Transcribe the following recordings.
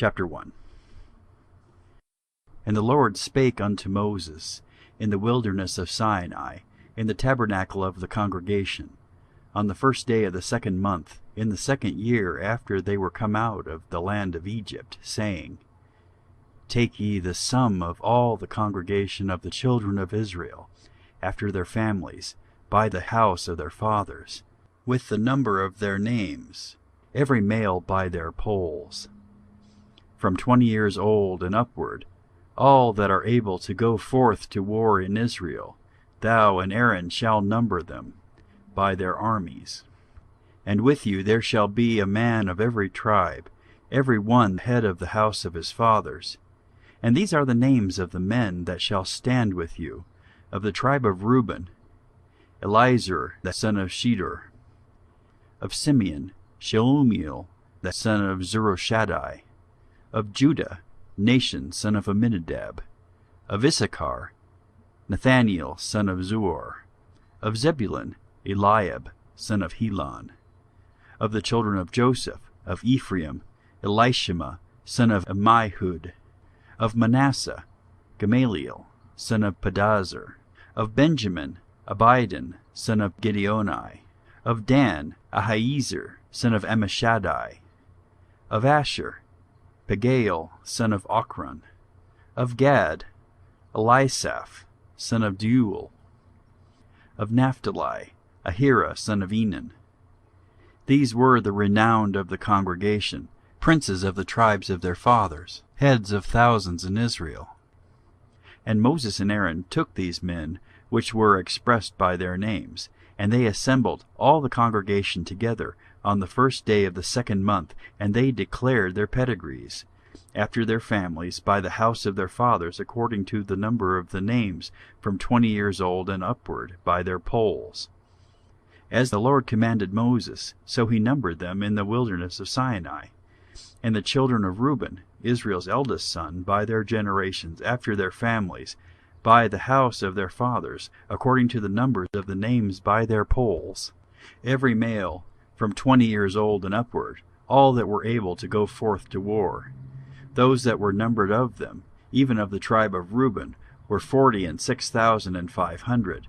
Chapter 1. And the Lord spake unto Moses in the wilderness of Sinai, in the tabernacle of the congregation, on the first day of the 2nd month, in the 2nd year after they were come out of the land of Egypt, saying, Take ye the sum of all the congregation of the children of Israel, after their families, by the house of their fathers, with the number of their names, every male by their polls, from 20 years old and upward, all that are able to go forth to war in Israel. Thou and Aaron shall number them by their armies. And with you there shall be a man of every tribe, every one head of the house of his fathers. And these are the names of the men that shall stand with you. Of the tribe of Reuben, Elizur the son of Shedeur. Of Simeon, Shelumiel the son of Zurishaddai. Of Judah, Nahshon son of Amminadab. Of Issachar, Nathaniel son of Zuor. Of Zebulun, Eliab son of Helon. Of the children of Joseph, of Ephraim, Elishama son of Ammihud. Of Manasseh, Gamaliel son of Pedahzur. Of Benjamin, Abidan son of Gideoni. Of Dan, Ahiezer son of Ammishaddai. Of Asher, Pagiel son of Ochran. Of Gad, Elisaph son of Deuel. Of Naphtali, Ahira son of Enan. These were the renowned of the congregation, princes of the tribes of their fathers, heads of thousands in Israel. And Moses and Aaron took these men, which were expressed by their names, and they assembled all the congregation together on the first day of the 2nd month, and they declared their pedigrees, after their families, by the house of their fathers, according to the number of the names, from 20 years old and upward, by their polls. As the Lord commanded Moses, so he numbered them in the wilderness of Sinai. And the children of Reuben, Israel's eldest son, by their generations, after their families, by the house of their fathers, according to the numbers of the names by their polls, every male from 20 years old and upward, all that were able to go forth to war. Those that were numbered of them, even of the tribe of Reuben, were 46,500.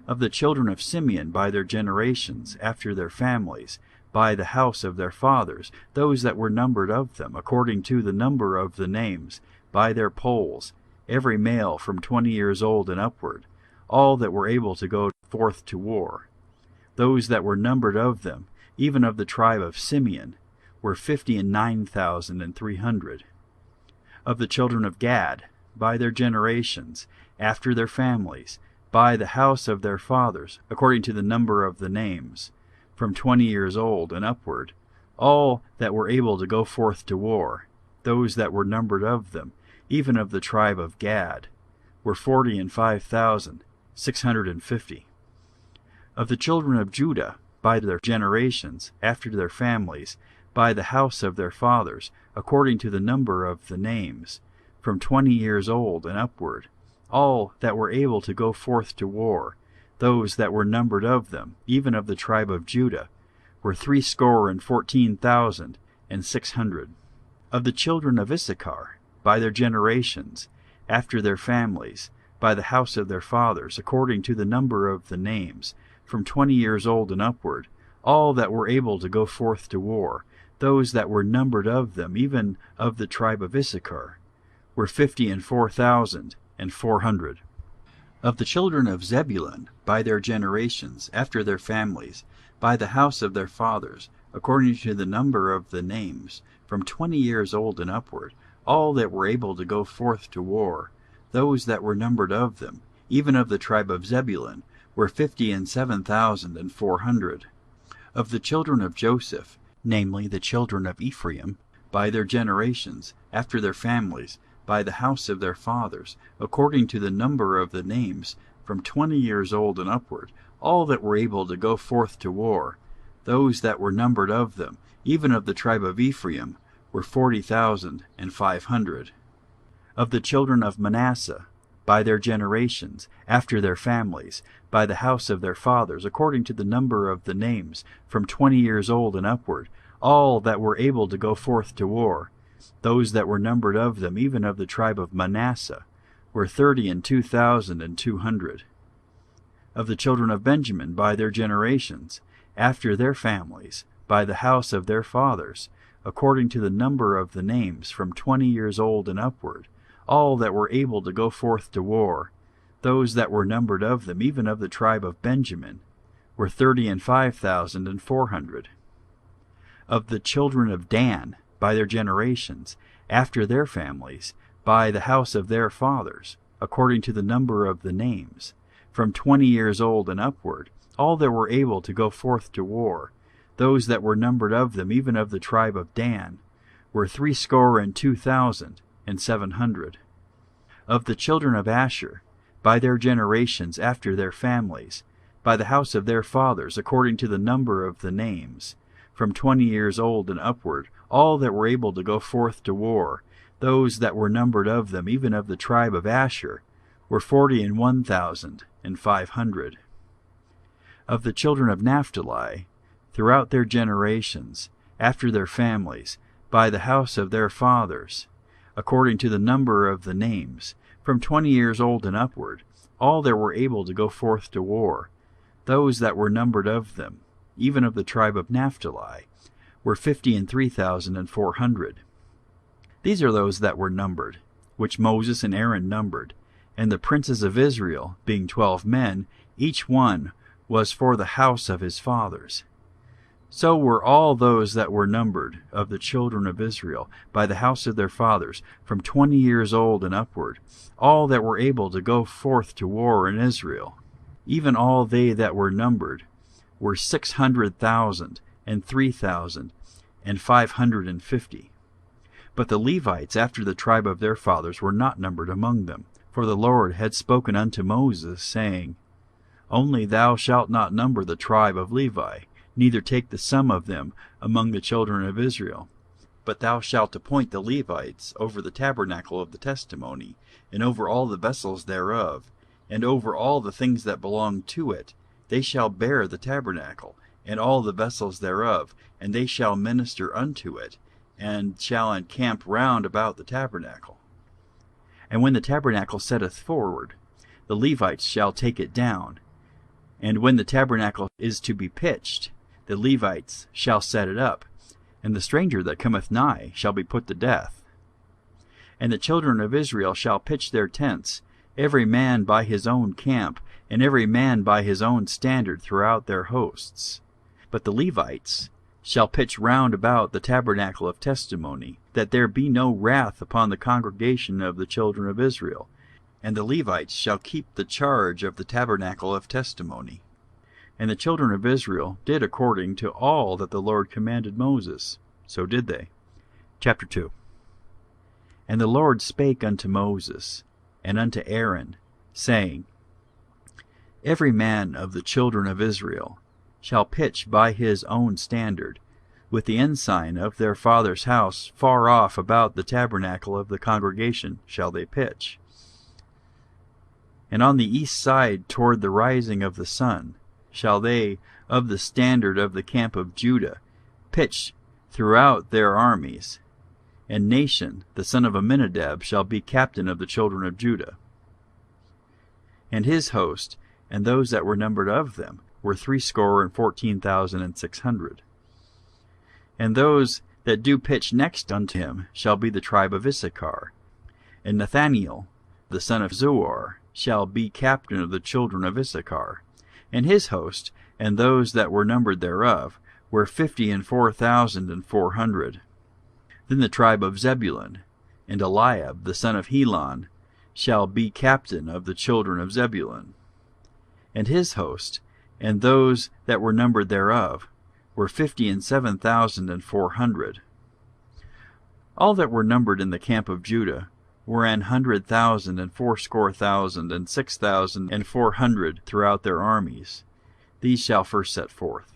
Of the children of Simeon by their generations, after their families, by the house of their fathers, those that were numbered of them, according to the number of the names, by their polls, every male from 20 years old and upward, all that were able to go forth to war. Those that were numbered of them, even of the tribe of Simeon, were 59,300. Of the children of Gad, by their generations, after their families, by the house of their fathers, according to the number of the names, from 20 years old and upward, all that were able to go forth to war, those that were numbered of them, even of the tribe of Gad, were 45,650. Of the children of Judah, by their generations, after their families, by the house of their fathers, according to the number of the names, from 20 years old and upward, all that were able to go forth to war, those that were numbered of them, even of the tribe of Judah, were 314,600. Of the children of Issachar, by their generations, after their families, by the house of their fathers, according to the number of the names, from 20 years old and upward, all that were able to go forth to war, those that were numbered of them, even of the tribe of Issachar, were 54,400. Of the children of Zebulun, by their generations, after their families, by the house of their fathers, according to the number of the names, from 20 years old and upward, all that were able to go forth to war, those that were numbered of them, even of the tribe of Zebulun, were 57,400. Of the children of Joseph, namely the children of Ephraim, by their generations, after their families, by the house of their fathers, according to the number of the names, from 20 years old and upward, all that were able to go forth to war, those that were numbered of them, even of the tribe of Ephraim, were 40,500. Of the children of Manasseh, by their generations, after their families, by the house of their fathers, according to the number of the names, from 20 years old and upward, all that were able to go forth to war, Those that were numbered of them, even of the tribe of Manasseh, were 32,200. Of the children of Benjamin, by their generations, after their families, by the house of their fathers, according to the number of the names, from 20 years old and upward, all that were able to go forth to war, those that were numbered of them, even of the tribe of Benjamin, were 35,400. Of the children of Dan, by their generations, after their families, by the house of their fathers, according to the number of the names, from 20 years old and upward, all that were able to go forth to war, those that were numbered of them, even of the tribe of Dan, were 62,700. Of the children of Asher, by their generations, after their families, by the house of their fathers, according to the number of the names, from 20 years old and upward, all that were able to go forth to war, those that were numbered of them, even of the tribe of Asher, were 41,500. Of the children of Naphtali, throughout their generations, after their families, by the house of their fathers, according to the number of the names, from 20 years old and upward, all that were able to go forth to war, those that were numbered of them, even of the tribe of Naphtali, were 53,400. These are those that were numbered, which Moses and Aaron numbered, and the princes of Israel, being 12 men, each one was for the house of his fathers. So were all those that were numbered of the children of Israel, by the house of their fathers, from 20 years old and upward, all that were able to go forth to war in Israel. Even all they that were numbered were 603,550. But the Levites, after the tribe of their fathers, were not numbered among them. For the Lord had spoken unto Moses, saying, Only thou shalt not number the tribe of Levi, neither take the sum of them among the children of Israel. But thou shalt appoint the Levites over the tabernacle of the testimony, and over all the vessels thereof, and over all the things that belong to it. They shall bear the tabernacle, and all the vessels thereof, and they shall minister unto it, and shall encamp round about the tabernacle. And when the tabernacle setteth forward, the Levites shall take it down. And when the tabernacle is to be pitched, the Levites shall set it up, and the stranger that cometh nigh shall be put to death. And the children of Israel shall pitch their tents, every man by his own camp, and every man by his own standard throughout their hosts. But the Levites shall pitch round about the tabernacle of testimony, that there be no wrath upon the congregation of the children of Israel. And the Levites shall keep the charge of the tabernacle of testimony. And the children of Israel did according to all that the Lord commanded Moses. So did they. Chapter 2. And the Lord spake unto Moses and unto Aaron, saying, Every man of the children of Israel shall pitch by his own standard, with the ensign of their father's house far off about the tabernacle of the congregation shall they pitch. And on the east side toward the rising of the sun shall they of the standard of the camp of Judah pitch throughout their armies. And Nahshon the son of Amminadab shall be captain of the children of Judah. And his host, and those that were numbered of them, were 314,600. And those that do pitch next unto him shall be the tribe of Issachar. And Nathaniel the son of Zuar shall be captain of the children of Issachar. And his host, and those that were numbered thereof, were 54,400. Then the tribe of Zebulun, and Eliab the son of Helon, shall be captain of the children of Zebulun. And his host, and those that were numbered thereof, were 57,400. All that were numbered in the camp of Judah were 100,000 and 80,000 and 6,400 throughout their armies. These shall first set forth.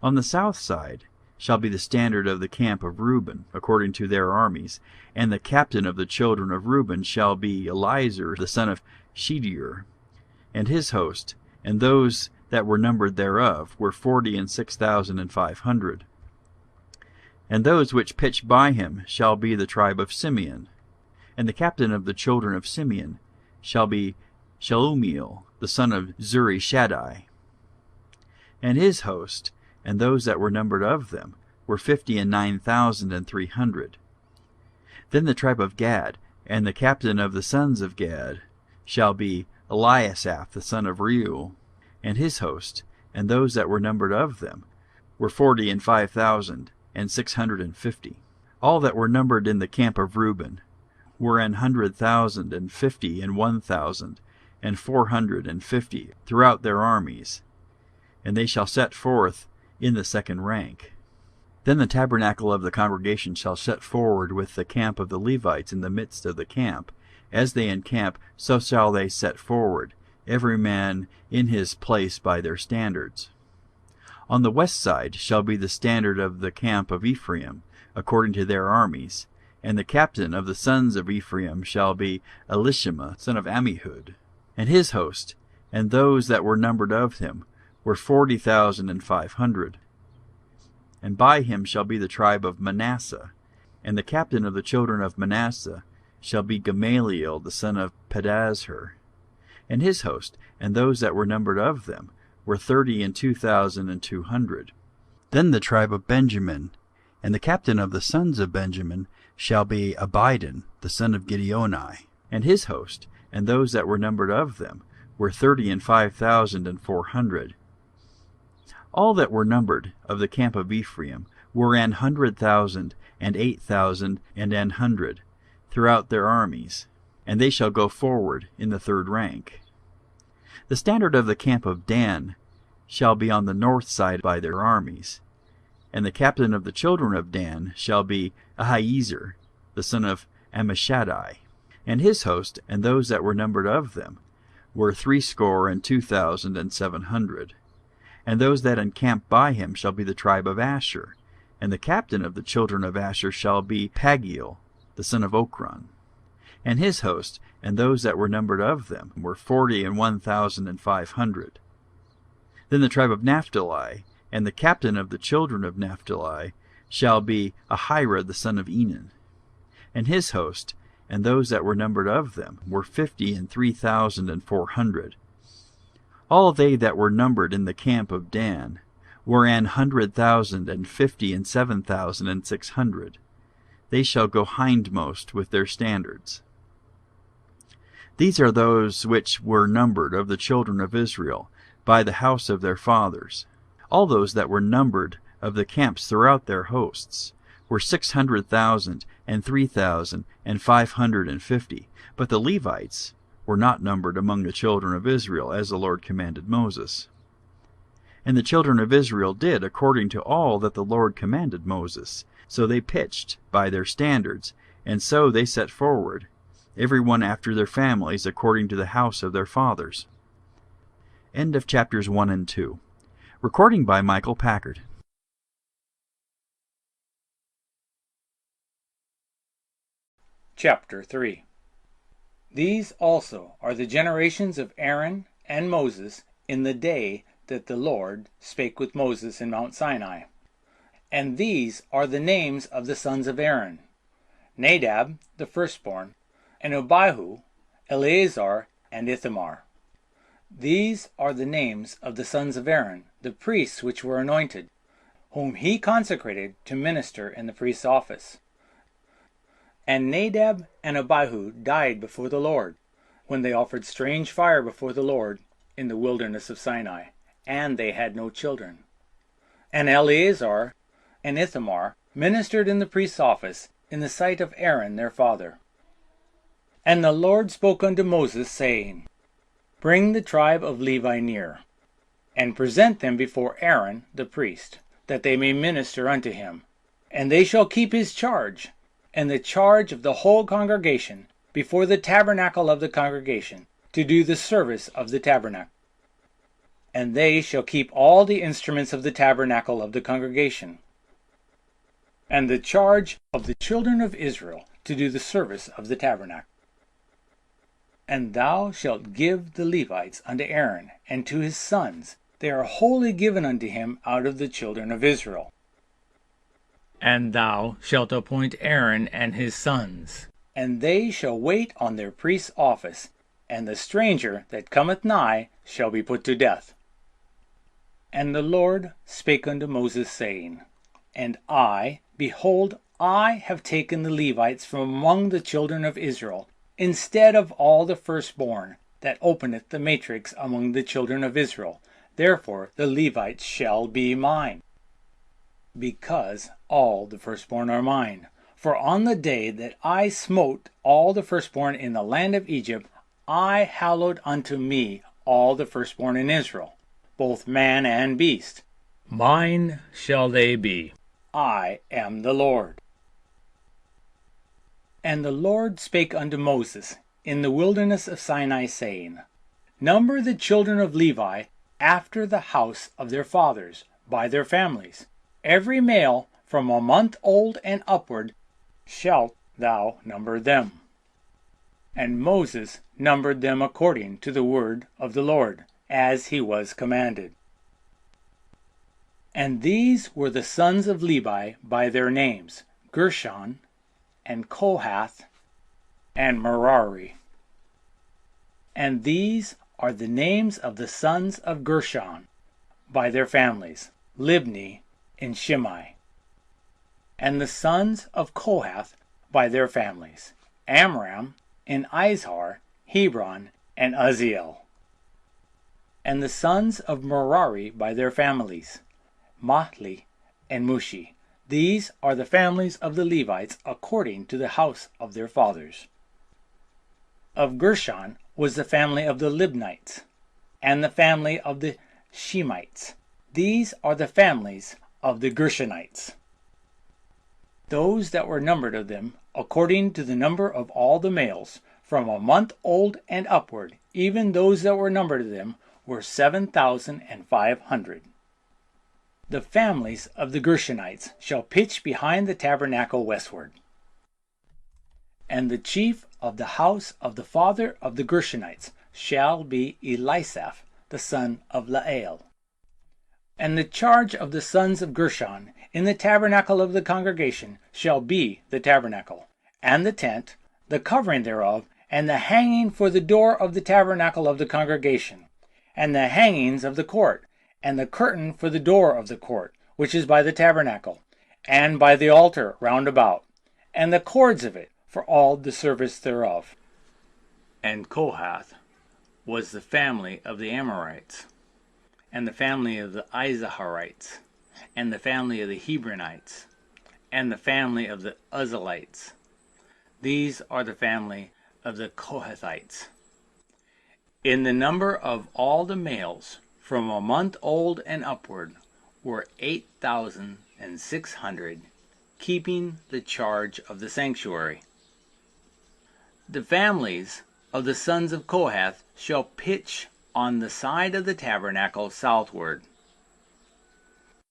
On the south side shall be the standard of the camp of Reuben, according to their armies, and the captain of the children of Reuben shall be Elizur the son of Shedeur. And his host, and those that were numbered thereof, were 46,500. And those which pitch by him shall be the tribe of Simeon. And the captain of the children of Simeon shall be Shelumiel, the son of Zurishaddai. And his host, and those that were numbered of them, were 59,300. Then the tribe of Gad, and the captain of the sons of Gad, shall be Eliasaph, the son of Reuel. And his host, and those that were numbered of them, were 45,650. All that were numbered in the camp of Reuben were 100,050 and 1,450 throughout their armies, and they shall set forth in the second rank. Then the tabernacle of the congregation shall set forward with the camp of the Levites in the midst of the camp. As they encamp, so shall they set forward, every man in his place by their standards. On the west side shall be the standard of the camp of Ephraim, according to their armies, and the captain of the sons of Ephraim shall be Elishama, son of Ammihud. And his host, and those that were numbered of him, were 40,500. And by him shall be the tribe of Manasseh, and the captain of the children of Manasseh shall be Gamaliel, the son of Pedazur. And his host, and those that were numbered of them, were 32,200. Then the tribe of Benjamin, and the captain of the sons of Benjamin shall be Abidan, the son of Gideoni. And his host, and those that were numbered of them, were 35,400. All that were numbered of the camp of Ephraim were 100,000 and 8,000 and 100 throughout their armies, and they shall go forward in the third rank. The standard of the camp of Dan shall be on the north side by their armies, and the captain of the children of Dan shall be Ahiezer, the son of Ammishaddai. And his host, and those that were numbered of them, were 62,700. And those that encamp by him shall be the tribe of Asher, and the captain of the children of Asher shall be Pagiel, the son of Okran. And his host, and those that were numbered of them, were 41,500. Then the tribe of Naphtali, and the captain of the children of Naphtali, shall be Ahira, the son of Enan. And his host, and those that were numbered of them, were 53,400. All they that were numbered in the camp of Dan were 100,050 and 7,600. They shall go hindmost with their standards. These are those which were numbered of the children of Israel by the house of their fathers. All those that were numbered of the camps throughout their hosts were 600,000 and 3,550. But the Levites were not numbered among the children of Israel, as the Lord commanded Moses. And the children of Israel did according to all that the Lord commanded Moses. So they pitched by their standards, and so they set forward, every one after their families, according to the house of their fathers. End of chapters 1 and 2. Recording by Michael Packard. Chapter 3. These also are the generations of Aaron and Moses in the day that the Lord spake with Moses in Mount Sinai. And these are the names of the sons of Aaron: Nadab, the firstborn, and Abihu, Eleazar, and Ithamar. These are the names of the sons of Aaron, the priests which were anointed, whom he consecrated to minister in the priest's office. And Nadab and Abihu died before the Lord, when they offered strange fire before the Lord in the wilderness of Sinai, and they had no children. And Eleazar and Ithamar ministered in the priest's office in the sight of Aaron their father. And the Lord spoke unto Moses, saying, Bring the tribe of Levi near, and present them before Aaron the priest, that they may minister unto him. And they shall keep his charge, and the charge of the whole congregation, before the tabernacle of the congregation, to do the service of the tabernacle. And they shall keep all the instruments of the tabernacle of the congregation, and the charge of the children of Israel to do the service of the tabernacle. And thou shalt give the Levites unto Aaron and to his sons. They are wholly given unto him out of the children of Israel. And thou shalt appoint Aaron and his sons, and they shall wait on their priest's office, and the stranger that cometh nigh shall be put to death. And the Lord spake unto Moses, saying, And I, behold, I have taken the Levites from among the children of Israel, instead of all the firstborn that openeth the matrix among the children of Israel. Therefore the Levites shall be mine, because all the firstborn are mine. For on the day that I smote all the firstborn in the land of Egypt, I hallowed unto me all the firstborn in Israel, both man and beast. Mine shall they be. I am the Lord. And the Lord spake unto Moses in the wilderness of Sinai, saying, Number the children of Levi after the house of their fathers, by their families. Every male from a month old and upward shalt thou number them. And Moses numbered them according to the word of the Lord, as he was commanded. And these were the sons of Levi by their names, Gershon, and Kohath, and Merari. And these are the names of the sons of Gershon by their families, Libni and Shimei. And the sons of Kohath by their families, Amram and Izhar, Hebron, and Uzziel. And the sons of Merari by their families, Mahli and Mushi. These are the families of the Levites according to the house of their fathers. Of Gershon was the family of the Libnites, and the family of the Shemites. These are the families of the Gershonites. Those that were numbered of them, according to the number of all the males, from a month old and upward, even those that were numbered of them, were 7,500. The families of the Gershonites shall pitch behind the tabernacle westward. And the chief of the house of the father of the Gershonites shall be Elisaph, the son of Lael. And the charge of the sons of Gershon in the tabernacle of the congregation shall be the tabernacle, and the tent, the covering thereof, and the hanging for the door of the tabernacle of the congregation, and the hangings of the court, and the curtain for the door of the court, which is by the tabernacle, and by the altar round about, and the cords of it for all the service thereof. And Kohath was the family of the Amorites, and the family of the Izaharites, and the family of the Hebronites, and the family of the Uzzielites. These are the family of the Kohathites. In the number of all the males from a month old and upward were 8,600, keeping the charge of the sanctuary. The families of the sons of Kohath shall pitch on the side of the tabernacle southward.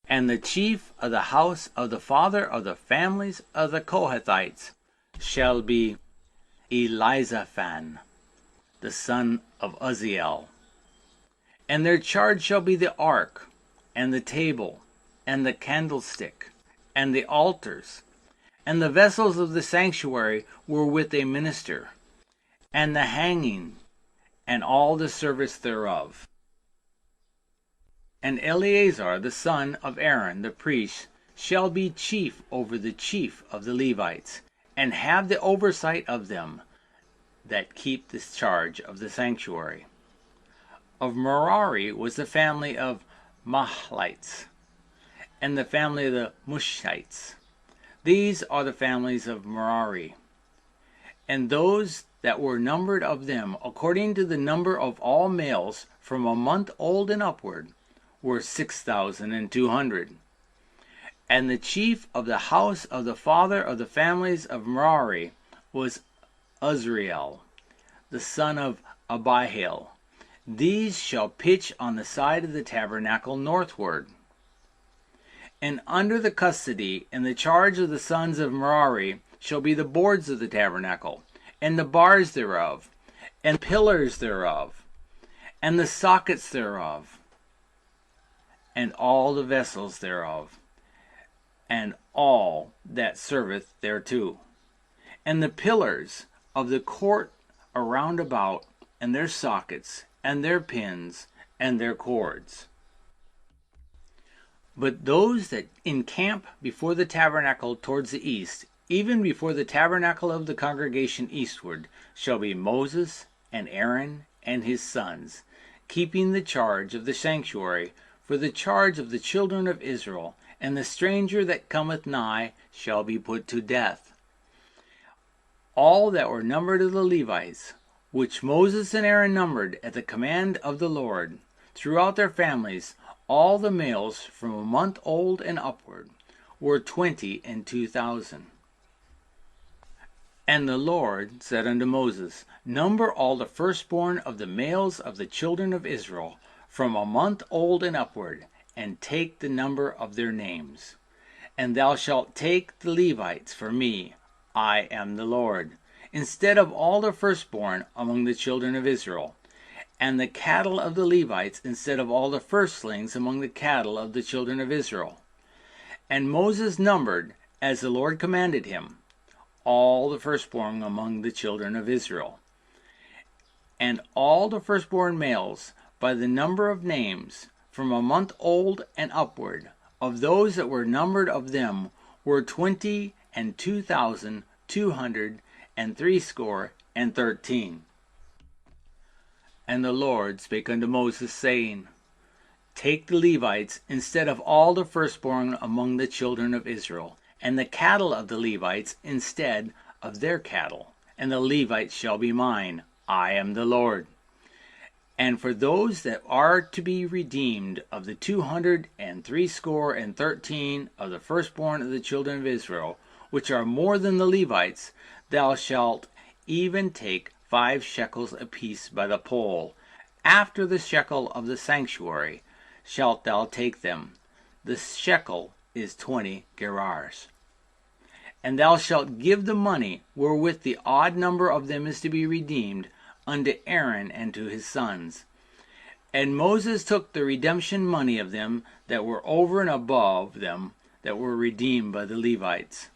And the chief of the house of the father of the families of the Kohathites shall be Elizaphan, the son of Uzziel. And their charge shall be the ark, and the table, and the candlestick, and the altars, and the vessels of the sanctuary were with a minister, and the hanging, and all the service thereof. And Eleazar the son of Aaron the priest shall be chief over the chief of the Levites, and have the oversight of them that keep the charge of the sanctuary. Of Merari was the family of Mahlites, and the family of the Mushites. These are the families of Merari. And those that were numbered of them, according to the number of all males from a month old and upward, were 6,200. And the chief of the house of the father of the families of Merari was Uzziel, the son of Abihail. These shall pitch on the side of the tabernacle northward. And under the custody and the charge of the sons of Merari shall be the boards of the tabernacle, and the bars thereof, and pillars thereof, and the sockets thereof, and all the vessels thereof, and all that serveth thereto, and the pillars of the court around about, and their sockets, and their pins, and their cords. But those that encamp before the tabernacle towards the east, even before the tabernacle of the congregation eastward, shall be Moses and Aaron and his sons, keeping the charge of the sanctuary for the charge of the children of Israel, and the stranger that cometh nigh shall be put to death. All that were numbered of the Levites, which Moses and Aaron numbered at the command of the Lord, throughout their families, all the males from a month old and upward, were 22,000. And the Lord said unto Moses, Number all the firstborn of the males of the children of Israel, from a month old and upward, and take the number of their names. And thou shalt take the Levites for me, I am the Lord, instead of all the firstborn among the children of Israel, and the cattle of the Levites instead of all the firstlings among the cattle of the children of Israel. And Moses numbered, as the Lord commanded him, all the firstborn among the children of Israel. And all the firstborn males, by the number of names, from a month old and upward, of those that were numbered of them, were 22,213. And the Lord spake unto Moses, saying, Take the Levites instead of all the firstborn among the children of Israel, and the cattle of the Levites instead of their cattle, and the Levites shall be mine. I am the Lord. And for those that are to be redeemed of the 213 of the firstborn of the children of Israel, which are more than the Levites, thou shalt even take 5 shekels apiece by the poll. After the shekel of the sanctuary shalt thou take them. The shekel is 20 gerars. And thou shalt give the money wherewith the odd number of them is to be redeemed unto Aaron and to his sons. And Moses took the redemption money of them that were over and above them that were redeemed by the Levites.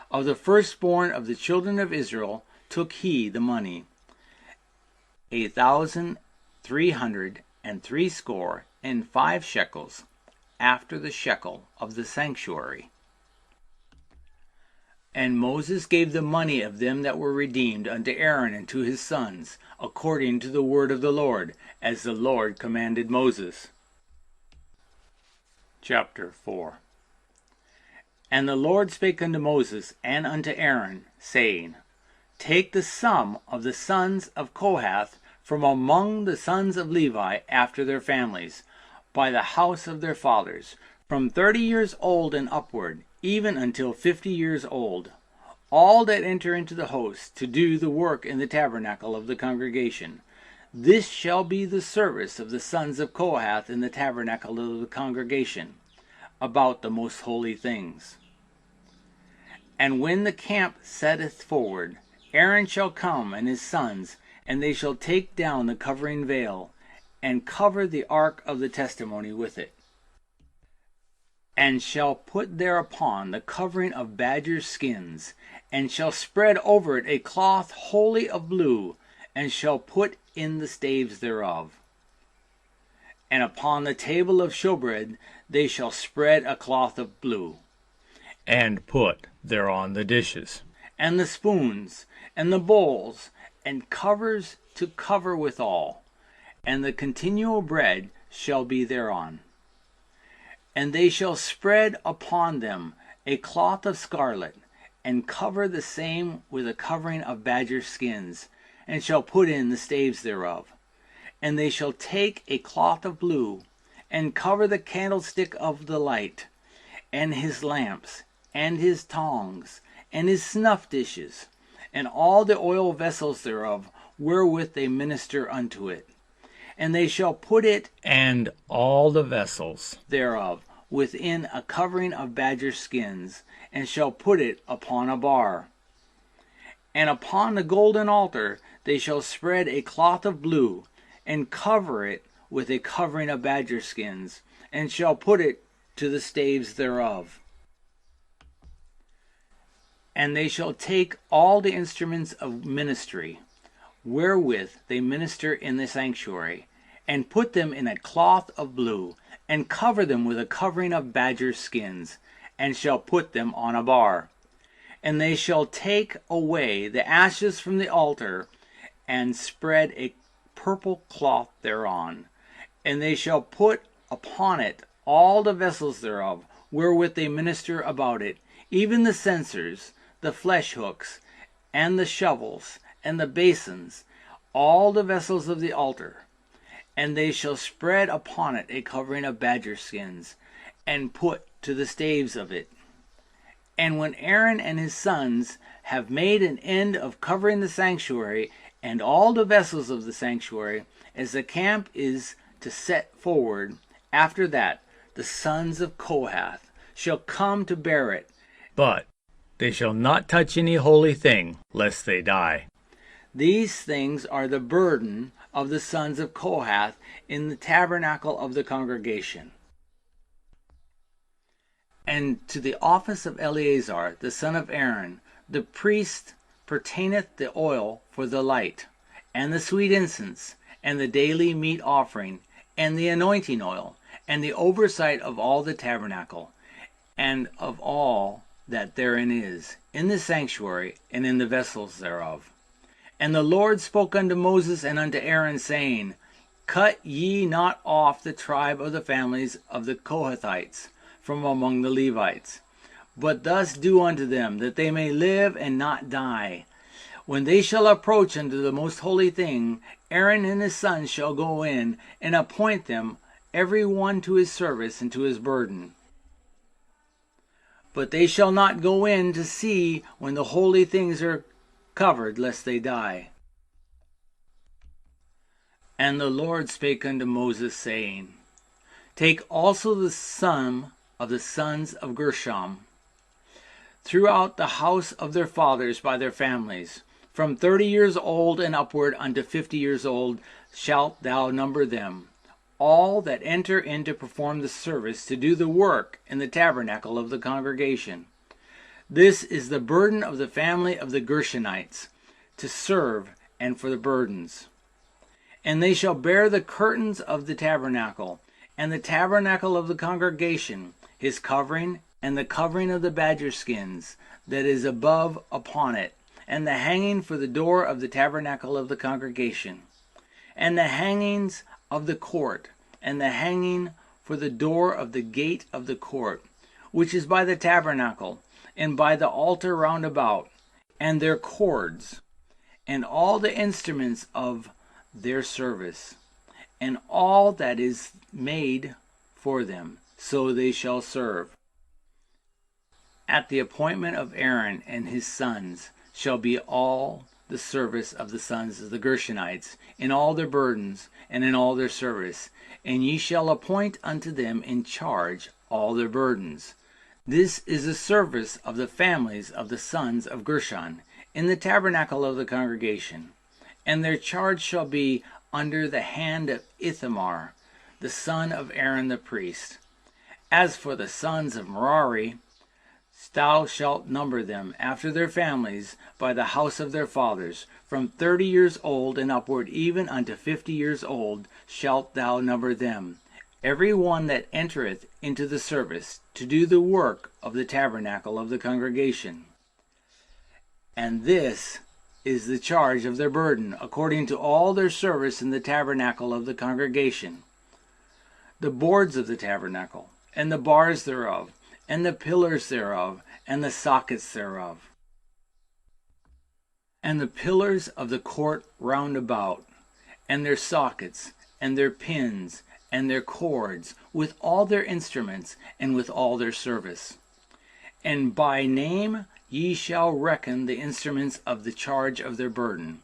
Of the firstborn of the children of Israel took he the money, 1,365 shekels, after the shekel of the sanctuary. And Moses gave the money of them that were redeemed unto Aaron and to his sons, according to the word of the Lord, as the Lord commanded Moses. Chapter 4. And the Lord spake unto Moses and unto Aaron, saying, Take the sum of the sons of Kohath from among the sons of Levi after their families, by the house of their fathers, from 30 years old and upward, even until 50 years old, all that enter into the host to do the work in the tabernacle of the congregation. This shall be the service of the sons of Kohath in the tabernacle of the congregation, about the most holy things. And when the camp setteth forward, Aaron shall come and his sons, and they shall take down the covering veil, and cover the ark of the testimony with it, and shall put thereupon the covering of badgers' skins, and shall spread over it a cloth wholly of blue, and shall put in the staves thereof. And upon the table of showbread they shall spread a cloth of blue, and put thereon the dishes, and the spoons, and the bowls, and covers to cover withal, and the continual bread shall be thereon. And they shall spread upon them a cloth of scarlet, and cover the same with a covering of badger skins, and shall put in the staves thereof. And they shall take a cloth of blue, and cover the candlestick of the light, and his lamps, and his tongs, and his snuff dishes, and all the oil vessels thereof, wherewith they minister unto it. And they shall put it and all the vessels thereof within a covering of badger skins, and shall put it upon a bar. And upon the golden altar they shall spread a cloth of blue, and cover it with a covering of badger skins, and shall put it to the staves thereof. And they shall take all the instruments of ministry, wherewith they minister in the sanctuary, and put them in a cloth of blue, and cover them with a covering of badger skins, and shall put them on a bar. And they shall take away the ashes from the altar, and spread a purple cloth thereon. And they shall put upon it all the vessels thereof, wherewith they minister about it, even the censers, the flesh hooks, and the shovels, and the basins, all the vessels of the altar. And they shall spread upon it a covering of badger skins, and put to the staves of it. And when Aaron and his sons have made an end of covering the sanctuary, and all the vessels of the sanctuary, as the camp is to set forward, after that the sons of Kohath shall come to bear it, but they shall not touch any holy thing, lest they die. These things are the burden of the sons of Kohath in the tabernacle of the congregation. And to the office of Eleazar, the son of Aaron, the priest, pertaineth the oil for the light, and the sweet incense, and the daily meat offering, and the anointing oil, and the oversight of all the tabernacle, and of all that therein is, in the sanctuary, and in the vessels thereof. And the Lord spoke unto Moses and unto Aaron, saying, Cut ye not off the tribe of the families of the Kohathites from among the Levites, but thus do unto them, that they may live and not die. When they shall approach unto the most holy thing, Aaron and his sons shall go in, and appoint them every one to his service and to his burden. But they shall not go in to see when the holy things are covered, lest they die. And the Lord spake unto Moses, saying, Take also the sum of the sons of Gershom throughout the house of their fathers by their families, from 30 years old and upward unto 50 years old shalt thou number them, all that enter in to perform the service, to do the work in the tabernacle of the congregation. This is the burden of the family of the Gershonites, to serve and for the burdens. And they shall bear the curtains of the tabernacle, and the tabernacle of the congregation, his covering, and the covering of the badger skins that is above upon it, and the hanging for the door of the tabernacle of the congregation, and the hangings of the court, and the hanging for the door of the gate of the court, which is by the tabernacle, and by the altar round about, and their cords, and all the instruments of their service, and all that is made for them, so they shall serve. At the appointment of Aaron and his sons shall be all the service of the sons of the Gershonites, in all their burdens, and in all their service, and ye shall appoint unto them in charge all their burdens. This is the service of the families of the sons of Gershon, in the tabernacle of the congregation. And their charge shall be under the hand of Ithamar, the son of Aaron the priest. As for the sons of Merari, thou shalt number them after their families by the house of their fathers, from 30 years old and upward, even unto 50 years old shalt thou number them, every one that entereth into the service, to do the work of the tabernacle of the congregation. And this is the charge of their burden, according to all their service in the tabernacle of the congregation. The boards of the tabernacle, and the bars thereof, and the pillars thereof, and the sockets thereof, and the pillars of the court round about, and their sockets, and their pins, and their cords, with all their instruments, and with all their service. And by name ye shall reckon the instruments of the charge of their burden.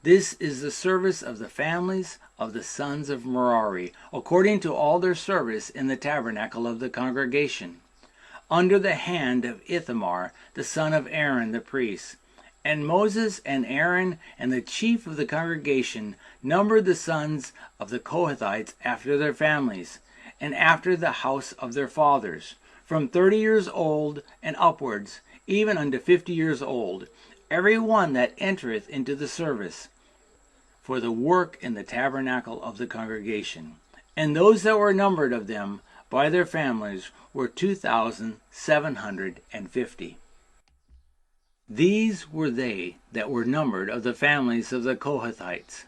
This is the service of the families of the sons of Merari, according to all their service in the tabernacle of the congregation, under the hand of Ithamar, the son of Aaron the priest. And Moses and Aaron and the chief of the congregation numbered the sons of the Kohathites after their families, and after the house of their fathers, from 30 years old and upwards, even unto 50 years old, every one that entereth into the service, for the work in the tabernacle of the congregation. And those that were numbered of them by their families were 2,750. These were they that were numbered of the families of the Kohathites,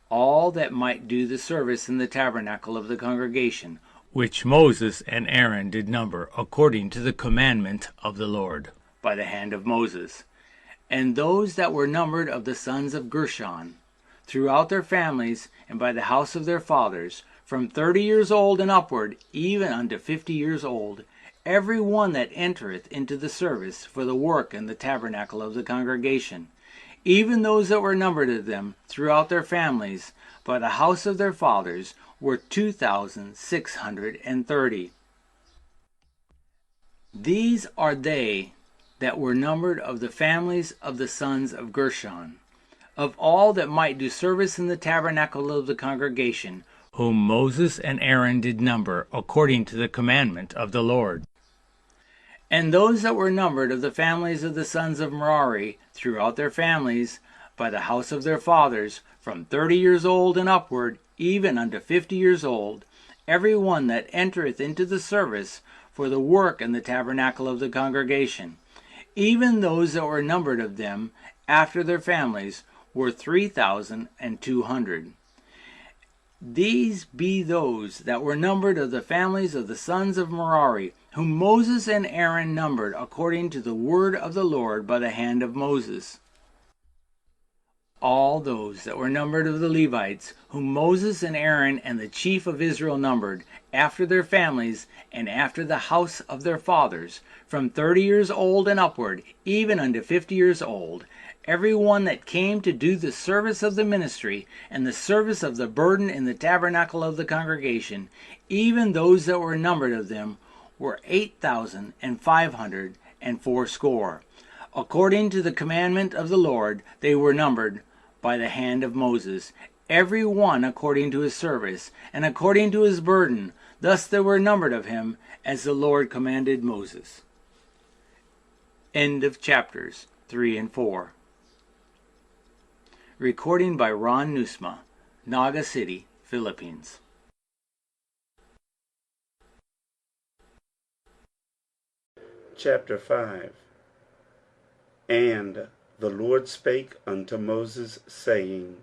all that might do the service in the tabernacle of the congregation, which Moses and Aaron did number according to the commandment of the Lord by the hand of Moses. And those that were numbered of the sons of Gershon, throughout their families and by the house of their fathers, from 30 years old and upward, even unto 50 years old, every one that entereth into the service for the work in the tabernacle of the congregation, even those that were numbered of them throughout their families by the house of their fathers, were 2,630. These are they that were numbered of the families of the sons of Gershon, of all that might do service in the tabernacle of the congregation, whom Moses and Aaron did number according to the commandment of the Lord. And those that were numbered of the families of the sons of Merari throughout their families by the house of their fathers, from 30 years old and upward, even unto 50 years old, every one that entereth into the service for the work in the tabernacle of the congregation, even those that were numbered of them after their families, were 3,200. These be those that were numbered of the families of the sons of Merari, whom Moses and Aaron numbered according to the word of the Lord by the hand of Moses. All those that were numbered of the Levites, whom Moses and Aaron and the chief of Israel numbered, after their families and after the house of their fathers, from 30 years old and upward, even unto 50 years old, every one that came to do the service of the ministry and the service of the burden in the tabernacle of the congregation, even those that were numbered of them, were 8,580. According to the commandment of the Lord, they were numbered by the hand of Moses, every one according to his service, and according to his burden. Thus they were numbered of him, as the Lord commanded Moses. End of chapters 3 and 4. Recording by Ron Nusma, Naga City, Philippines. Chapter 5. And the Lord spake unto Moses, saying,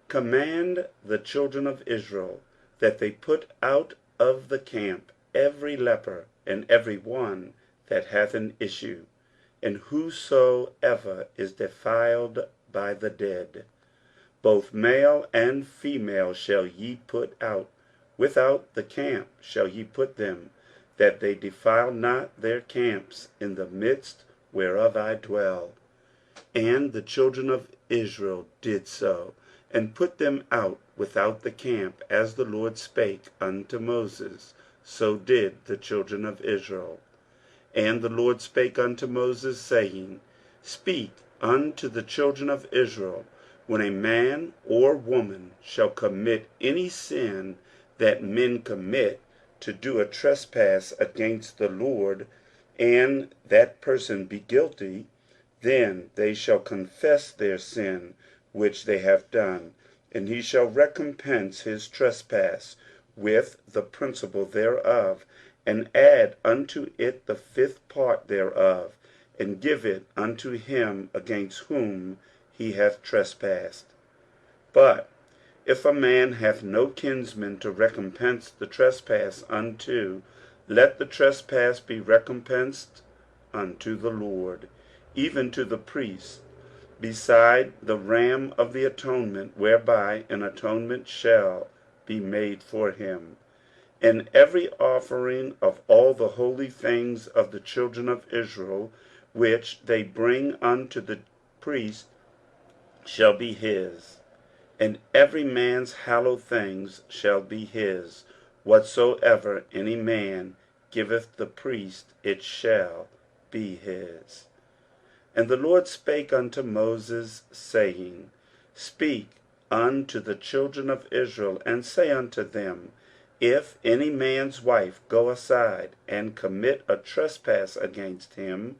Command the children of Israel that they put out of the camp every leper, and every one that hath an issue, and whosoever is defiled by the dead. Both male and female shall ye put out. Without the camp shall ye put them, that they defile not their camps in the midst whereof I dwell. And the children of Israel did so, and put them out without the camp, as the Lord spake unto Moses, so did the children of Israel. And the Lord spake unto Moses, saying, Speak unto the children of Israel, when a man or woman shall commit any sin that men commit, to do a trespass against the Lord, and that person be guilty, then they shall confess their sin which they have done, and he shall recompense his trespass with the principal thereof, and add unto it the 5th part thereof, and give it unto him against whom he hath trespassed. But if a man hath no kinsman to recompense the trespass unto, let the trespass be recompensed unto the Lord, even to the priest, beside the ram of the atonement, whereby an atonement shall be made for him. And every offering of all the holy things of the children of Israel, which they bring unto the priest, shall be his. And every man's hallowed things shall be his. Whatsoever any man giveth the priest, it shall be his. And the Lord spake unto Moses, saying, Speak unto the children of Israel, and say unto them, If any man's wife go aside and commit a trespass against him,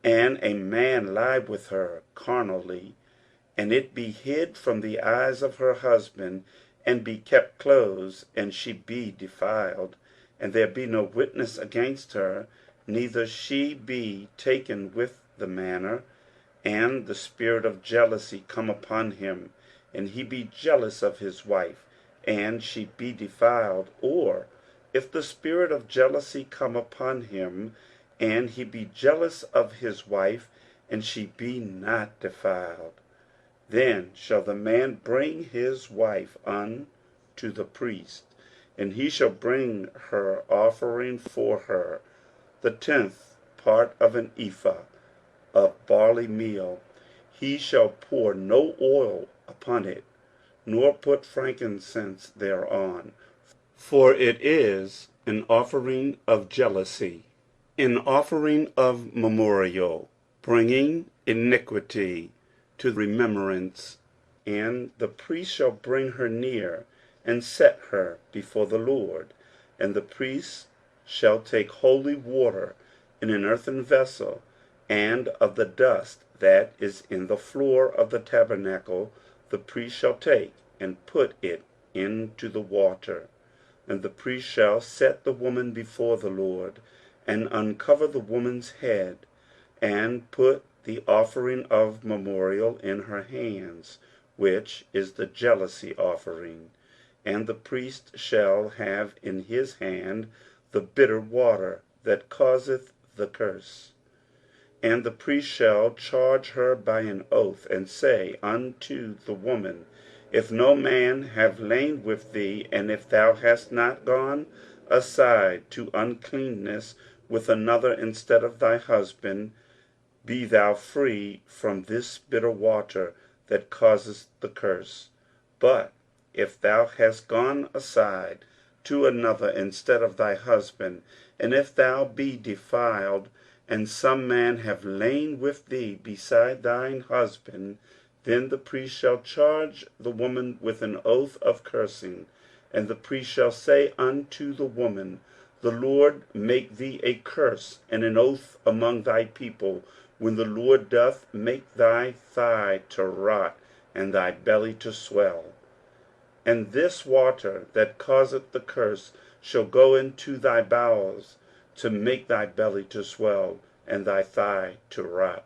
and a man lie with her carnally, and it be hid from the eyes of her husband, and be kept close, and she be defiled, and there be no witness against her, neither she be taken with the manner, and the spirit of jealousy come upon him, and he be jealous of his wife, and she be defiled; or if the spirit of jealousy come upon him, and he be jealous of his wife, and she be not defiled, then shall the man bring his wife unto the priest, and he shall bring her offering for her, the 10th part of an ephah of barley meal. He shall pour no oil upon it, nor put frankincense thereon, for it is an offering of jealousy, an offering of memorial, bringing iniquity to remembrance. And the priest shall bring her near, and set her before the Lord. And the priest shall take holy water in an earthen vessel, and of the dust that is in the floor of the tabernacle the priest shall take, and put it into the water. And the priest shall set the woman before the Lord, and uncover the woman's head, and put the offering of memorial in her hands, which is the jealousy offering. And the priest shall have in his hand the bitter water that causeth the curse. And the priest shall charge her by an oath, and say unto the woman, If no man have lain with thee, and if thou hast not gone aside to uncleanness with another instead of thy husband, be thou free from this bitter water that causeth the curse. But if thou hast gone aside to another instead of thy husband, and if thou be defiled, and some man have lain with thee beside thine husband, then the priest shall charge the woman with an oath of cursing. And the priest shall say unto the woman, The Lord make thee a curse and an oath among thy people, when the Lord doth make thy thigh to rot, and thy belly to swell. And this water that causeth the curse shall go into thy bowels, to make thy belly to swell, and thy thigh to rot.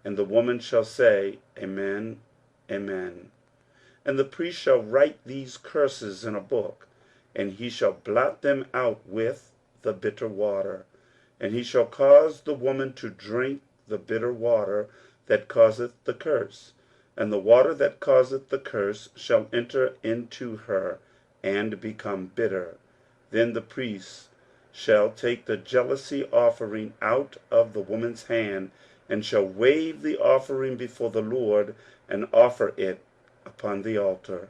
And the woman shall say, Amen, amen. And the priest shall write these curses in a book, and he shall blot them out with the bitter water. And he shall cause the woman to drink the bitter water that causeth the curse. And the water that causeth the curse shall enter into her, and become bitter. Then the priest shall take the jealousy offering out of the woman's hand, and shall wave the offering before the Lord, and offer it upon the altar.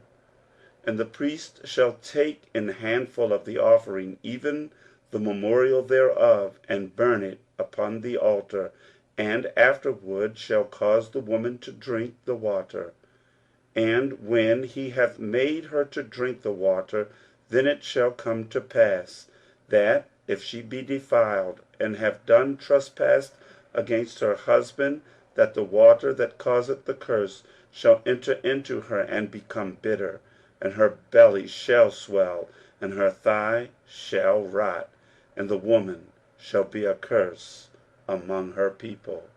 And the priest shall take an handful of the offering, even the memorial thereof, and burn it upon the altar, and afterward shall cause the woman to drink the water. And when he hath made her to drink the water, then it shall come to pass, that if she be defiled, and have done trespass against her husband, that the water that causeth the curse shall enter into her, and become bitter, and her belly shall swell, and her thigh shall rot, and the woman shall be a curse among her people.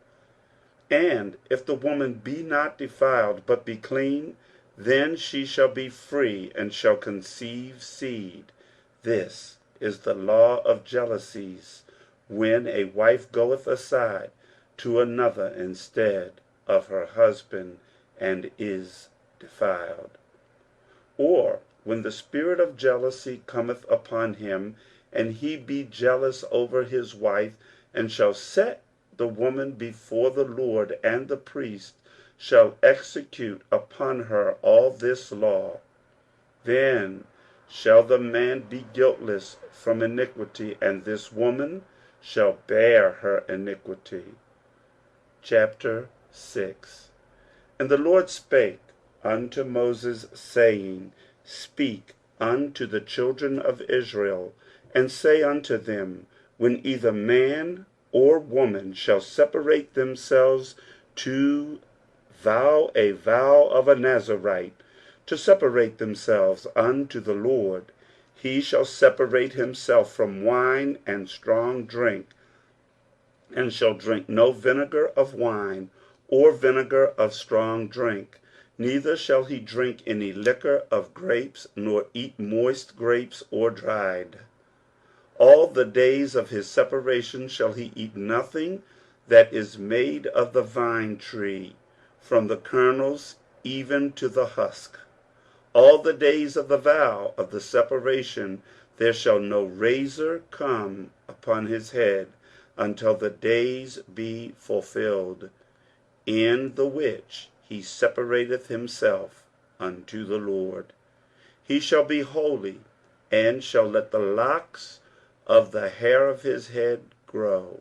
And if the woman be not defiled, but be clean, then she shall be free, and shall conceive seed. This is the law of jealousies, when a wife goeth aside to another instead of her husband, and is defiled. Or when the spirit of jealousy cometh upon him, and he be jealous over his wife, and shall set the woman before the Lord, and the priest shall execute upon her all this law, then shall the man be guiltless from iniquity, and this woman shall bear her iniquity. Chapter 6. And the Lord spake unto Moses, saying, Speak unto the children of Israel, and say unto them, When either man or woman shall separate themselves to vow a vow of a Nazarite, to separate themselves unto the Lord, he shall separate himself from wine and strong drink, and shall drink no vinegar of wine, or vinegar of strong drink. Neither shall he drink any liquor of grapes, nor eat moist grapes or dried. All the days of his separation shall he eat nothing that is made of the vine tree, from the kernels even to the husk. All the days of the vow of the separation there shall no razor come upon his head, until the days be fulfilled, in the which he separateth himself unto the Lord. He shall be holy, and shall let the locks of the hair of his head grow.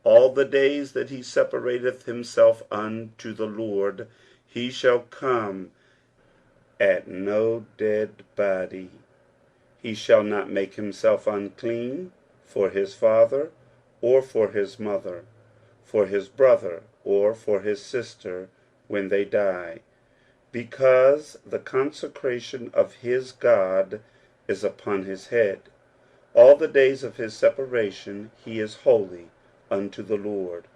All the days that he separateth himself unto the Lord, he shall come at no dead body. He shall not make himself unclean for his father, or for his mother, for his brother, or for his sister, when they die, because the consecration of his God is upon his head. All the days of his separation he is holy unto the Lord.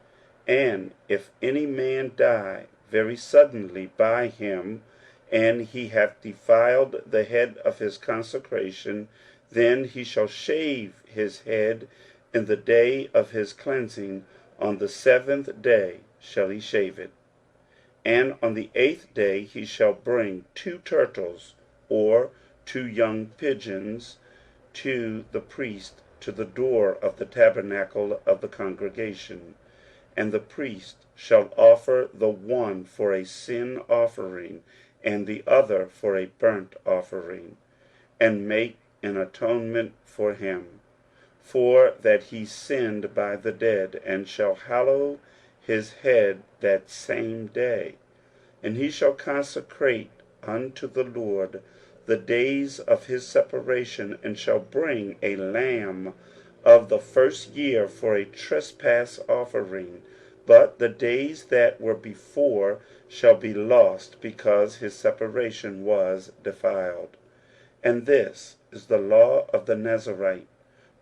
And if any man die very suddenly by him, and he hath defiled the head of his consecration, then he shall shave his head in the day of his cleansing. On the 7th day shall he shave it. And on the 8th day he shall bring 2 turtles or 2 young pigeons to the priest to the door of the tabernacle of the congregation. And the priest shall offer the one for a sin offering, and the other for a burnt offering, and make an atonement for him, for that he sinned by the dead, and shall hallow his head that same day. And he shall consecrate unto the Lord the days of his separation, and shall bring a lamb of the first year for a trespass offering. But the days that were before shall be lost, because his separation was defiled. And this is the law of the Nazarite.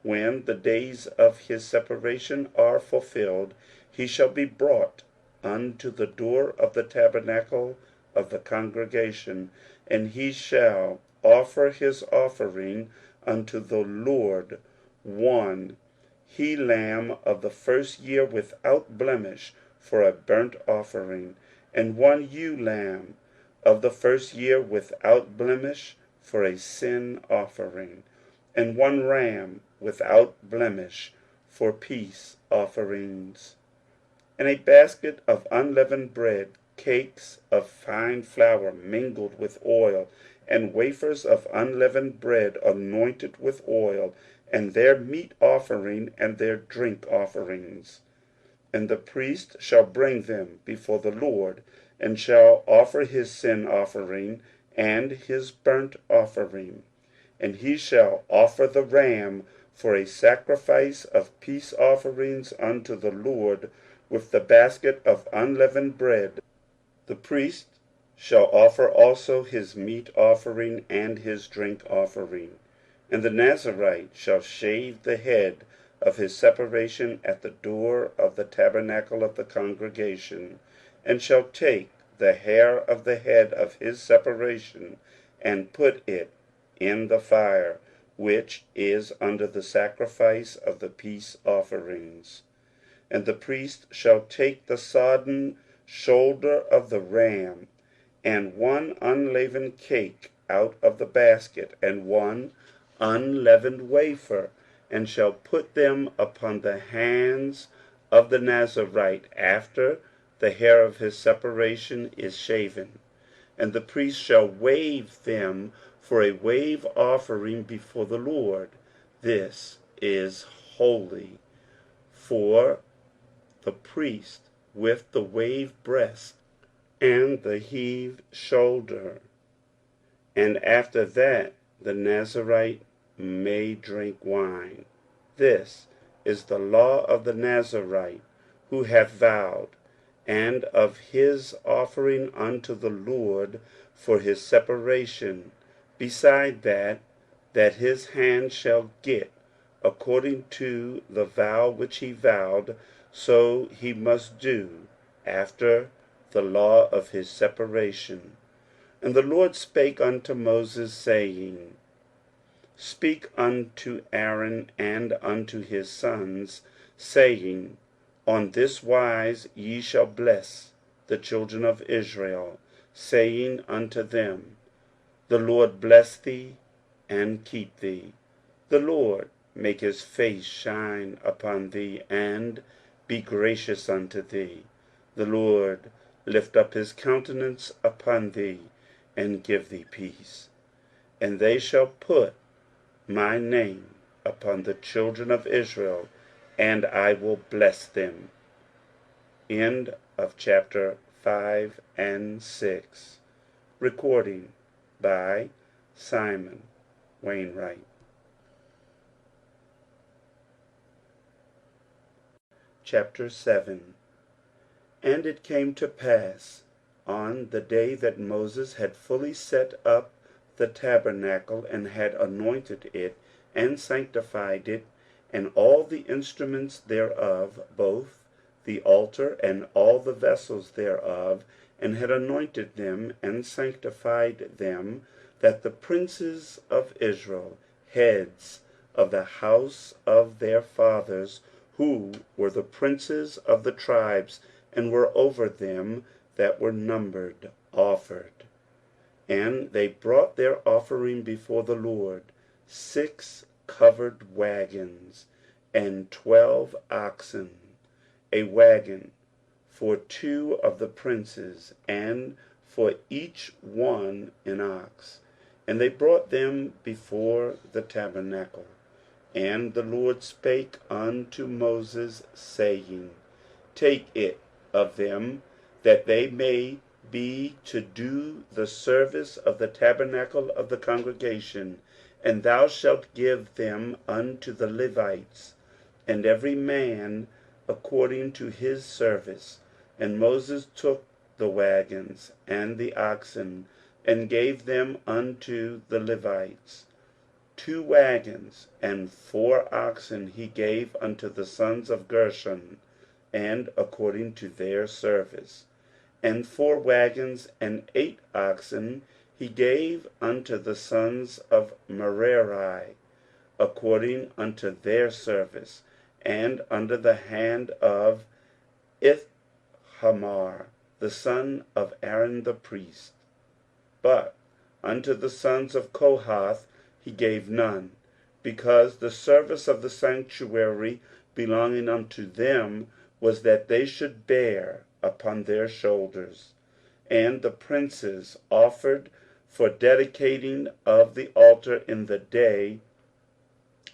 When the days of his separation are fulfilled, he shall be brought unto the door of the tabernacle of the congregation, and he shall offer his offering unto the Lord, one he lamb of the first year without blemish for a burnt offering, and 1 ewe lamb of the first year without blemish for a sin offering, and 1 ram without blemish for peace offerings. And a basket of unleavened bread, cakes of fine flour mingled with oil, and wafers of unleavened bread anointed with oil, and their meat offering and their drink offerings. And the priest shall bring them before the Lord, and shall offer his sin offering and his burnt offering. And he shall offer the ram for a sacrifice of peace offerings unto the Lord, with the basket of unleavened bread. The priest shall offer also his meat offering and his drink offering. And the Nazarite shall shave the head of his separation at the door of the tabernacle of the congregation, and shall take the hair of the head of his separation, and put it in the fire, which is under the sacrifice of the peace offerings. And the priest shall take the sodden shoulder of the ram, and 1 unleavened cake out of the basket, and 1 unleavened wafer, and shall put them upon the hands of the Nazarite after the hair of his separation is shaven. And the priest shall wave them for a wave offering before the Lord. This is holy for the priest, with the waved breast and the heaved shoulder. And after that the Nazarite may drink wine. This is the law of the Nazarite, who hath vowed, and of his offering unto the Lord for his separation, beside that his hand shall get, according to the vow which he vowed, so he must do after the law of his separation. And the Lord spake unto Moses, saying, Speak unto Aaron and unto his sons, saying, On this wise ye shall bless the children of Israel, saying unto them, The Lord bless thee and keep thee. The Lord make his face shine upon thee, and be gracious unto thee. The Lord lift up his countenance upon thee, and give thee peace. And they shall put my name upon the children of Israel, and I will bless them. End of chapter 5 and 6. Recording by Simon Wainwright. Chapter 7. And it came to pass on the day that Moses had fully set up the tabernacle, and had anointed it, and sanctified it, and all the instruments thereof, both the altar and all the vessels thereof, and had anointed them, and sanctified them, that the princes of Israel, heads of the house of their fathers, who were the princes of the tribes, and were over them that were numbered, offered. And they brought their offering before the Lord, 6 covered wagons, and 12 oxen, a wagon for 2 of the princes, and for each one an ox. And they brought them before the tabernacle. And the Lord spake unto Moses, saying, Take it of them, that they may be to do the service of the tabernacle of the congregation, and thou shalt give them unto the Levites, and every man according to his service. And Moses took the wagons and the oxen, and gave them unto the Levites. 2 wagons and 4 oxen he gave unto the sons of Gershon, and according to their service. And 4 wagons and 8 oxen he gave unto the sons of Merari, according unto their service, and under the hand of Ithamar, the son of Aaron the priest. But unto the sons of Kohath he gave none, because the service of the sanctuary belonging unto them was that they should bear upon their shoulders. And the princes offered for dedicating of the altar in the day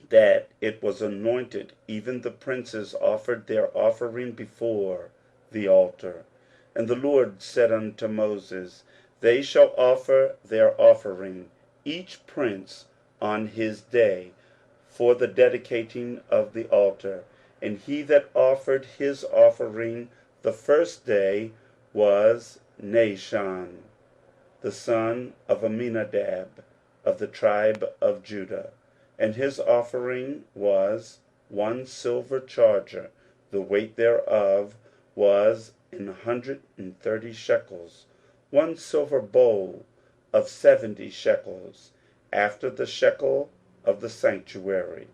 that it was anointed. Even the princes offered their offering before the altar. And the Lord said unto Moses, They shall offer their offering, each prince on his day, for the dedicating of the altar. And he that offered his offering the first day was Nahshon, the son of Amminadab, of the tribe of Judah. And his offering was 1 silver charger, the weight thereof was 130 shekels, 1 silver bowl of 70 shekels, after the shekel of the sanctuary.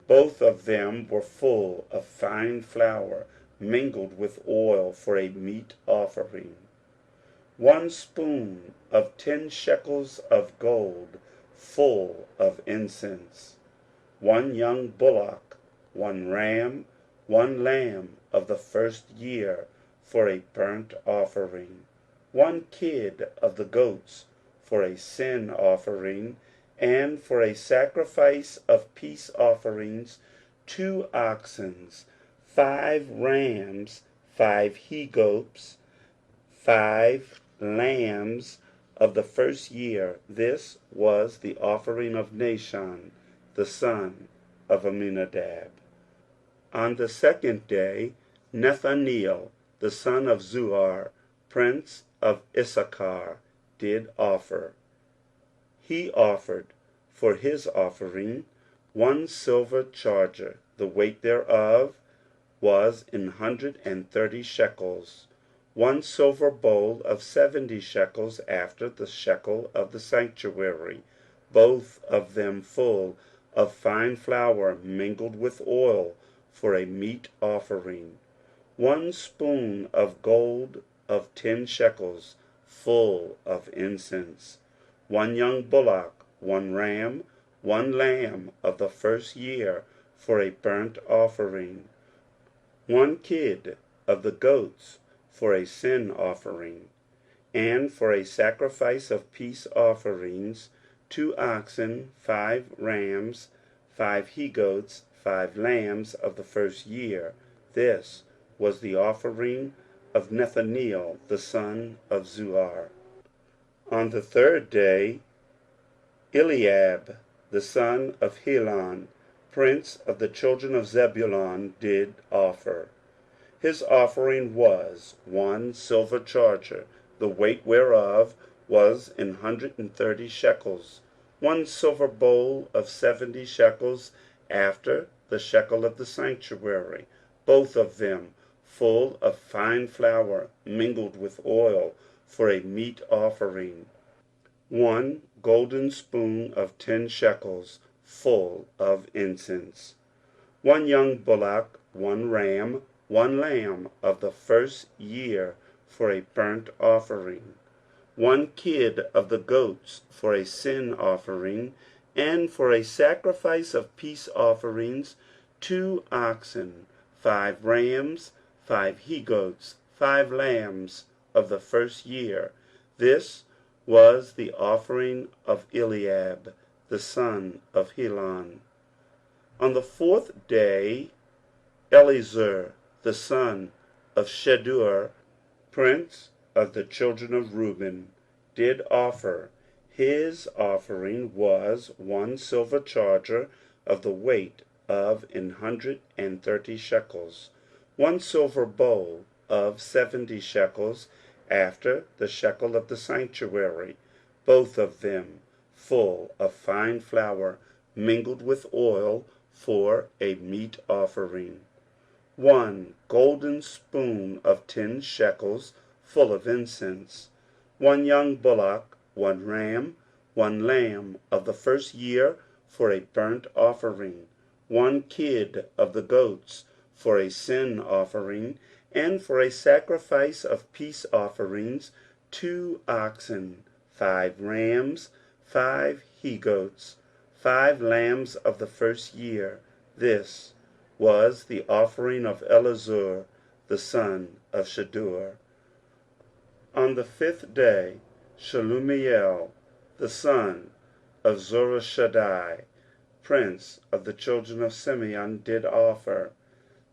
Both of them were full of fine flour, mingled with oil for a meat offering. 1 spoon of 10 shekels of gold, full of incense. 1 young bullock, 1 ram, 1 lamb of the first year for a burnt offering. 1 kid of the goats for a sin offering, and for a sacrifice of peace offerings, 2 oxen, 5 rams, 5 he-goats, 5 lambs of the first year. This was the offering of Nahshon, the son of Amminadab. On the second day Nethaneel the son of Zuar, prince of Issachar, did offer. He offered for his offering 1 silver charger, the weight thereof was 130 shekels, 1 silver bowl of 70 shekels after the shekel of the sanctuary, both of them full of fine flour mingled with oil for a meat offering, 1 spoon of gold of 10 shekels, full of incense, 1 young bullock, 1 ram, 1 lamb of the first year for a burnt offering, 1 kid of the goats for a sin offering, and for a sacrifice of peace offerings 2 oxen, 5 rams, 5 he-goats, 5 lambs of the first year. This was the offering of Nethaneel the son of Zuar. On the third day Eliab the son of Helon, prince of the children of Zebulun, did offer. His offering was 1 silver charger, the weight whereof was 130 shekels, 1 silver bowl of 70 shekels after the shekel of the sanctuary, both of them full of fine flour mingled with oil for a meat offering, 1 golden spoon of 10 shekels, full of incense, 1 young bullock, 1 ram, 1 lamb of the first year for a burnt offering, 1 kid of the goats for a sin offering, and for a sacrifice of peace offerings 2 oxen, 5 rams, 5 he-goats, 5 lambs of the first year. This was the offering of Eliab the son of Helon. On the fourth day Eleazar the son of Shedeur, prince of the children of Reuben, did offer. His offering was 1 silver charger of the weight of 130 shekels, 1 silver bowl of 70 shekels after the shekel of the sanctuary, both of them full of fine flour mingled with oil for a meat offering, 1 golden spoon of 10 shekels full of incense, 1 young bullock, 1 ram, 1 lamb of the first year for a burnt offering, 1 kid of the goats for a sin offering, and for a sacrifice of peace offerings 2 oxen, 5 rams, 5 he-goats, 5 lambs of the first year. This was the offering of Eleazar the son of Shedeur. On the 5th day Shelumiel the son of Zurishaddai, prince of the children of Simeon, did offer.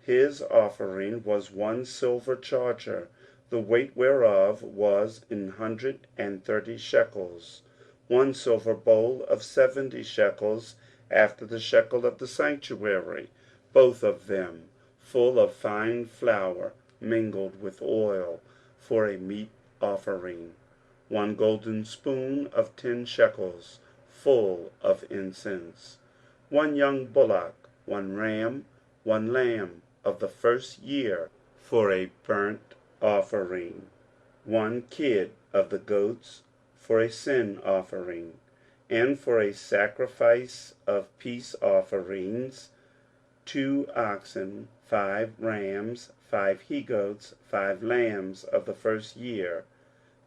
His offering was 1 silver charger, the weight whereof was 130 shekels, 1 silver bowl of 70 shekels after the shekel of the sanctuary, both of them full of fine flour mingled with oil for a meat offering, 1 golden spoon of 10 shekels, full of incense, 1 young bullock, 1 ram, 1 lamb of the first year for a burnt offering, 1 kid of the goats for a sin offering, and for a sacrifice of peace offerings 2 oxen, 5 rams, 5 he-goats, 5 lambs of the first year.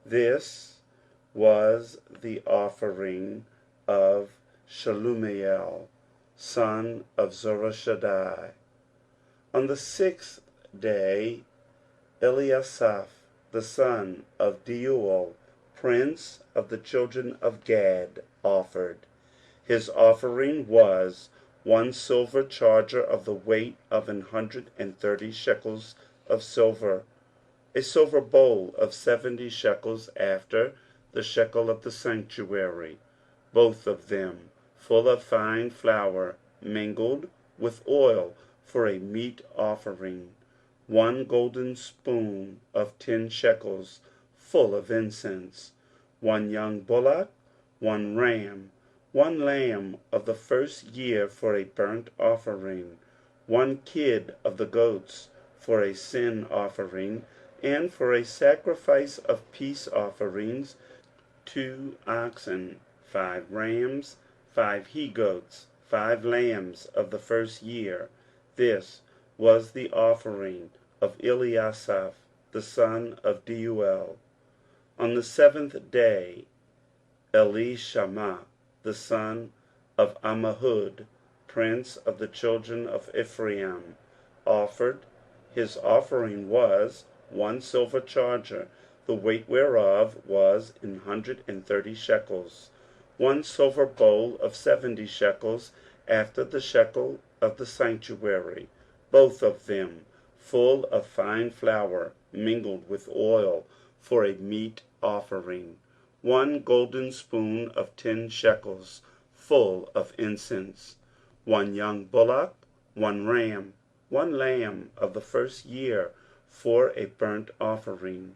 This was the offering of Shelumiel, son of Zurishaddai. On the 6th day Eliasaph the son of Deuel, prince of the children of Gad, offered. His offering was 1 silver charger of the weight of 130 shekels of silver, a silver bowl of 70 shekels after the shekel of the sanctuary, both of them full of fine flour mingled with oil for a meat offering, 1 golden spoon of 10 shekels full of incense, 1 young bullock, 1 ram, 1 lamb of the first year for a burnt offering, 1 kid of the goats for a sin offering, and for a sacrifice of peace offerings, 2 oxen, 5 rams, 5 he-goats, 5 lambs of the first year. This was the offering of Eliasaph the son of Deuel. On the 7th day Elishama the son of Ammihud, prince of the children of Ephraim, offered. His offering was 1 silver charger, the weight whereof was 130 shekels, 1 silver bowl of 70 shekels, after the shekel of the sanctuary, both of them full of fine flour mingled with oil, for a meat offering, 1 golden spoon of 10 shekels full of incense, 1 young bullock, 1 ram, 1 lamb of the first year for a burnt offering,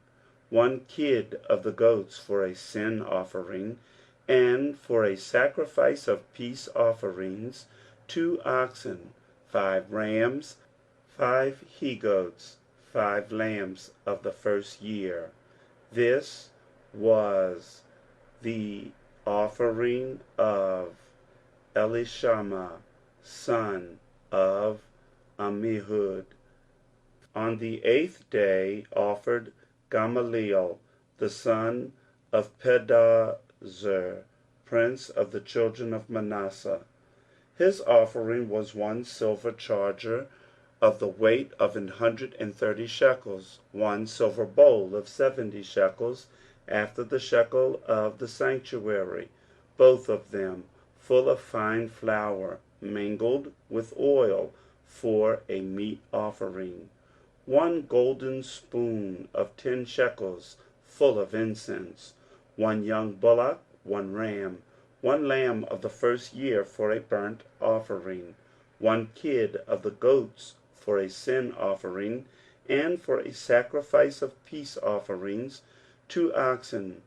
1 kid of the goats for a sin offering, and for a sacrifice of peace offerings, 2 oxen, 5 rams, 5 he-goats, 5 lambs of the first year. This was the offering of Elishama, son of Ammihud. On the 8th day offered Gamaliel, the son of Pedahzur, prince of the children of Manasseh. His offering was 1 silver charger of the weight of 130 shekels, 1 silver bowl of 70 shekels, after the shekel of the sanctuary, both of them full of fine flour mingled with oil, for a meat offering, 1 golden spoon of 10 shekels full of incense, 1 young bullock, 1 ram, 1 lamb of the first year for a burnt offering, 1 kid of the goats for a sin offering, and for a sacrifice of peace offerings, 2 oxen,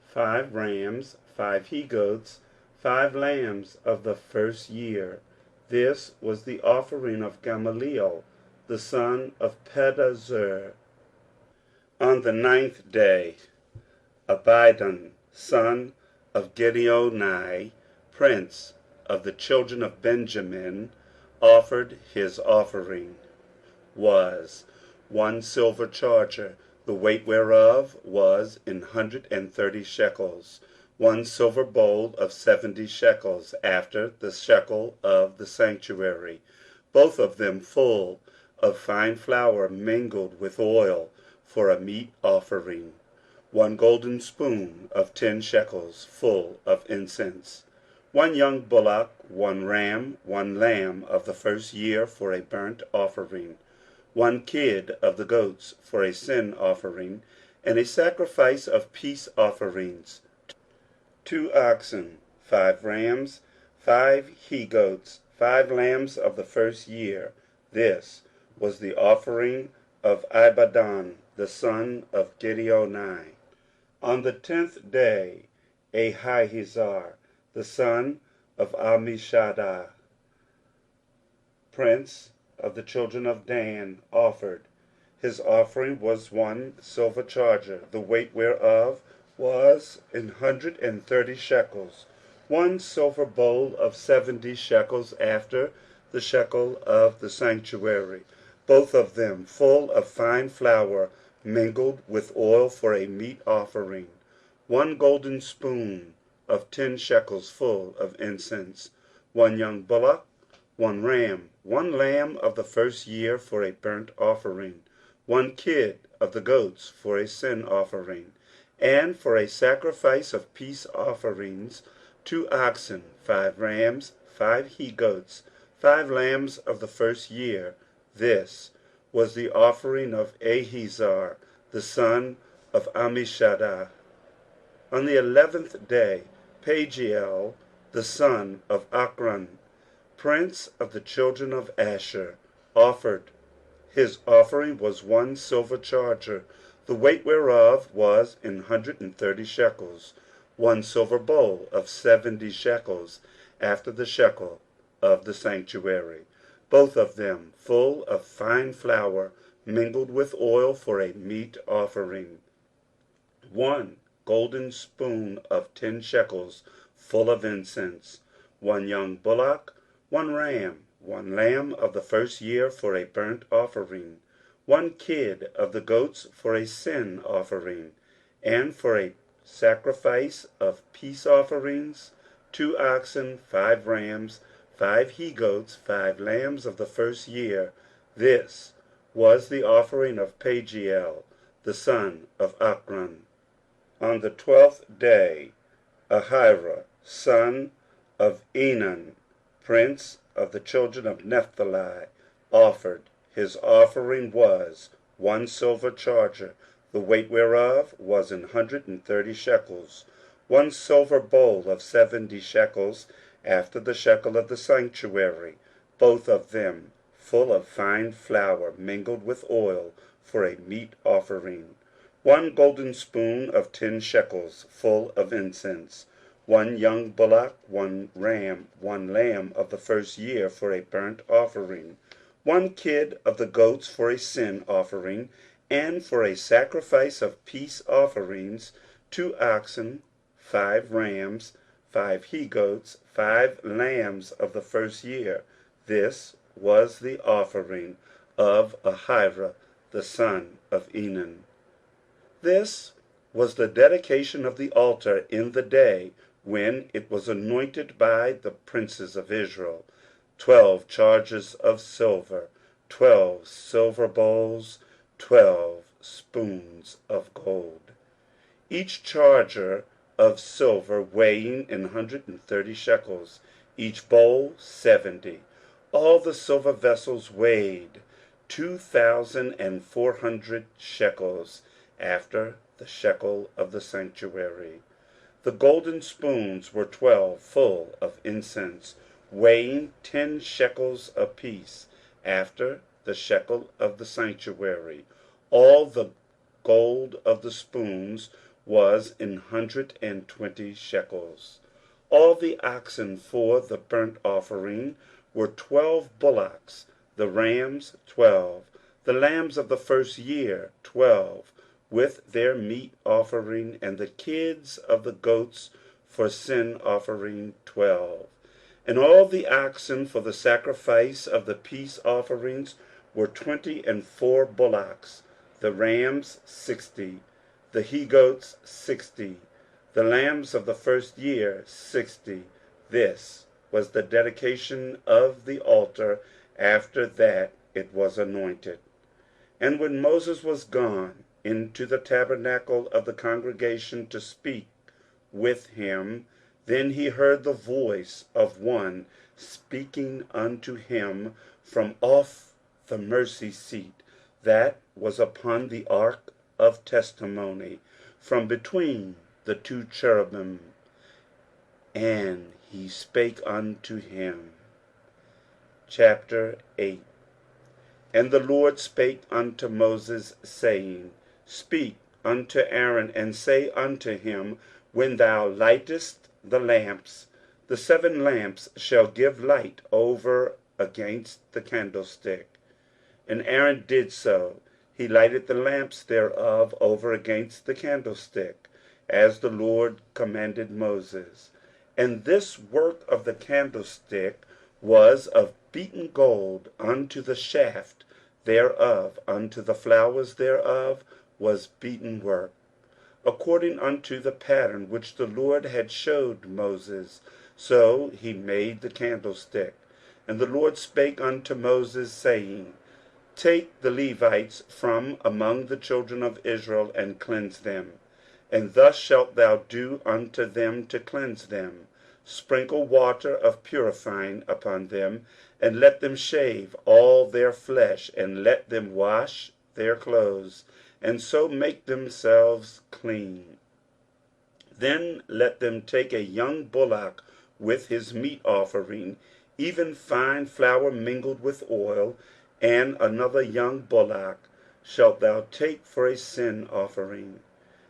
5 rams, 5 he-goats, 5 lambs of the first year. This was the offering of Gamaliel, the son of Pedahzur. On the 9th day Abidan, son of Gideoni, prince of the children of Benjamin, offered. His offering was 1 silver charger, the weight whereof was 130 shekels, 1 silver bowl of 70 shekels, after the shekel of the sanctuary, both of them full of fine flour mingled with oil, for a meat offering, 1 golden spoon of 10 shekels full of incense, 1 young bullock, 1 ram, 1 lamb of the first year for a burnt offering, 1 kid of the goats for a sin offering, and a sacrifice of peace offerings, 2 oxen, 5 rams, 5 he-goats, 5 lambs of the first year. This was the offering of Abidan, the son of Gideoni. On the 10th day Ahiezer, the son of Ammishaddai, prince of the children of Dan, offered. His offering was 1 silver charger, the weight whereof was 130 shekels, 1 silver bowl of 70 shekels, after the shekel of the sanctuary, both of them full of fine flour mingled with oil, for a meat offering, 1 golden spoon of 10 shekels full of incense, 1 young bullock, 1 ram, 1 lamb of the first year for a burnt offering, 1 kid of the goats for a sin offering, and for a sacrifice of peace offerings, 2 oxen, 5 rams, 5 he-goats, 5 lambs of the first year. This was the offering of Ahiezer, the son of Ammishaddai. On the 11th day Pagiel, the son of Achran, prince of the children of Asher, offered. His offering was 1 silver charger, the weight whereof was 130 shekels, 1 silver bowl of 70 shekels, after the shekel of the sanctuary, both of them full of fine flour mingled with oil for a meat offering. 1 golden spoon of 10 shekels, full of incense. 1 young bullock, 1 ram, 1 lamb of the first year for a burnt offering. 1 kid of the goats for a sin offering, and for a sacrifice of peace offerings, 2 oxen, 5 rams, 5 he-goats, 5 lambs of the first year. This was the offering of Pagiel, the son of Ochran. On the 12th day, Ahira, son of Enan, prince of the children of Naphtali, offered. His offering was 1 silver charger, the weight whereof was 130 shekels, 1 silver bowl of 70 shekels, after the shekel of the sanctuary, both of them full of fine flour mingled with oil for a meat offering. 1 golden spoon of 10 shekels, full of incense. 1 young bullock, 1 ram, 1 lamb of the first year for a burnt offering. 1 kid of the goats for a sin offering, and for a sacrifice of peace offerings, 2 oxen, 5 rams, 5 he-goats, 5 lambs of the first year. This was the offering of Ahira, the son of Enan. This was the dedication of the altar in the day when it was anointed by the princes of Israel. 12 chargers of silver, 12 silver bowls, 12 spoons of gold. Each charger of silver weighing 130 shekels, each bowl 70. All the silver vessels weighed 2,400 shekels, after the shekel of the sanctuary. The golden spoons were 12, full of incense, weighing 10 shekels apiece, after the shekel of the sanctuary. All the gold of the spoons was 120 shekels. All the oxen for the burnt offering were 12 bullocks, the rams 12, the lambs of the first year 12, with their meat offering, and the kids of the goats for sin offering 12. And all the oxen for the sacrifice of the peace offerings were 24 bullocks, the rams 60, the he-goats 60, the lambs of the first year 60. This was the dedication of the altar after that it was anointed. And when Moses was gone into the tabernacle of the congregation to speak with him, then he heard the voice of one speaking unto him from off the mercy seat that was upon the ark of testimony, from between the 2 cherubim. And he spake unto him. Chapter 8. And the Lord spake unto Moses, saying, Speak unto Aaron, and say unto him, When thou lightest the lamps, the 7 lamps shall give light over against the candlestick. And Aaron did so. He lighted the lamps thereof over against the candlestick, as the Lord commanded Moses. And this work of the candlestick was of beaten gold. Unto the shaft thereof, unto the flowers thereof, was beaten work, according unto the pattern which the Lord had shewed Moses. So he made the candlestick. And the Lord spake unto Moses, saying, Take the Levites from among the children of Israel, and cleanse them. And thus shalt thou do unto them to cleanse them. Sprinkle water of purifying upon them, and let them shave all their flesh, and let them wash their clothes, and so make themselves clean. Then let them take a young bullock with his meat offering, even fine flour mingled with oil, and another young bullock shalt thou take for a sin offering.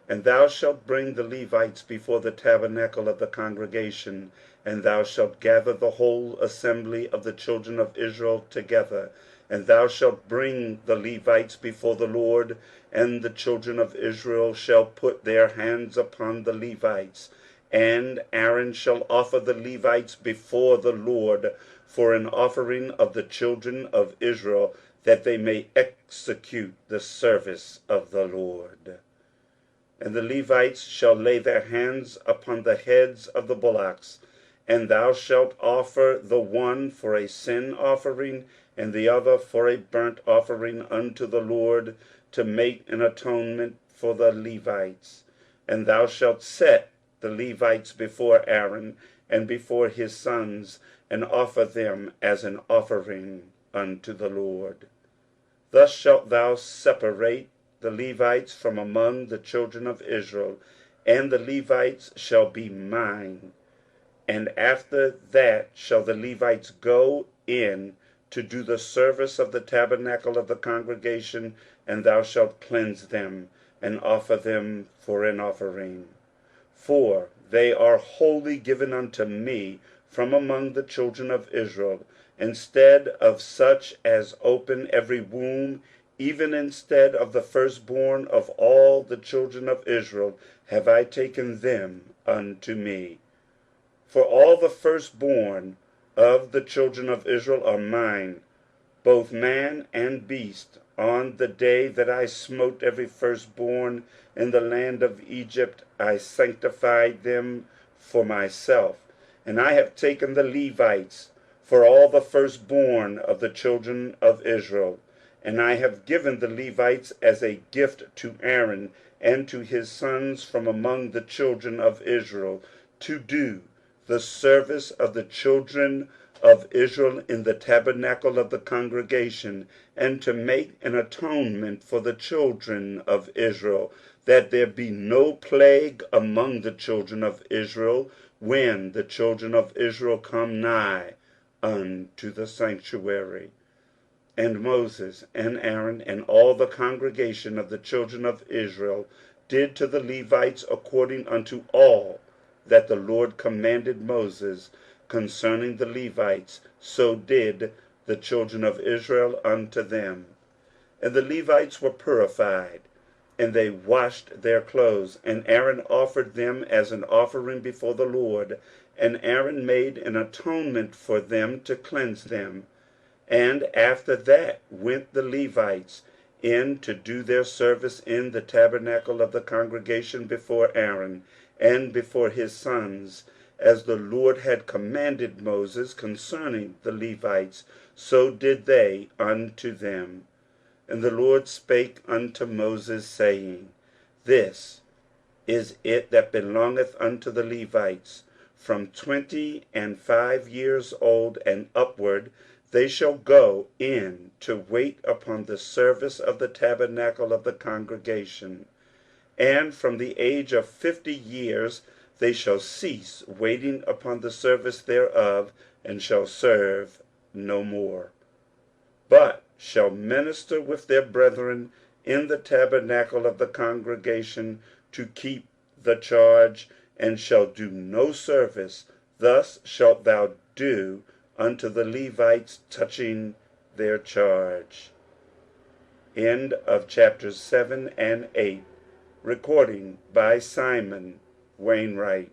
And thou shalt bring the Levites before the tabernacle of the congregation, and thou shalt gather the whole assembly of the children of Israel together. And thou shalt bring the Levites before the Lord, and the children of Israel shall put their hands upon the Levites. And Aaron shall offer the Levites before the Lord for an offering of the children of Israel, that they may execute the service of the Lord. And the Levites shall lay their hands upon the heads of the bullocks, and thou shalt offer the one for a sin offering, and the other for a burnt offering unto the Lord, to make an atonement for the Levites. And thou shalt set the Levites before Aaron and before his sons, and offer them as an offering unto the Lord. Thus shalt thou separate the Levites from among the children of Israel, and the Levites shall be mine. And after that shall the Levites go in to do the service of the tabernacle of the congregation, and thou shalt cleanse them, and offer them for an offering. For they are wholly given unto me from among the children of Israel. Instead of such as open every womb, even instead of the firstborn of all the children of Israel, have I taken them unto me. For all the firstborn of the children of Israel are mine, both man and beast. On the day that I smote every firstborn in the land of Egypt, I sanctified them for myself. And I have taken the Levites for all the firstborn of the children of Israel. And I have given the Levites as a gift to Aaron and to his sons from among the children of Israel, to do the service of the children of Israel in the tabernacle of the congregation, and to make an atonement for the children of Israel, that there be no plague among the children of Israel when the children of Israel come nigh unto the sanctuary. And Moses and Aaron and all the congregation of the children of Israel did to the Levites according unto all that the Lord commanded Moses concerning the Levites, so did the children of Israel unto them. And the Levites were purified, and they washed their clothes, and Aaron offered them as an offering before the Lord. And Aaron made an atonement for them to cleanse them. And after that went the Levites in to do their service in the tabernacle of the congregation before Aaron and before his sons, as the Lord had commanded Moses concerning the Levites, so did they unto them. And the Lord spake unto Moses, saying, This is it that belongeth unto the Levites. From 25 years old and upward they shall go in to wait upon the service of the tabernacle of the congregation. And from the age of 50 years they shall cease waiting upon the service thereof, and shall serve no more, but shall minister with their brethren in the tabernacle of the congregation to keep the charge, and shall do no service. Thus shalt thou do unto the Levites touching their charge. End of chapters 7 and 8. Recording by Simon Wainwright.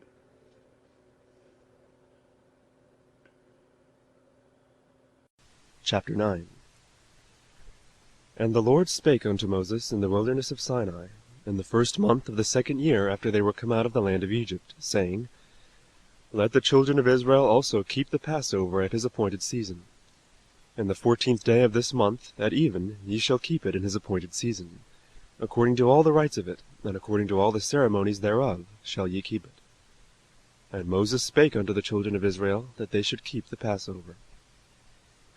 Chapter 9. And the Lord spake unto Moses in the wilderness of Sinai, in the first month of the second year after they were come out of the land of Egypt, saying, Let the children of Israel also keep the Passover at his appointed season. And the 14th day of this month, at even, ye shall keep it in his appointed season. According to all the rites of it, and according to all the ceremonies thereof, shall ye keep it. And Moses spake unto the children of Israel, that they should keep the Passover.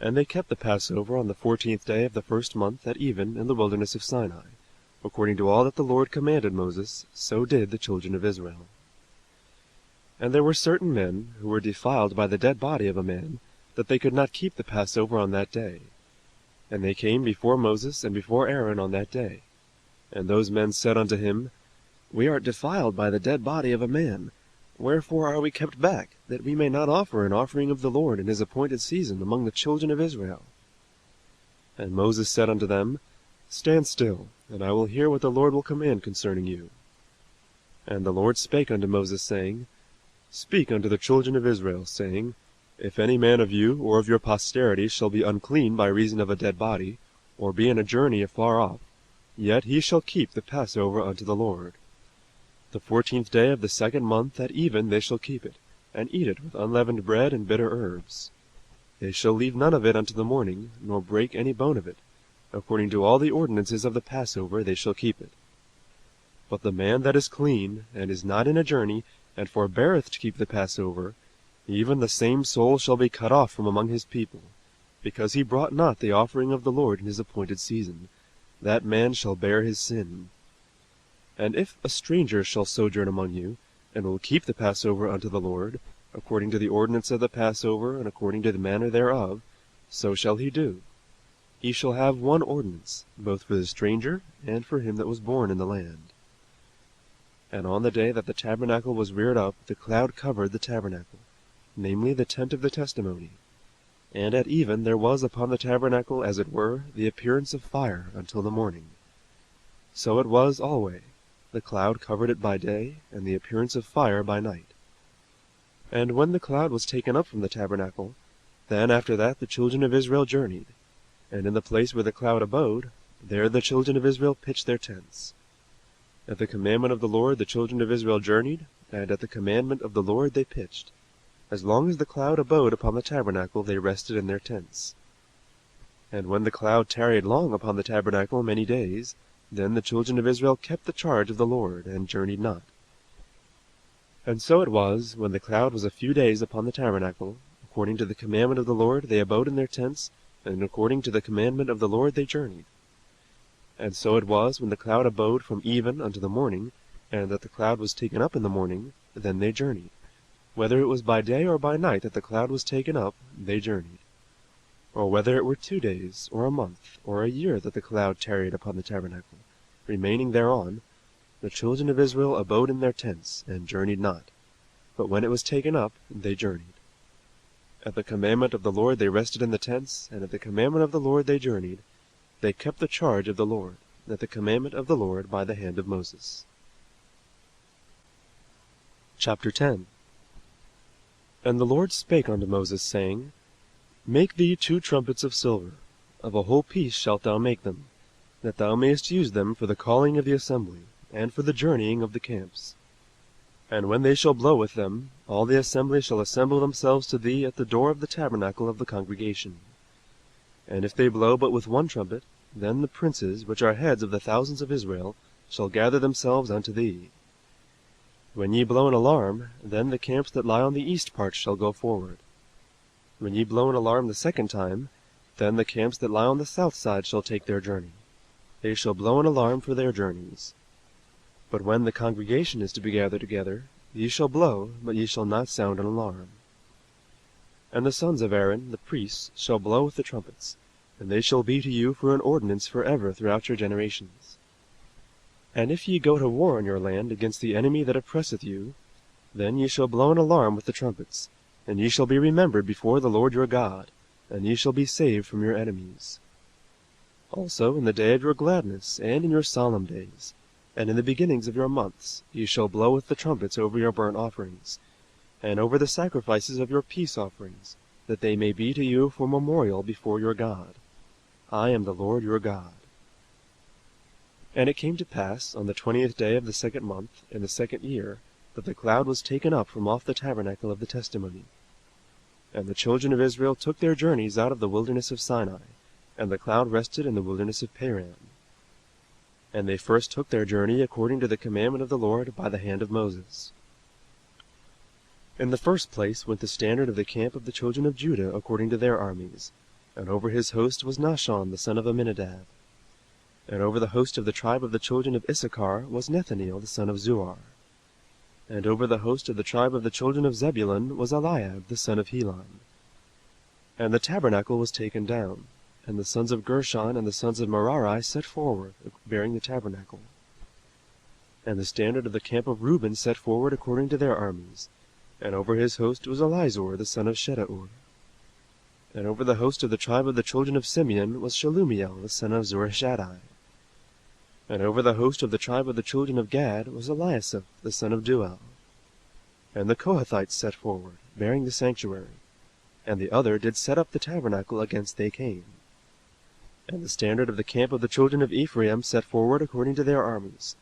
And they kept the Passover on the 14th day of the first month at even in the wilderness of Sinai. According to all that the Lord commanded Moses, so did the children of Israel. And there were certain men who were defiled by the dead body of a man, that they could not keep the Passover on that day. And they came before Moses and before Aaron on that day. And those men said unto him, We are defiled by the dead body of a man. Wherefore are we kept back, that we may not offer an offering of the Lord in his appointed season among the children of Israel? And Moses said unto them, Stand still, and I will hear what the Lord will command concerning you. And the Lord spake unto Moses, saying, Speak unto the children of Israel, saying, If any man of you or of your posterity shall be unclean by reason of a dead body, or be in a journey afar off, yet he shall keep the Passover unto the Lord. The 14th day of the 2nd month at even they shall keep it, and eat it with unleavened bread and bitter herbs. They shall leave none of it unto the morning, nor break any bone of it. According to all the ordinances of the Passover they shall keep it. But the man that is clean, and is not in a journey, and forbeareth to keep the Passover, even the same soul shall be cut off from among his people, because he brought not the offering of the Lord in his appointed season. That man shall bear his sin. And if a stranger shall sojourn among you, and will keep the Passover unto the Lord, according to the ordinance of the Passover, and according to the manner thereof, so shall he do. He shall have one ordinance, both for the stranger and for him that was born in the land. And on the day that the tabernacle was reared up, the cloud covered the tabernacle, namely the tent of the testimony. And at even there was upon the tabernacle, as it were, the appearance of fire until the morning. So it was alway. The cloud covered it by day, and the appearance of fire by night. And when the cloud was taken up from the tabernacle, then after that the children of Israel journeyed. And in the place where the cloud abode, there the children of Israel pitched their tents. At the commandment of the Lord the children of Israel journeyed, and at the commandment of the Lord they pitched. As long as the cloud abode upon the tabernacle they rested in their tents. And when the cloud tarried long upon the tabernacle many days, then the children of Israel kept the charge of the Lord, and journeyed not. And so it was, when the cloud was a few days upon the tabernacle, according to the commandment of the Lord they abode in their tents, and according to the commandment of the Lord they journeyed. And so it was, when the cloud abode from even unto the morning, and that the cloud was taken up in the morning, then they journeyed. Whether it was by day or by night that the cloud was taken up, they journeyed. Or whether it were 2 days, or a month, or a year that the cloud tarried upon the tabernacle, remaining thereon, the children of Israel abode in their tents, and journeyed not. But when it was taken up, they journeyed. At the commandment of the Lord they rested in the tents, and at the commandment of the Lord they journeyed. They kept the charge of the Lord, at the commandment of the Lord by the hand of Moses. Chapter 10. And the Lord spake unto Moses, saying, Make thee 2 trumpets of silver, of a whole piece shalt thou make them, that thou mayest use them for the calling of the assembly, and for the journeying of the camps. And when they shall blow with them, all the assembly shall assemble themselves to thee at the door of the tabernacle of the congregation. And if they blow but with 1 trumpet, then the princes, which are heads of the thousands of Israel, shall gather themselves unto thee. When ye blow an alarm, then the camps that lie on the east part shall go forward. When ye blow an alarm the 2nd time, then the camps that lie on the south side shall take their journey. They shall blow an alarm for their journeys. But when the congregation is to be gathered together, ye shall blow, but ye shall not sound an alarm. And the sons of Aaron, the priests, shall blow with the trumpets, and they shall be to you for an ordinance forever throughout your generations. And if ye go to war in your land against the enemy that oppresseth you, then ye shall blow an alarm with the trumpets, and ye shall be remembered before the Lord your God, and ye shall be saved from your enemies. Also in the day of your gladness, and in your solemn days, and in the beginnings of your months, ye shall blow with the trumpets over your burnt offerings, and over the sacrifices of your peace offerings, that they may be to you for memorial before your God. I am the Lord your God. And it came to pass, on the 20th day of the 2nd month, in the 2nd year, that the cloud was taken up from off the tabernacle of the testimony. And the children of Israel took their journeys out of the wilderness of Sinai, and the cloud rested in the wilderness of Paran. And they first took their journey according to the commandment of the Lord by the hand of Moses. In the first place went the standard of the camp of the children of Judah according to their armies, and over his host was Nahshon the son of Amminadab. And over the host of the tribe of the children of Issachar was Nethaneel the son of Zuar. And over the host of the tribe of the children of Zebulun was Eliab the son of Helon. And the tabernacle was taken down, And the sons of Gershon and the sons of Merari set forward, bearing the tabernacle. And the standard of the camp of Reuben set forward according to their armies. And over his host was Elizur the son of Shedeur. And over the host of the tribe of the children of Simeon was Shelumiel the son of Zurishaddai. And over the host of the tribe of the children of Gad was Eliasaph the son of Duel. And the Kohathites set forward, bearing the sanctuary. And the other did set up the tabernacle against they came. And the standard of the camp of the children of Ephraim set forward according to their armies.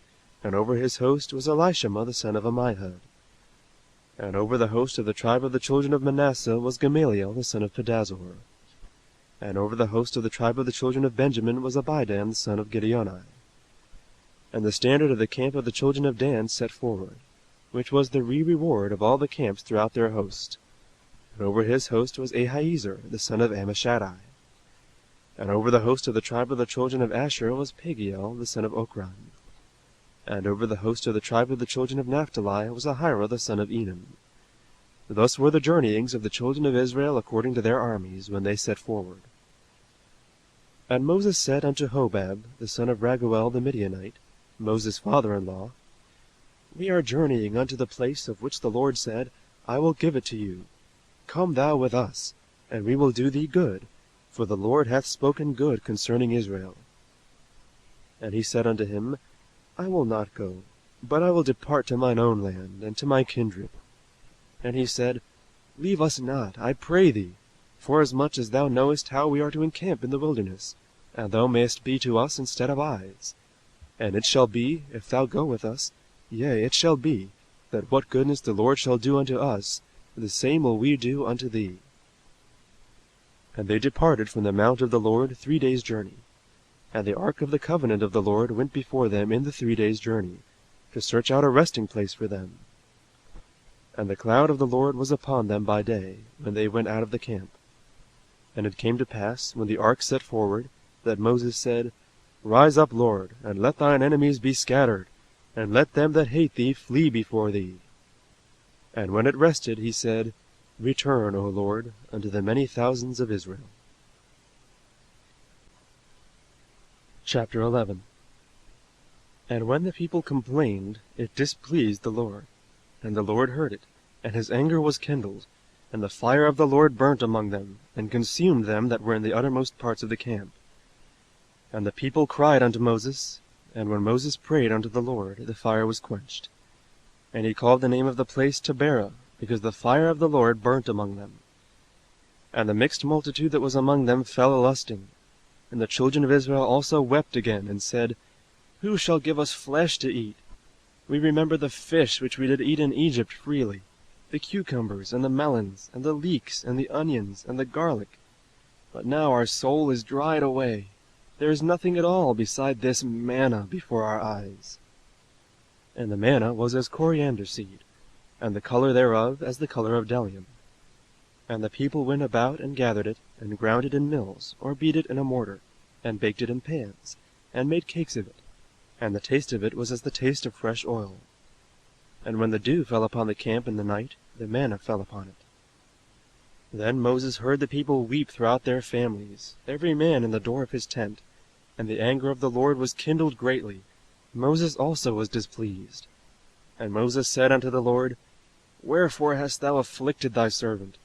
And over his host was Elishama the son of Ammihud. And over the host of the tribe of the children of Manasseh was Gamaliel the son of Pedazur. And over the host of the tribe of the children of Benjamin was Abidan the son of Gideoni. And the standard of the camp of the children of Dan set forward, which was the reward of all the camps throughout their host. And over his host was Ahiezer the son of Ammishaddai. And over the host of the tribe of the children of Asher was Pagiel the son of Okran. And over the host of the tribe of the children of Naphtali was Ahira the son of Enan. Thus were the journeyings of the children of Israel according to their armies, when they set forward. And Moses said unto Hobab the son of Raguel the Midianite, Moses' father-in-law, We are journeying unto the place of which the Lord said, I will give it to you. Come thou with us, and we will do thee good, for the Lord hath spoken good concerning Israel. And he said unto him, I will not go, but I will depart to mine own land, and to my kindred. And he said, Leave us not, I pray thee, forasmuch as thou knowest how we are to encamp in the wilderness, and thou mayest be to us instead of eyes. And it shall be, if thou go with us, yea, it shall be, that what goodness the Lord shall do unto us, the same will we do unto thee. And they departed from the mount of the Lord 3 days' journey. And the ark of the covenant of the Lord went before them in the 3 days' journey, to search out a resting place for them. And the cloud of the Lord was upon them by day, when they went out of the camp. And it came to pass, when the ark set forward, that Moses said, Rise up, Lord, and let thine enemies be scattered, and let them that hate thee flee before thee. And when it rested, he said, Return, O Lord, unto the many thousands of Israel. Chapter 11. And when the people complained, it displeased the Lord. And the Lord heard it, and his anger was kindled, and the fire of the Lord burnt among them, and consumed them that were in the uttermost parts of the camp. And the people cried unto Moses, and when Moses prayed unto the Lord, the fire was quenched. And he called the name of the place Taberah, because the fire of the Lord burnt among them. And the mixed multitude that was among them fell a-lusting. And the children of Israel also wept again, and said, Who shall give us flesh to eat? We remember the fish which we did eat in Egypt freely, the cucumbers, and the melons, and the leeks, and the onions, and the garlic. But now our soul is dried away. There is nothing at all beside this manna before our eyes. And the manna was as coriander seed, and the color thereof as the color of bdellium. And the people went about and gathered it, and ground it in mills, or beat it in a mortar, and baked it in pans, and made cakes of it. And the taste of it was as the taste of fresh oil. And when the dew fell upon the camp in the night, the manna fell upon it. Then Moses heard the people weep throughout their families, every man in the door of his tent, and the anger of the Lord was kindled greatly. Moses also was displeased. And Moses said unto the Lord, Wherefore hast thou afflicted thy servant?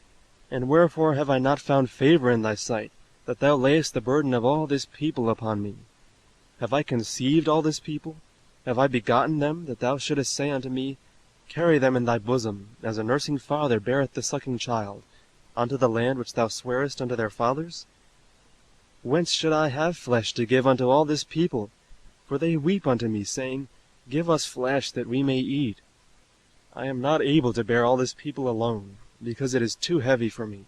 And wherefore have I not found favor in thy sight, that thou layest the burden of all this people upon me? Have I conceived all this people? Have I begotten them, that thou shouldest say unto me, Carry them in thy bosom, as a nursing father beareth the sucking child, unto the land which thou swarest unto their fathers? Whence should I have flesh to give unto all this people? For they weep unto me, saying, Give us flesh, that we may eat. I am not able to bear all this people alone, because it is too heavy for me.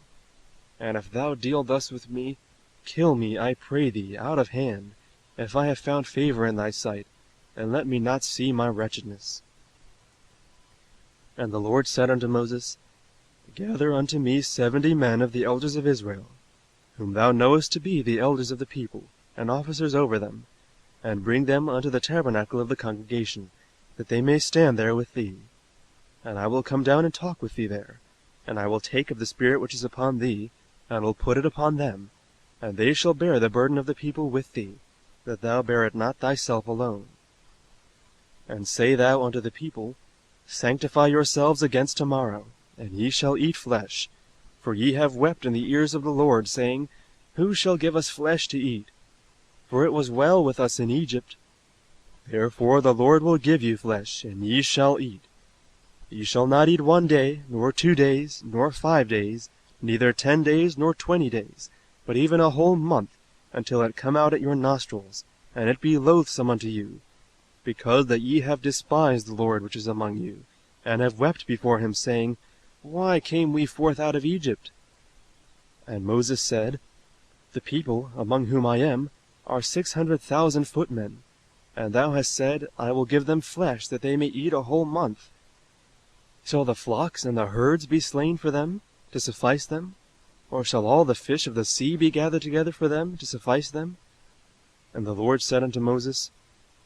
And if thou deal thus with me, kill me, I pray thee, out of hand, if I have found favor in thy sight, and let me not see my wretchedness. And the Lord said unto Moses, Gather unto me 70 men of the elders of Israel, whom thou knowest to be the elders of the people, and officers over them, and bring them unto the tabernacle of the congregation, that they may stand there with thee. And I will come down and talk with thee there, and I will take of the Spirit which is upon thee, and will put it upon them, and they shall bear the burden of the people with thee, that thou bear it not thyself alone. And say thou unto the people, Sanctify yourselves against tomorrow, and ye shall eat flesh. For ye have wept in the ears of the Lord, saying, Who shall give us flesh to eat? For it was well with us in Egypt. Therefore the Lord will give you flesh, and ye shall eat. Ye shall not eat 1 day, nor 2 days, nor 5 days, neither 10 days, nor 20 days, but even a whole month, until it come out at your nostrils, and it be loathsome unto you, because that ye have despised the Lord which is among you, and have wept before him, saying, Why came we forth out of Egypt? And Moses said, The people, among whom I am, are 600,000 footmen, and thou hast said, I will give them flesh, that they may eat a whole month. Shall the flocks and the herds be slain for them, to suffice them? Or shall all the fish of the sea be gathered together for them, to suffice them? And the Lord said unto Moses,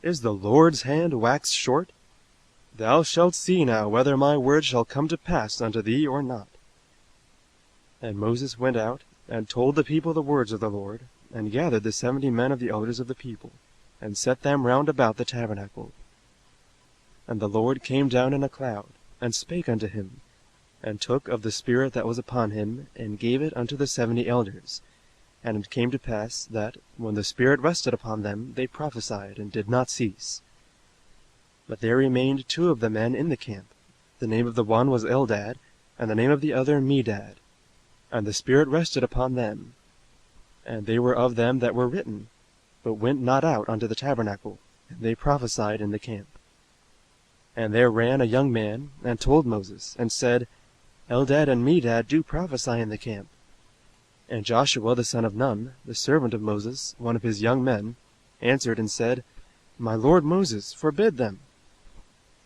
Is the Lord's hand waxed short? Thou shalt see now whether my word shall come to pass unto thee or not. And Moses went out, and told the people the words of the Lord, and gathered the 70 men of the elders of the people, and set them round about the tabernacle. And the Lord came down in a cloud, and spake unto him, and took of the Spirit that was upon him, and gave it unto the 70 elders. And it came to pass, that, when the Spirit rested upon them, they prophesied, and did not cease. But there remained 2 of the men in the camp. The name of the one was Eldad, and the name of the other Medad. And the Spirit rested upon them. And they were of them that were written, but went not out unto the tabernacle, and they prophesied in the camp. And there ran a young man, and told Moses, and said, Eldad and Medad do prophesy in the camp. And Joshua the son of Nun, the servant of Moses, one of his young men, answered and said, My lord Moses, forbid them.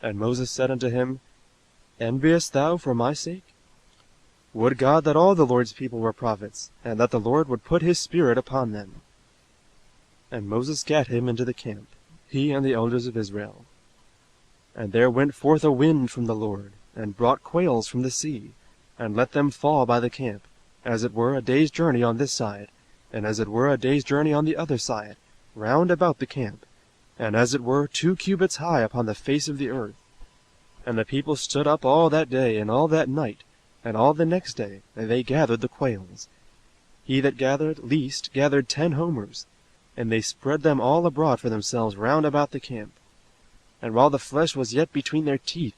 And Moses said unto him, Enviest thou for my sake? Would God that all the Lord's people were prophets, and that the Lord would put his Spirit upon them. And Moses gat him into the camp, he and the elders of Israel. And there went forth a wind from the Lord, and brought quails from the sea, and let them fall by the camp, as it were a day's journey on this side, and as it were a day's journey on the other side, round about the camp, and as it were 2 cubits high upon the face of the earth. And the people stood up all that day and all that night, and all the next day, and they gathered the quails. He that gathered least gathered 10 homers, and they spread them all abroad for themselves round about the camp. And while the flesh was yet between their teeth,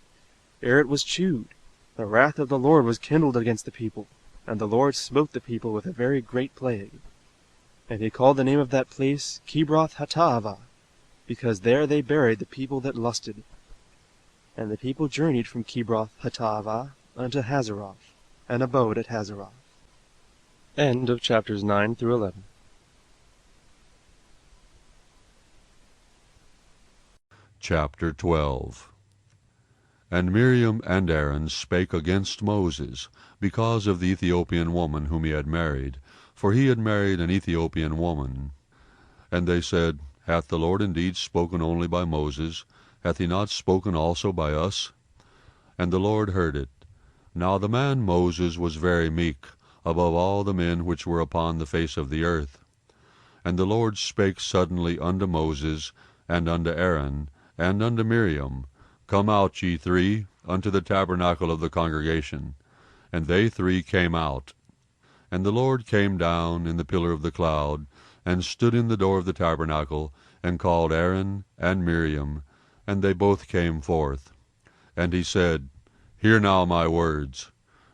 ere it was chewed, the wrath of the Lord was kindled against the people, and the Lord smote the people with a very great plague. And he called the name of that place Kibroth-Hattaavah, because there they buried the people that lusted. And the people journeyed from Kibroth-Hattaavah unto Hazeroth, and abode at Hazeroth. End of chapters 9 through 11. Chapter 12. And Miriam and Aaron spake against Moses, because of the Ethiopian woman whom he had married, for he had married an Ethiopian woman. And they said, Hath the Lord indeed spoken only by Moses? Hath he not spoken also by us? And the Lord heard it. Now the man Moses was very meek, above all the men which were upon the face of the earth. And the Lord spake suddenly unto Moses, and unto Aaron, and unto Miriam, Come out, ye 3, unto the tabernacle of the congregation. And they 3 came out. And the Lord came down in the pillar of the cloud, and stood in the door of the tabernacle, and called Aaron and Miriam, and they both came forth. And he said, Hear now my words.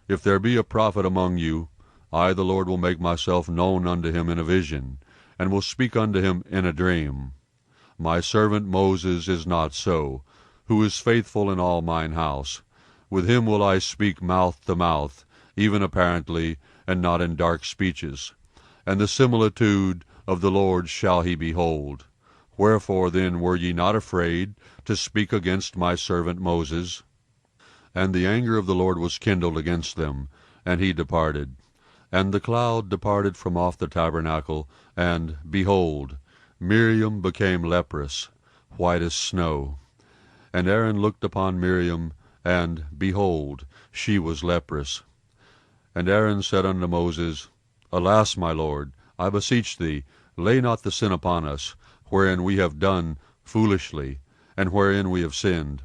If there be a prophet among you, I the Lord will make myself known unto him in a vision, and will speak unto him in a dream. My servant Moses is not so, who is faithful in all mine house. With him will I speak mouth to mouth, even apparently, and not in dark speeches. And the similitude of the Lord shall he behold. Wherefore then were ye not afraid to speak against my servant Moses? And the anger of the Lord was kindled against them, and he departed. And the cloud departed from off the tabernacle, and, behold, Miriam became leprous, white as snow. And Aaron looked upon Miriam, and, behold, she was leprous. And Aaron said unto Moses, Alas, my Lord, I beseech thee, lay not the sin upon us, wherein we have done foolishly, and wherein we have sinned.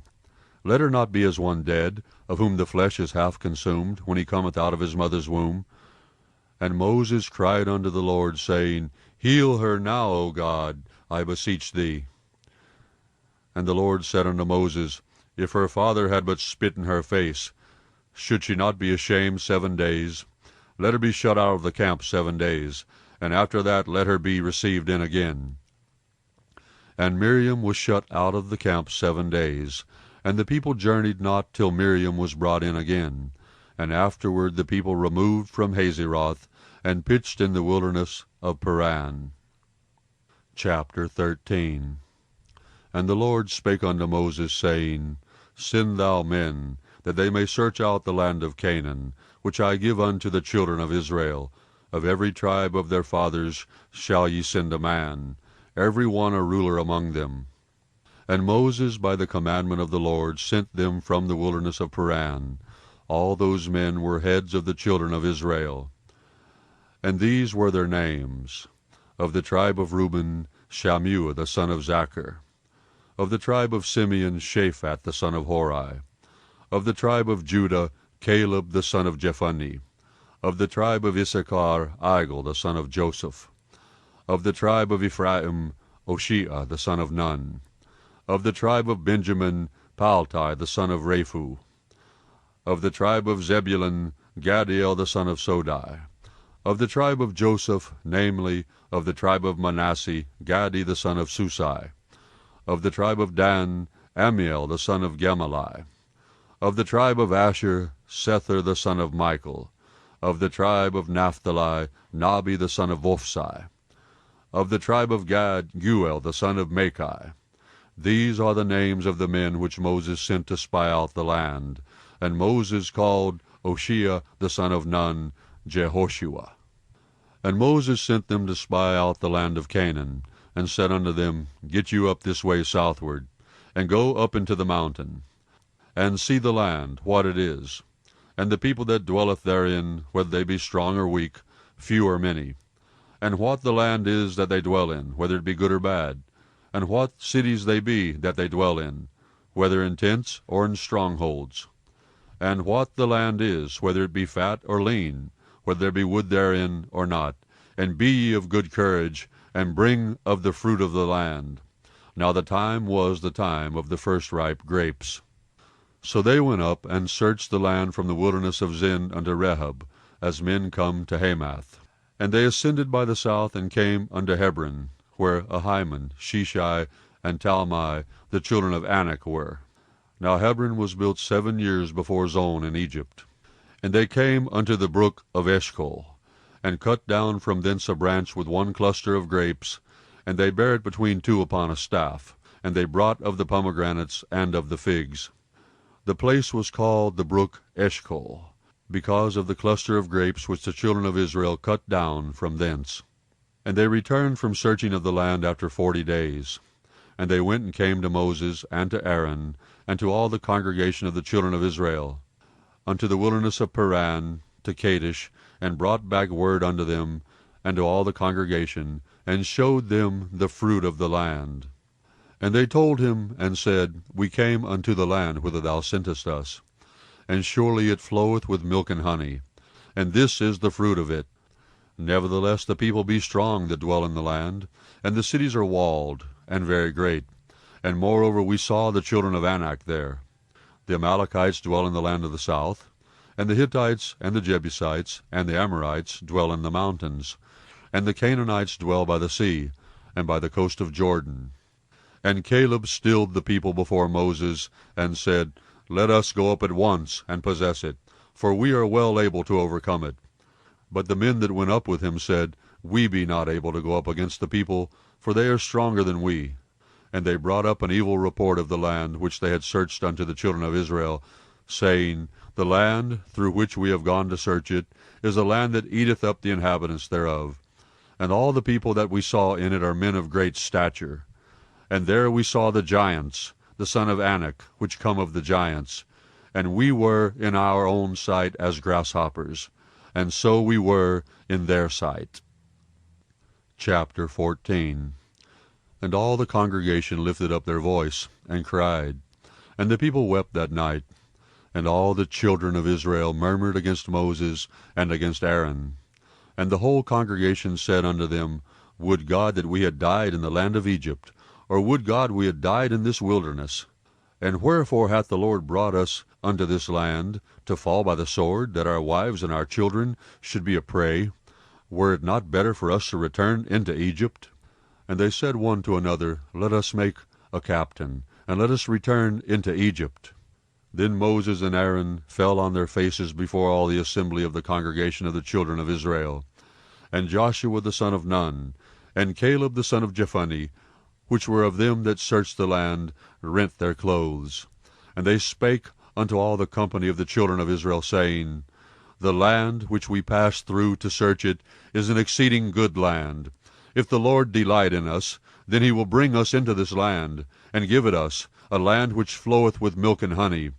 Let her not be as one dead, of whom the flesh is half consumed, when he cometh out of his mother's womb. And Moses cried unto the Lord, saying, Heal her now, O God, I beseech thee. And the Lord said unto Moses, If her father had but spit in her face, should she not be ashamed 7 days? Let her be shut out of the camp 7 days, and after that let her be received in again. And Miriam was shut out of the camp 7 days, and the people journeyed not till Miriam was brought in again. And afterward the people removed from Hazeroth, and pitched in the wilderness of Paran. Chapter 13. And the Lord spake unto Moses, saying, Send thou men, that they may search out the land of Canaan, which I give unto the children of Israel. Of every tribe of their fathers shall ye send a man, every one a ruler among them. And Moses by the commandment of the Lord sent them from the wilderness of Paran. All those men were heads of the children of Israel. And these were their names: of the tribe of Reuben, Shammua the son of Zachar; of the tribe of Simeon, Shaphat the son of Hori; of the tribe of Judah, Caleb the son of Jephunneh; of the tribe of Issachar, Igal the son of Joseph; of the tribe of Ephraim, Oshea the son of Nun; of the tribe of Benjamin, Paltai the son of Raphu; of the tribe of Zebulun, Gadiel the son of Sodai; of the tribe of Joseph, namely, of the tribe of Manasseh, Gadi the son of Susai; of the tribe of Dan, Amiel the son of Gemalli; of the tribe of Asher, Sethur the son of Michael; of the tribe of Naphtali, Nabi the son of Vophsi; of the tribe of Gad, Guel the son of Machi. These are the names of the men which Moses sent to spy out the land. And Moses called Oshea the son of Nun, Jehoshua. And Moses sent them to spy out the land of Canaan, and said unto them, Get you up this way southward, and go up into the mountain, and see the land, what it is, and the people that dwelleth therein, whether they be strong or weak, few or many, and what the land is that they dwell in, whether it be good or bad, and what cities they be that they dwell in, whether in tents or in strongholds, and what the land is, whether it be fat or lean, whether there be wood therein or not. And be ye of good courage, and bring of the fruit of the land. Now the time was the time of the first ripe grapes. So they went up and searched the land from the wilderness of Zin unto Rehob, as men come to Hamath. And they ascended by the south, and came unto Hebron, where Ahiman, Sheshai, and Talmai, the children of Anak, were. Now Hebron was built 7 years before Zon in Egypt. And they came unto the brook of Eshcol, and cut down from thence a branch with one cluster of grapes, and they bare it between two upon a staff. And they brought of the pomegranates and of the figs. The place was called the brook Eshcol, because of the cluster of grapes which the children of Israel cut down from thence. And they returned from searching of the land after 40 days. And they went and came to Moses, and to Aaron, and to all the congregation of the children of Israel, unto the wilderness of Paran, to Kadesh, and brought back word unto them, and to all the congregation, and showed them the fruit of the land. And they told him, and said, We came unto the land whither thou sentest us, and surely it floweth with milk and honey, and this is the fruit of it. Nevertheless the people be strong that dwell in the land, and the cities are walled, and very great. And moreover we saw the children of Anak there. The Amalekites dwell in the land of the south, and the Hittites, and the Jebusites, and the Amorites dwell in the mountains, and the Canaanites dwell by the sea, and by the coast of Jordan. And Caleb stilled the people before Moses, and said, Let us go up at once, and possess it, for we are well able to overcome it. But the men that went up with him said, We be not able to go up against the people, for they are stronger than we. And they brought up an evil report of the land which they had searched unto the children of Israel, saying, The land through which we have gone to search it is a land that eateth up the inhabitants thereof. And all the people that we saw in it are men of great stature. And there we saw the giants, the son of Anak, which come of the giants. And we were in our own sight as grasshoppers, and so we were in their sight. Chapter 14. And all the congregation lifted up their voice, and cried. And the people wept that night. And all the children of Israel murmured against Moses and against Aaron. And the whole congregation said unto them, Would God that we had died in the land of Egypt, or would God we had died in this wilderness? And wherefore hath the Lord brought us unto this land, to fall by the sword, that our wives and our children should be a prey? Were it not better for us to return into Egypt? And they said one to another, Let us make a captain, and let us return into Egypt. Then Moses and Aaron fell on their faces before all the assembly of the congregation of the children of Israel. And Joshua the son of Nun, and Caleb the son of Jephunneh, which were of them that searched the land, rent their clothes. And they spake unto all the company of the children of Israel, saying, The land which we passed through to search it is an exceeding good land. If the Lord delight in us, then he will bring us into this land, and give it us, a land which floweth with milk and honey.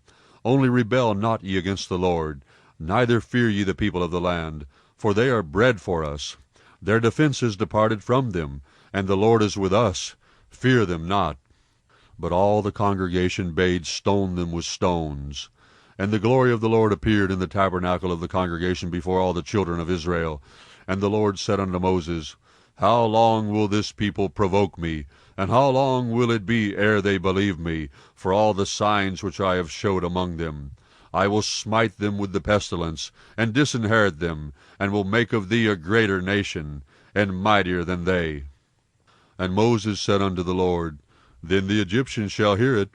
Only rebel not ye against the Lord, neither fear ye the people of the land, for they are bread for us. Their defense is departed from them, and the Lord is with us. Fear them not. But all the congregation bade stone them with stones. And the glory of the Lord appeared in the tabernacle of the congregation before all the children of Israel. And the Lord said unto Moses, How long will this people provoke me? And how long will it be ere they believe me, for all the signs which I have showed among them? I will smite them with the pestilence, and disinherit them, and will make of thee a greater nation, and mightier than they. And Moses said unto the Lord, Then the Egyptians shall hear it,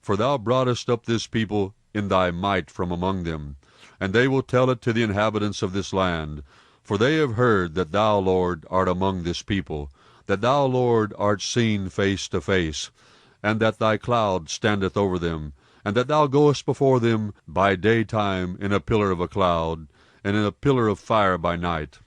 for thou broughtest up this people in thy might from among them, and they will tell it to the inhabitants of this land. For they have heard that thou, Lord, art among this people, that thou, Lord, art seen face to face, and that thy cloud standeth over them, and that thou goest before them by daytime in a pillar of a cloud, and in a pillar of fire by night.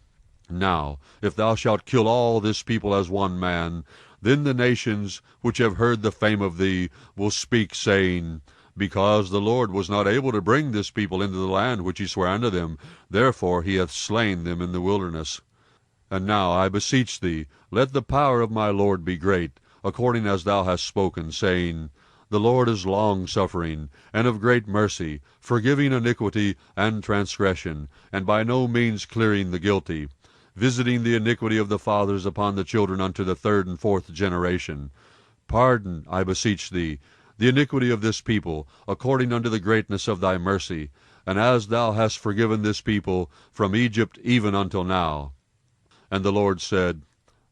Now, if thou shalt kill all this people as one man, then the nations which have heard the fame of thee will speak, saying, Because the Lord was not able to bring this people into the land which he sware unto them, therefore he hath slain them in the wilderness. And now, I beseech thee, let the power of my Lord be great, according as thou hast spoken, saying, The Lord is long-suffering, and of great mercy, forgiving iniquity and transgression, and by no means clearing the guilty, visiting the iniquity of the fathers upon the children unto the third and fourth generation. Pardon, I beseech thee, the iniquity of this people, according unto the greatness of thy mercy, and as thou hast forgiven this people from Egypt even until now. And the Lord said,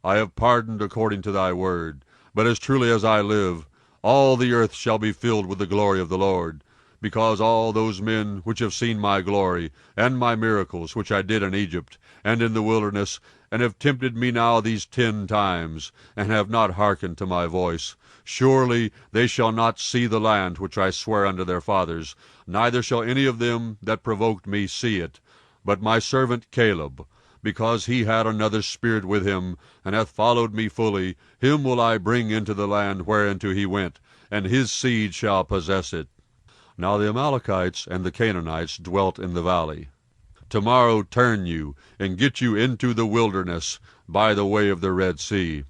I have pardoned according to thy word, but as truly as I live, all the earth shall be filled with the glory of the Lord, because all those men which have seen my glory, and my miracles which I did in Egypt, and in the wilderness, and have tempted me now these 10 times, and have not hearkened to my voice, surely they shall not see the land which I sware unto their fathers, neither shall any of them that provoked me see it, but my servant Caleb, because he had another spirit with him, and hath followed me fully, him will I bring into the land whereinto he went, and his seed shall possess it. Now the Amalekites and the Canaanites dwelt in the valley. Tomorrow turn you, and get you into the wilderness, by the way of the Red Sea.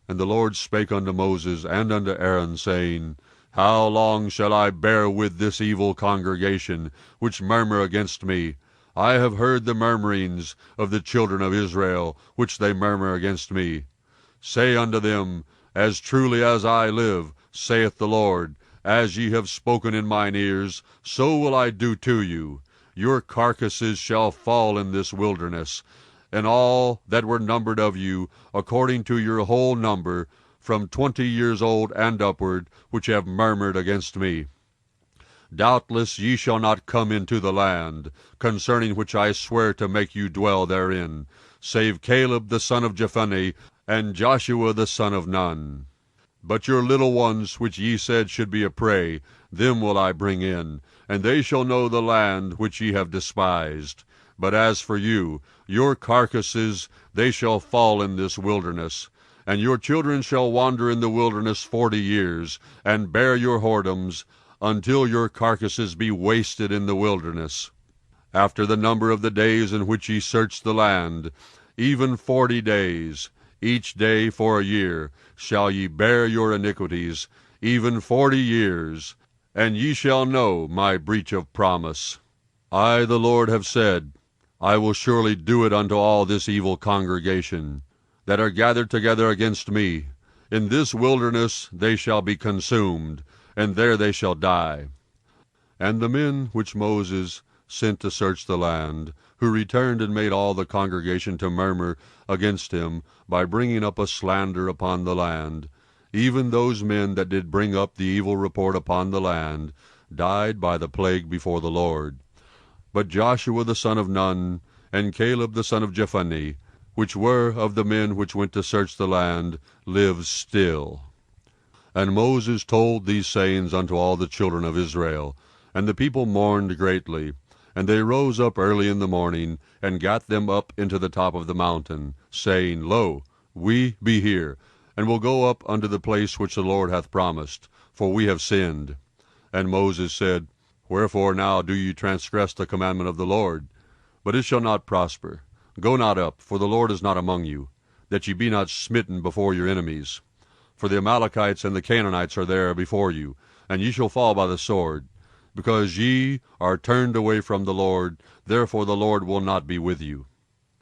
And the Lord spake unto Moses and unto Aaron, saying, How long shall I bear with this evil congregation, which murmur against me? I have heard the murmurings of the children of Israel, which they murmur against me. Say unto them, As truly as I live, saith the Lord, as ye have spoken in mine ears, so will I do to you. Your carcasses shall fall in this wilderness, and all that were numbered of you, according to your whole number, from 20 years old and upward, which have murmured against me. Doubtless ye shall not come into the land, concerning which I swear to make you dwell therein, save Caleb the son of Jephunneh, and Joshua the son of Nun. But your little ones, which ye said should be a prey, them will I bring in, and they shall know the land which ye have despised. But as for you, your carcasses, they shall fall in this wilderness. And your children shall wander in the wilderness 40 years, and bear your whoredoms, until your carcasses be wasted in the wilderness. After the number of the days in which ye searched the land, even 40 days, each day for a year shall ye bear your iniquities, even 40 years, and ye shall know my breach of promise. I the Lord have said, I will surely do it unto all this evil congregation, that are gathered together against me. In this wilderness they shall be consumed, and there they shall die. And the men which Moses sent to search the land, who returned and made all the congregation to murmur against him by bringing up a slander upon the land, even those men that did bring up the evil report upon the land, died by the plague before the Lord. But Joshua the son of Nun, and Caleb the son of Jephunneh, which were of the men which went to search the land, live still. And Moses told these sayings unto all the children of Israel, and the people mourned greatly. And they rose up early in the morning, and gat them up into the top of the mountain, saying, Lo, we be here, and will go up unto the place which the Lord hath promised, for we have sinned. And Moses said, Wherefore now do ye transgress the commandment of the Lord? But it shall not prosper. Go not up, for the Lord is not among you, that ye be not smitten before your enemies. For the Amalekites and the Canaanites are there before you, and ye shall fall by the sword. Because ye are turned away from the Lord, therefore the Lord will not be with you.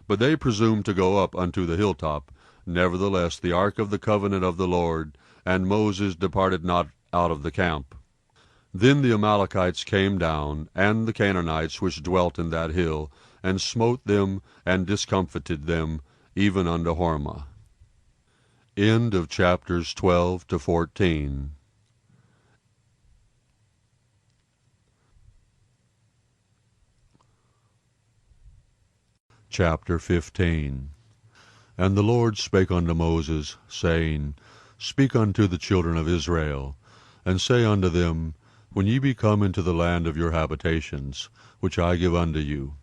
But they presumed to go up unto the hilltop. Nevertheless the ark of the covenant of the Lord, and Moses departed not out of the camp. Then the Amalekites came down, and the Canaanites which dwelt in that hill, and smote them, and discomfited them, even unto Hormah. End of chapters 12 to 14. Chapter 15. And the Lord spake unto Moses, saying, Speak unto the children of Israel, and say unto them, When ye be come into the land of your habitations, which I give unto you,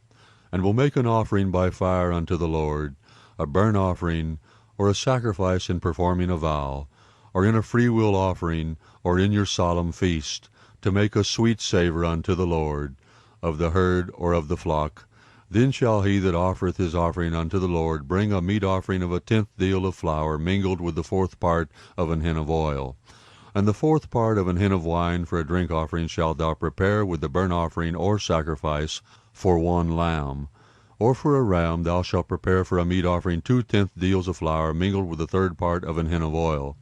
and will make an offering by fire unto the Lord, a burnt offering, or a sacrifice in performing a vow, or in a freewill offering, or in your solemn feast, to make a sweet savour unto the Lord, of the herd or of the flock, then shall he that offereth his offering unto the Lord bring a meat offering of a 10th deal of flour mingled with the 4th part of an hin of oil. And the 4th part of an hin of wine for a drink offering shalt thou prepare with the burnt offering or sacrifice for 1 lamb. Or for a ram thou shalt prepare for a meat offering 2 10th deals of flour mingled with the 3rd part of an hin of oil.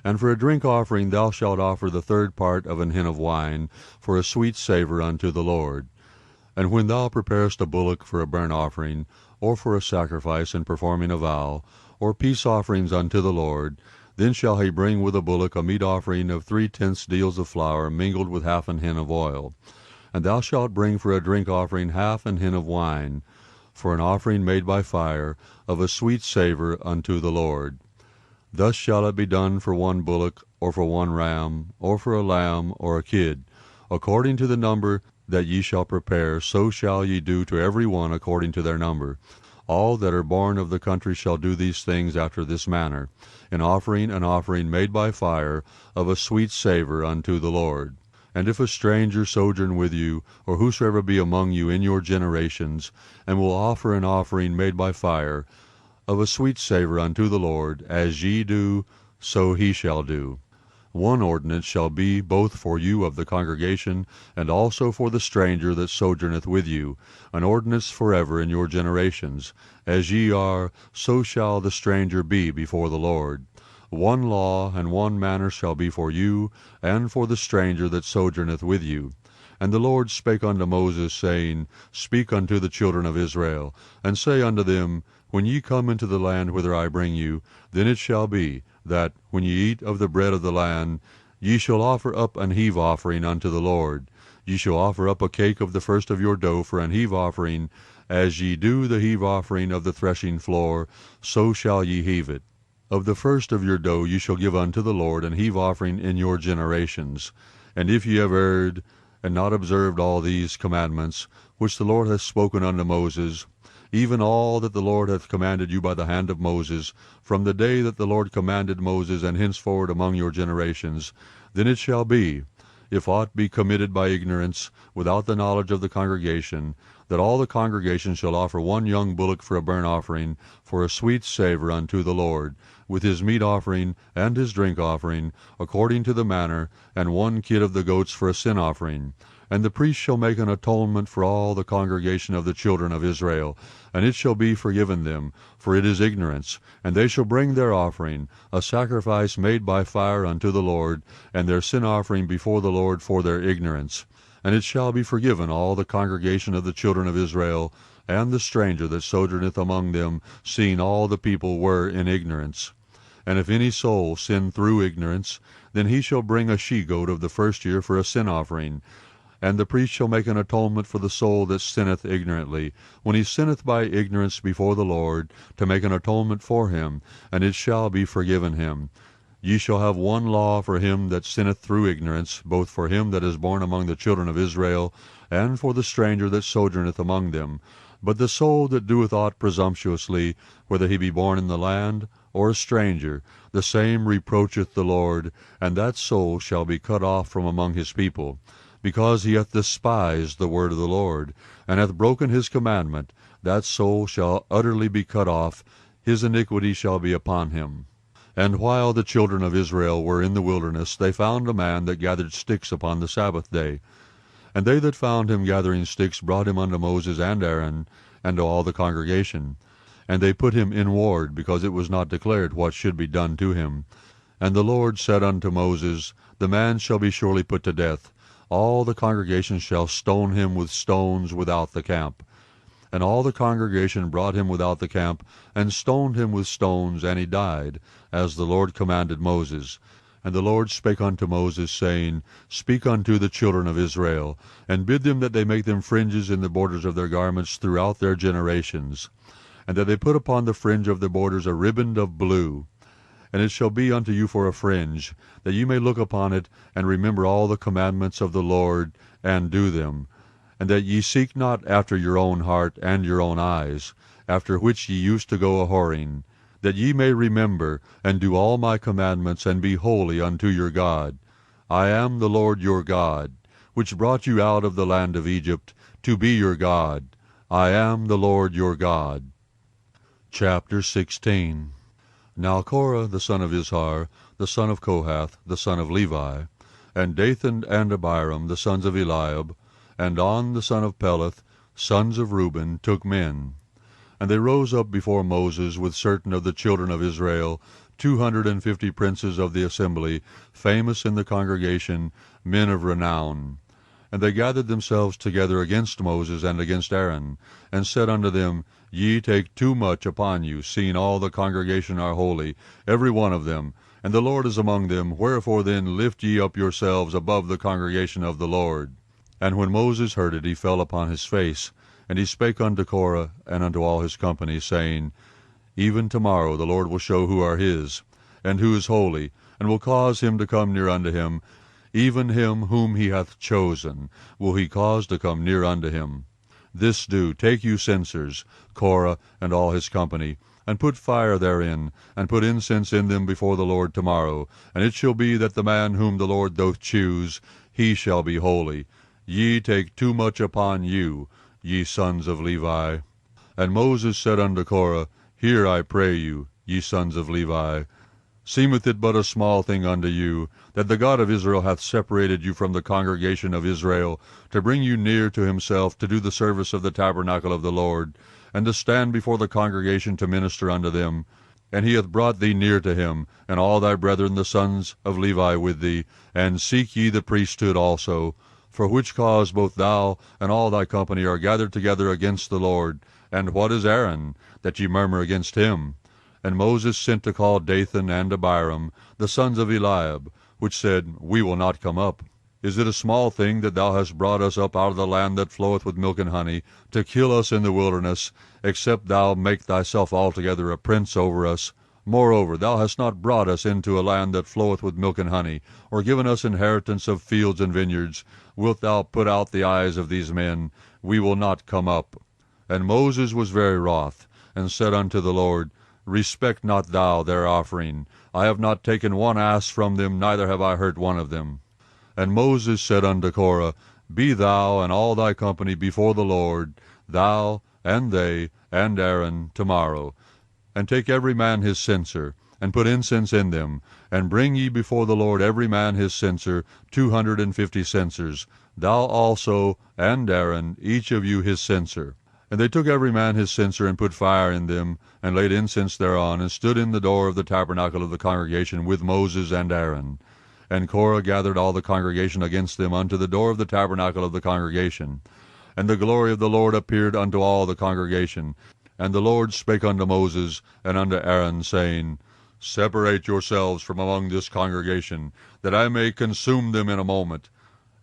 And for a drink offering thou shalt offer the 3rd part of an hin of wine for a sweet savour unto the Lord. And when thou preparest a bullock for a burnt offering, or for a sacrifice in performing a vow, or peace offerings unto the Lord, then shall he bring with a bullock a meat offering of 3/10 deals of flour mingled with half an hin of oil. And thou shalt bring for a drink offering half an hin of wine, for an offering made by fire, of a sweet savour unto the Lord. Thus shall it be done for 1 bullock, or for 1 ram, or for a lamb, or a kid, according to the number that ye shall prepare, so shall ye do to every one according to their number. All that are born of the country shall do these things after this manner, in offering an offering made by fire, of a sweet savour unto the Lord. And if a stranger sojourn with you, or whosoever be among you in your generations, and will offer an offering made by fire, of a sweet savour unto the Lord, as ye do, so he shall do. 1 ordinance shall be both for you of the congregation, and also for the stranger that sojourneth with you, an ordinance forever in your generations. As ye are, so shall the stranger be before the Lord. 1 law and 1 manner shall be for you, and for the stranger that sojourneth with you. And the Lord spake unto Moses, saying, Speak unto the children of Israel, and say unto them, When ye come into the land whither I bring you, then it shall be, that, when ye eat of the bread of the land, ye shall offer up an heave offering unto the Lord. Ye shall offer up a cake of the first of your dough for an heave offering, as ye do the heave offering of the threshing floor, so shall ye heave it. Of the first of your dough ye shall give unto the Lord an heave offering in your generations. And if ye have erred, and not observed all these commandments, which the Lord hath spoken unto Moses, even all that the Lord hath commanded you by the hand of Moses, from the day that the Lord commanded Moses, and henceforward among your generations, then it shall be, if aught be committed by ignorance, without the knowledge of the congregation, that all the congregation shall offer one young bullock for a burnt offering, for a sweet savour unto the Lord, with his meat offering and his drink offering, according to the manner, and one kid of the goats for a sin offering. And the priest shall make an atonement for all the congregation of the children of Israel, and it shall be forgiven them, for it is ignorance. And they shall bring their offering, a sacrifice made by fire unto the Lord, and their sin offering before the Lord for their ignorance. And it shall be forgiven all the congregation of the children of Israel, and the stranger that sojourneth among them, seeing all the people were in ignorance. And if any soul sin through ignorance, then he shall bring a she-goat of the first year for a sin offering. And the priest shall make an atonement for the soul that sinneth ignorantly, when he sinneth by ignorance before the Lord, to make an atonement for him, and it shall be forgiven him. Ye shall have one law for him that sinneth through ignorance, both for him that is born among the children of Israel, and for the stranger that sojourneth among them. But the soul that doeth aught presumptuously, whether he be born in the land, or a stranger, the same reproacheth the Lord, and that soul shall be cut off from among his people. Because he hath despised the word of the Lord, and hath broken his commandment, that soul shall utterly be cut off, his iniquity shall be upon him. And while the children of Israel were in the wilderness, they found a man that gathered sticks upon the Sabbath day. And they that found him gathering sticks brought him unto Moses and Aaron, and to all the congregation. And they put him in ward, because it was not declared what should be done to him. And the Lord said unto Moses, The man shall be surely put to death. All the congregation shall stone him with stones without the camp. And all the congregation brought him without the camp, and stoned him with stones, and he died, as the Lord commanded Moses. And the Lord spake unto Moses, saying, Speak unto the children of Israel, and bid them that they make them fringes in the borders of their garments throughout their generations, and that they put upon the fringe of their borders a riband of blue. And it shall be unto you for a fringe, that ye may look upon it, and remember all the commandments of the Lord, and do them. And that ye seek not after your own heart and your own eyes, after which ye used to go a-whoring, that ye may remember, and do all my commandments, and be holy unto your God. I am the Lord your God, which brought you out of the land of Egypt, to be your God. I am the Lord your God. Chapter 16. Now Korah the son of Izhar, the son of Kohath, the son of Levi, and Dathan and Abiram, the sons of Eliab, and On the son of Peleth, sons of Reuben, took men. And they rose up before Moses with certain of the children of Israel, 250 princes of the assembly, famous in the congregation, men of renown. And they gathered themselves together against Moses and against Aaron, and said unto them, Ye take too much upon you, seeing all the congregation are holy, every one of them, and the Lord is among them. Wherefore then lift ye up yourselves above the congregation of the Lord. And when Moses heard it, he fell upon his face, and he spake unto Korah and unto all his company, saying, Even tomorrow the Lord will show who are his, and who is holy, and will cause him to come near unto him. Even him whom he hath chosen will he cause to come near unto him. This do, take you censers, Korah and all his company, and put fire therein, and put incense in them before the Lord tomorrow. And it shall be that the man whom the Lord doth choose, he shall be holy. Ye take too much upon you, ye sons of Levi. And Moses said unto Korah, Hear, I pray you, ye sons of Levi. Seemeth it but a small thing unto you, that the God of Israel hath separated you from the congregation of Israel, to bring you near to himself, to do the service of the tabernacle of the Lord, and to stand before the congregation to minister unto them? And he hath brought thee near to him, and all thy brethren the sons of Levi with thee, and seek ye the priesthood also, for which cause both thou and all thy company are gathered together against the Lord. And what is Aaron, that ye murmur against him? And Moses sent to call Dathan and Abiram, the sons of Eliab, which said, We will not come up. Is it a small thing that thou hast brought us up out of the land that floweth with milk and honey, to kill us in the wilderness, except thou make thyself altogether a prince over us? Moreover, thou hast not brought us into a land that floweth with milk and honey, or given us inheritance of fields and vineyards. Wilt thou put out the eyes of these men? We will not come up. And Moses was very wroth, and said unto the Lord, Respect not thou their offering. I have not taken one ass from them, neither have I hurt one of them. And Moses said unto Korah, Be thou and all thy company before the Lord, thou and they and Aaron, tomorrow, and take every man his censer, and put incense in them, and bring ye before the Lord every man his censer, 250 censers, thou also and Aaron, each of you his censer. And they took every man his censer, and put fire in them, and laid incense thereon, and stood in the door of the tabernacle of the congregation with Moses and Aaron. And Korah gathered all the congregation against them unto the door of the tabernacle of the congregation. And the glory of the Lord appeared unto all the congregation. And the Lord spake unto Moses and unto Aaron, saying, Separate yourselves from among this congregation, that I may consume them in a moment.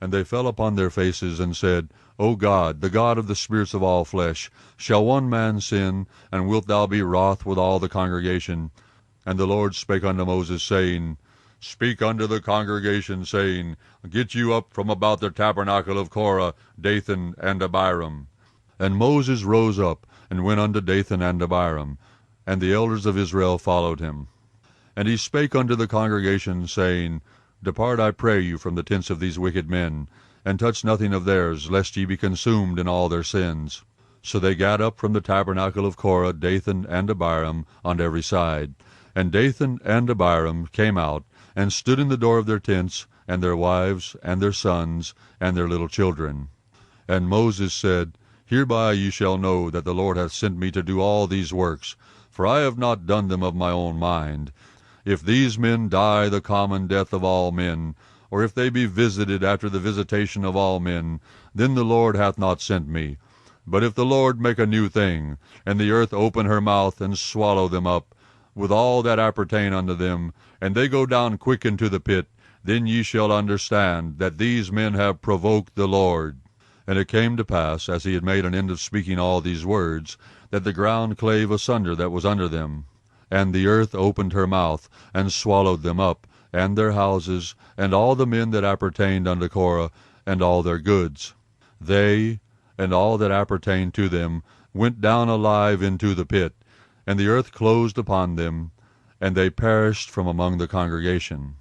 And they fell upon their faces, and said, O God, the God of the spirits of all flesh, shall one man sin, and wilt thou be wroth with all the congregation? And the Lord spake unto Moses, saying, Speak unto the congregation, saying, Get you up from about the tabernacle of Korah, Dathan, and Abiram. And Moses rose up, and went unto Dathan and Abiram, and the elders of Israel followed him. And he spake unto the congregation, saying, Depart, I pray you, from the tents of these wicked men, and touch nothing of theirs, lest ye be consumed in all their sins. So they gat up from the tabernacle of Korah, Dathan and Abiram, on every side. And Dathan and Abiram came out, and stood in the door of their tents, and their wives, and their sons, and their little children. And Moses said, Hereby ye shall know that the Lord hath sent me to do all these works, for I have not done them of my own mind. If these men die the common death of all men, or if they be visited after the visitation of all men, then the Lord hath not sent me. But if the Lord make a new thing, and the earth open her mouth, and swallow them up, with all that appertain unto them, and they go down quick into the pit, then ye shall understand that these men have provoked the Lord. And it came to pass, as he had made an end of speaking all these words, that the ground clave asunder that was under them, and the earth opened her mouth, and swallowed them up, and their houses, and all the men that appertained unto Korah, and all their goods. They, and all that appertained to them, went down alive into the pit, and the earth closed upon them, and they perished from among the congregation.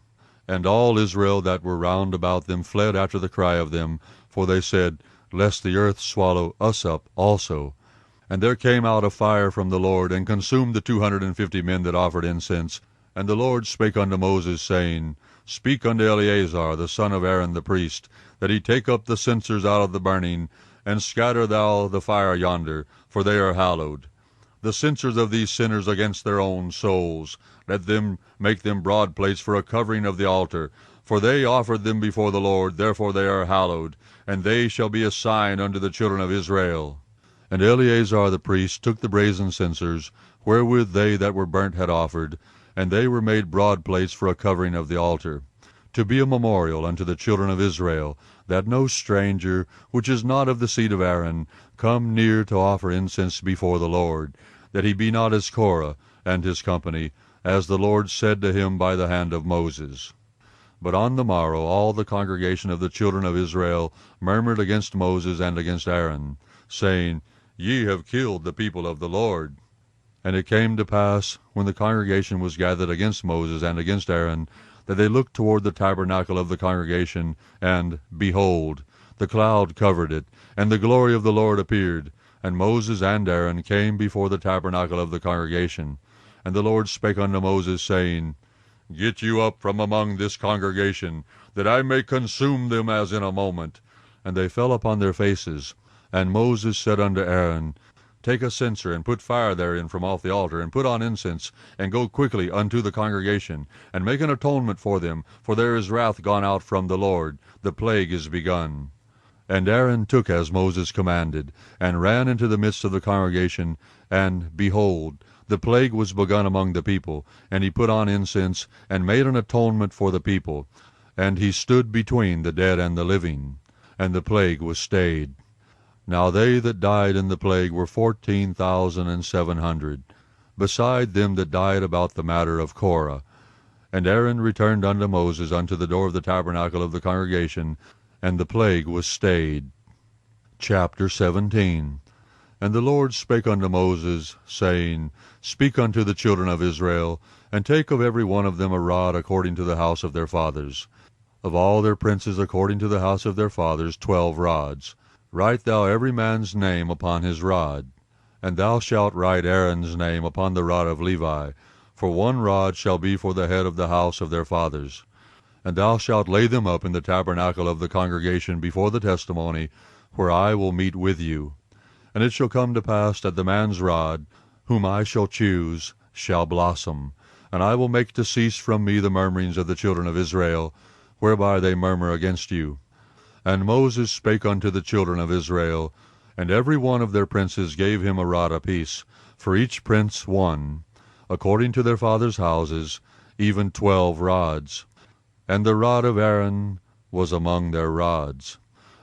And all Israel that were round about them fled after the cry of them, for they said, Lest the earth swallow us up also. And there came out a fire from the Lord, and consumed the 250 men that offered incense. And the Lord spake unto Moses, saying, Speak unto Eleazar the son of Aaron the priest, that he take up the censers out of the burning, and scatter thou the fire yonder, for they are hallowed. The censers of these sinners against their own souls, let them make them broad plates for a covering of the altar, for they offered them before the Lord, therefore they are hallowed, and they shall be a sign unto the children of Israel. And Eleazar the priest took the brazen censers, wherewith they that were burnt had offered, and they were made broad plates for a covering of the altar, to be a memorial unto the children of Israel, that no stranger, which is not of the seed of Aaron, come near to offer incense before the Lord, that he be not as Korah and his company, as the Lord said to him by the hand of Moses. But on the morrow all the congregation of the children of Israel murmured against Moses and against Aaron, saying, Ye have killed the people of the Lord. And it came to pass, when the congregation was gathered against Moses and against Aaron, that they looked toward the tabernacle of the congregation, and, behold, the cloud covered it, and the glory of the Lord appeared. And Moses and Aaron came before the tabernacle of the congregation. And the Lord spake unto Moses, saying, Get you up from among this congregation, that I may consume them as in a moment. And they fell upon their faces. And Moses said unto Aaron, Take a censer, and put fire therein from off the altar, and put on incense, and go quickly unto the congregation, and make an atonement for them, for there is wrath gone out from the Lord, the plague is begun. And Aaron took as Moses commanded, and ran into the midst of the congregation, and, behold, the plague was begun among the people, and he put on incense, and made an atonement for the people, and he stood between the dead and the living, and the plague was stayed. Now they that died in the plague were 14,700, beside them that died about the matter of Korah. And Aaron returned unto Moses unto the door of the tabernacle of the congregation, and the plague was stayed. Chapter 17. And the Lord spake unto Moses, saying, Speak unto the children of Israel, and take of every one of them a rod according to the house of their fathers. of all their princes according to the house of their fathers, 12 rods. Write thou every man's name upon his rod. And thou shalt write Aaron's name upon the rod of Levi, for 1 rod shall be for the head of the house of their fathers. And thou shalt lay them up in the tabernacle of the congregation before the testimony, where I will meet with you. And it shall come to pass that the man's rod, whom I shall choose, shall blossom, and I will make to cease from me the murmurings of the children of Israel, whereby they murmur against you. And Moses spake unto the children of Israel, and every one of their princes gave him a rod apiece, for each prince 1, according to their fathers' houses, even 12 rods. And the rod of Aaron was among their rods.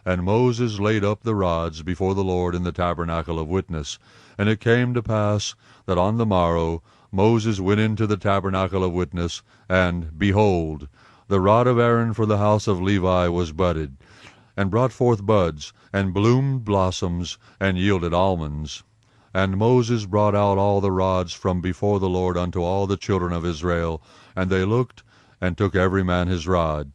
And Moses laid up the rods before the Lord in the tabernacle of witness. And it came to pass that on the morrow Moses went into the tabernacle of witness, and, behold, the rod of Aaron for the house of Levi was budded, and brought forth buds, and bloomed blossoms, and yielded almonds. And Moses brought out all the rods from before the Lord unto all the children of Israel, and they looked, and took every man his rod.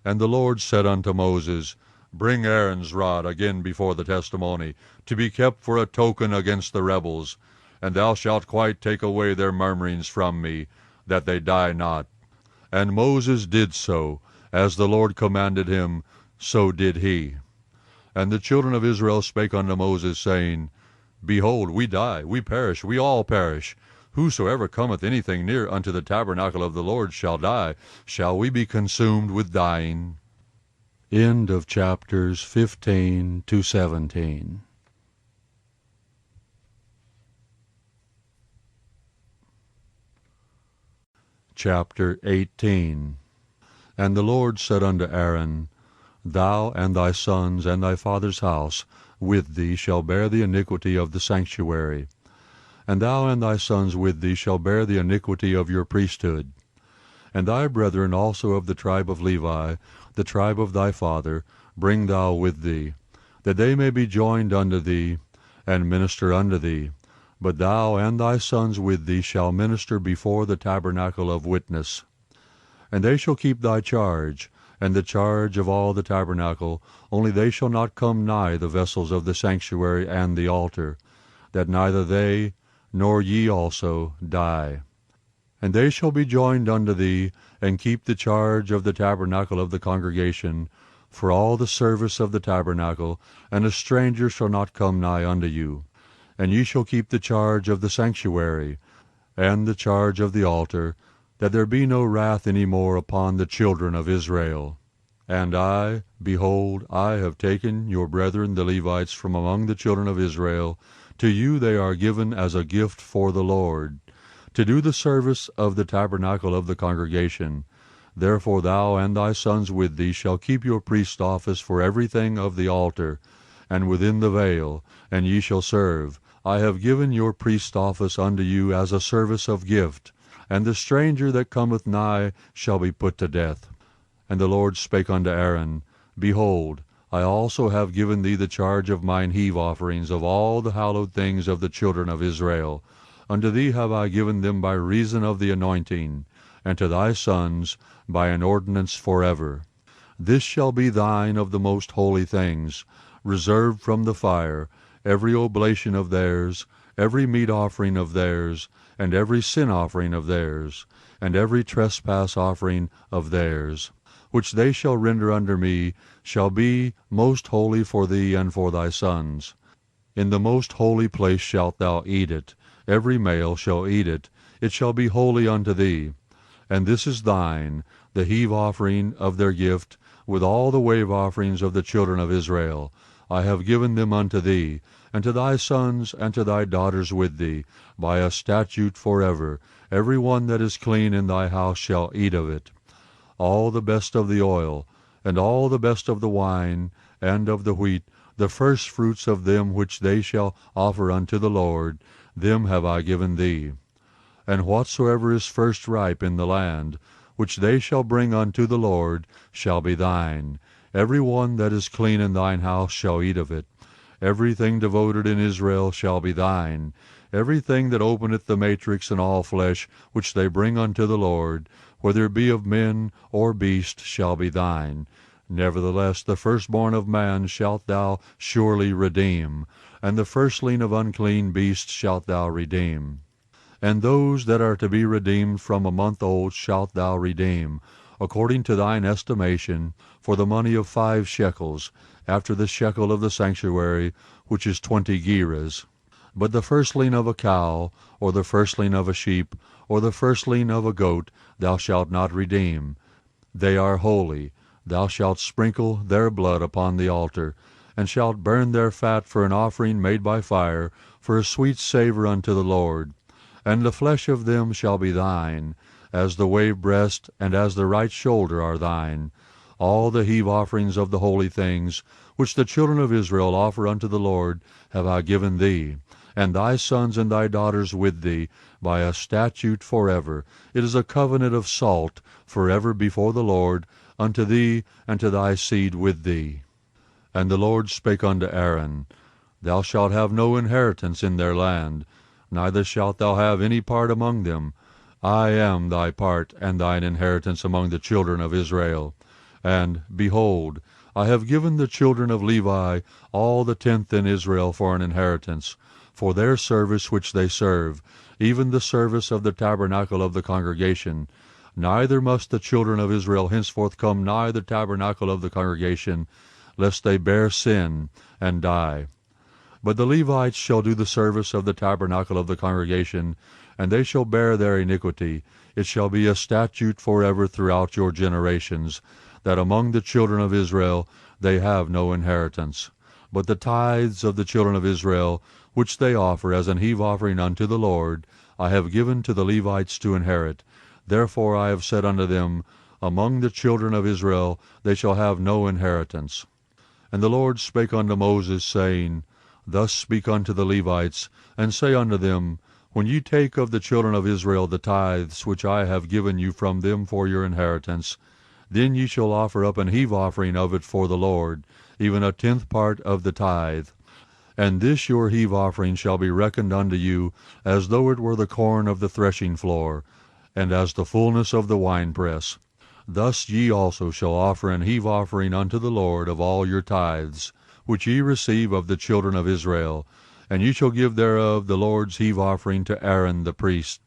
And the Lord said unto Moses, Bring Aaron's rod again before the testimony, to be kept for a token against the rebels, and thou shalt quite take away their murmurings from me, that they die not. And Moses did so, as the Lord commanded him, so did he. And the children of Israel spake unto Moses, saying, Behold, we die, we perish, we all perish. Whosoever cometh anything near unto the tabernacle of the Lord shall die. Shall we be consumed with dying? End of chapters 15 to 17. Chapter 18. And the Lord said unto Aaron, Thou and thy sons and thy father's house with thee shall bear the iniquity of the sanctuary. And thou and thy sons with thee shall bear the iniquity of your priesthood. And thy brethren also of the tribe of Levi, the tribe of thy father, bring thou with thee, that they may be joined unto thee, and minister unto thee. But thou and thy sons with thee shall minister before the tabernacle of witness. And they shall keep thy charge, and the charge of all the tabernacle, only they shall not come nigh the vessels of the sanctuary and the altar, that neither they nor ye also die. And they shall be joined unto thee, and keep the charge of the tabernacle of the congregation, for all the service of the tabernacle, and a stranger shall not come nigh unto you. And ye shall keep the charge of the sanctuary, and the charge of the altar, that there be no wrath any more upon the children of Israel. And I, behold, I have taken your brethren the Levites from among the children of Israel. To you they are given as a gift for the Lord, to do the service of the tabernacle of the congregation. Therefore thou and thy sons with thee shall keep your priest's office for everything of the altar, and within the veil, and ye shall serve. I have given your priest's office unto you as a service of gift, and the stranger that cometh nigh shall be put to death. And the Lord spake unto Aaron, Behold, I also have given thee the charge of mine heave offerings of all the hallowed things of the children of Israel. Unto thee have I given them by reason of the anointing, and to thy sons by an ordinance forever. This shall be thine of the most holy things, reserved from the fire, every oblation of theirs, every meat offering of theirs, and every sin offering of theirs, and every trespass offering of theirs, which they shall render unto me, shall be most holy for thee and for thy sons. In the most holy place shalt thou eat it, every male shall eat it, it shall be holy unto thee. And this is thine, the heave offering of their gift, with all the wave offerings of the children of Israel. I have given them unto thee, and to thy sons and to thy daughters with thee, by a statute forever. Every one that is clean in thy house shall eat of it. All the best of the oil, and all the best of the wine, and of the wheat, the first fruits of them which they shall offer unto the Lord, them have I given thee. And whatsoever is first ripe in the land, which they shall bring unto the Lord, shall be thine. Every one that is clean in thine house shall eat of it. Everything devoted in Israel shall be thine. Everything that openeth the matrix and all flesh, which they bring unto the Lord, whether it be of men or beast, shall be thine. Nevertheless the firstborn of man shalt thou surely redeem, and the firstling of unclean beasts shalt thou redeem. And those that are to be redeemed from a month old shalt thou redeem, according to thine estimation, for the money of 5 shekels, after the shekel of the sanctuary, which is 20 gerahs. But the firstling of a cow, or the firstling of a sheep, or the firstling of a goat, thou shalt not redeem. They are holy. Thou shalt sprinkle their blood upon the altar, and shalt burn their fat for an offering made by fire, for a sweet savour unto the Lord. And the flesh of them shall be thine, as the wave breast and as the right shoulder are thine. All the heave offerings of the holy things, which the children of Israel offer unto the Lord, have I given thee, and thy sons and thy daughters with thee, by a statute forever. It is a covenant of salt forever before the Lord, unto thee and to thy seed with thee. And the Lord spake unto Aaron, Thou shalt have no inheritance in their land, neither shalt thou have any part among them. I am thy part and thine inheritance among the children of Israel. And, behold, I have given the children of Levi all the 10th in Israel for an inheritance, for their service which they serve, even the service of the tabernacle of the congregation. Neither must the children of Israel henceforth come nigh the tabernacle of the congregation, lest they bear sin and die. But the Levites shall do the service of the tabernacle of the congregation, and they shall bear their iniquity. It shall be a statute forever throughout your generations, that among the children of Israel they have no inheritance. But the tithes of the children of Israel, which they offer as an heave offering unto the Lord, I have given to the Levites to inherit. Therefore I have said unto them, Among the children of Israel they shall have no inheritance. And the Lord spake unto Moses, saying, Thus speak unto the Levites, and say unto them, When ye take of the children of Israel the tithes which I have given you from them for your inheritance, then ye shall offer up an heave offering of it for the Lord, even a 10th part of the tithe. And this your heave offering shall be reckoned unto you, as though it were the corn of the threshing floor, and as the fullness of the winepress. Thus ye also shall offer an heave offering unto the Lord of all your tithes, which ye receive of the children of Israel, and ye shall give thereof the Lord's heave offering to Aaron the priest.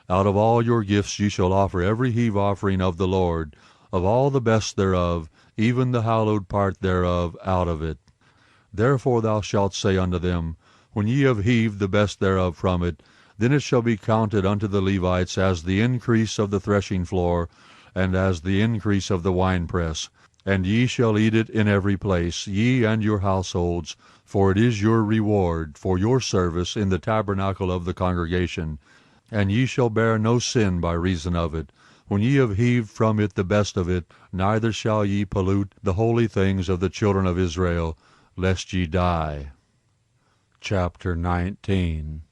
Out of all your gifts ye shall offer every heave offering of the Lord, of all the best thereof, even the hallowed part thereof out of it. Therefore thou shalt say unto them, When ye have heaved the best thereof from it, then it shall be counted unto the Levites as the increase of the threshing floor, and as the increase of the winepress. And ye shall eat it in every place, ye and your households, for it is your reward for your service in the tabernacle of the congregation. And ye shall bear no sin by reason of it, when ye have heaved from it the best of it, neither shall ye pollute the holy things of the children of Israel, lest ye die. Chapter 19.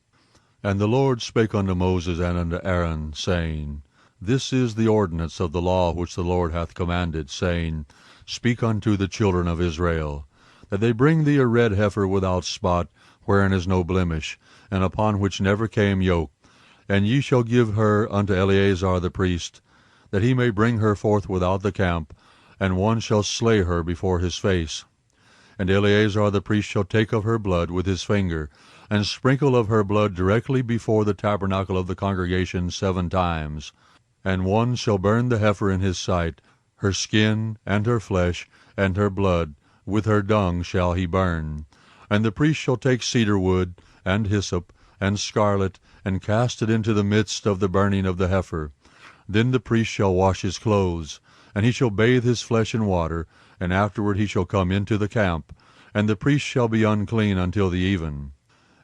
And the Lord spake unto Moses and unto Aaron, saying, This is the ordinance of the law which the Lord hath commanded, saying, Speak unto the children of Israel, that they bring thee a red heifer without spot, wherein is no blemish, and upon which never came yoke. And ye shall give her unto Eleazar the priest, that he may bring her forth without the camp, and one shall slay her before his face. And Eleazar the priest shall take of her blood with his finger, and sprinkle of her blood directly before the tabernacle of the congregation 7 times. And one shall burn the heifer in his sight, her skin, and her flesh, and her blood, with her dung shall he burn. And the priest shall take cedar wood, and hyssop, and scarlet, and cast it into the midst of the burning of the heifer. Then the priest shall wash his clothes, and he shall bathe his flesh in water, and afterward he shall come into the camp, and the priest shall be unclean until the even.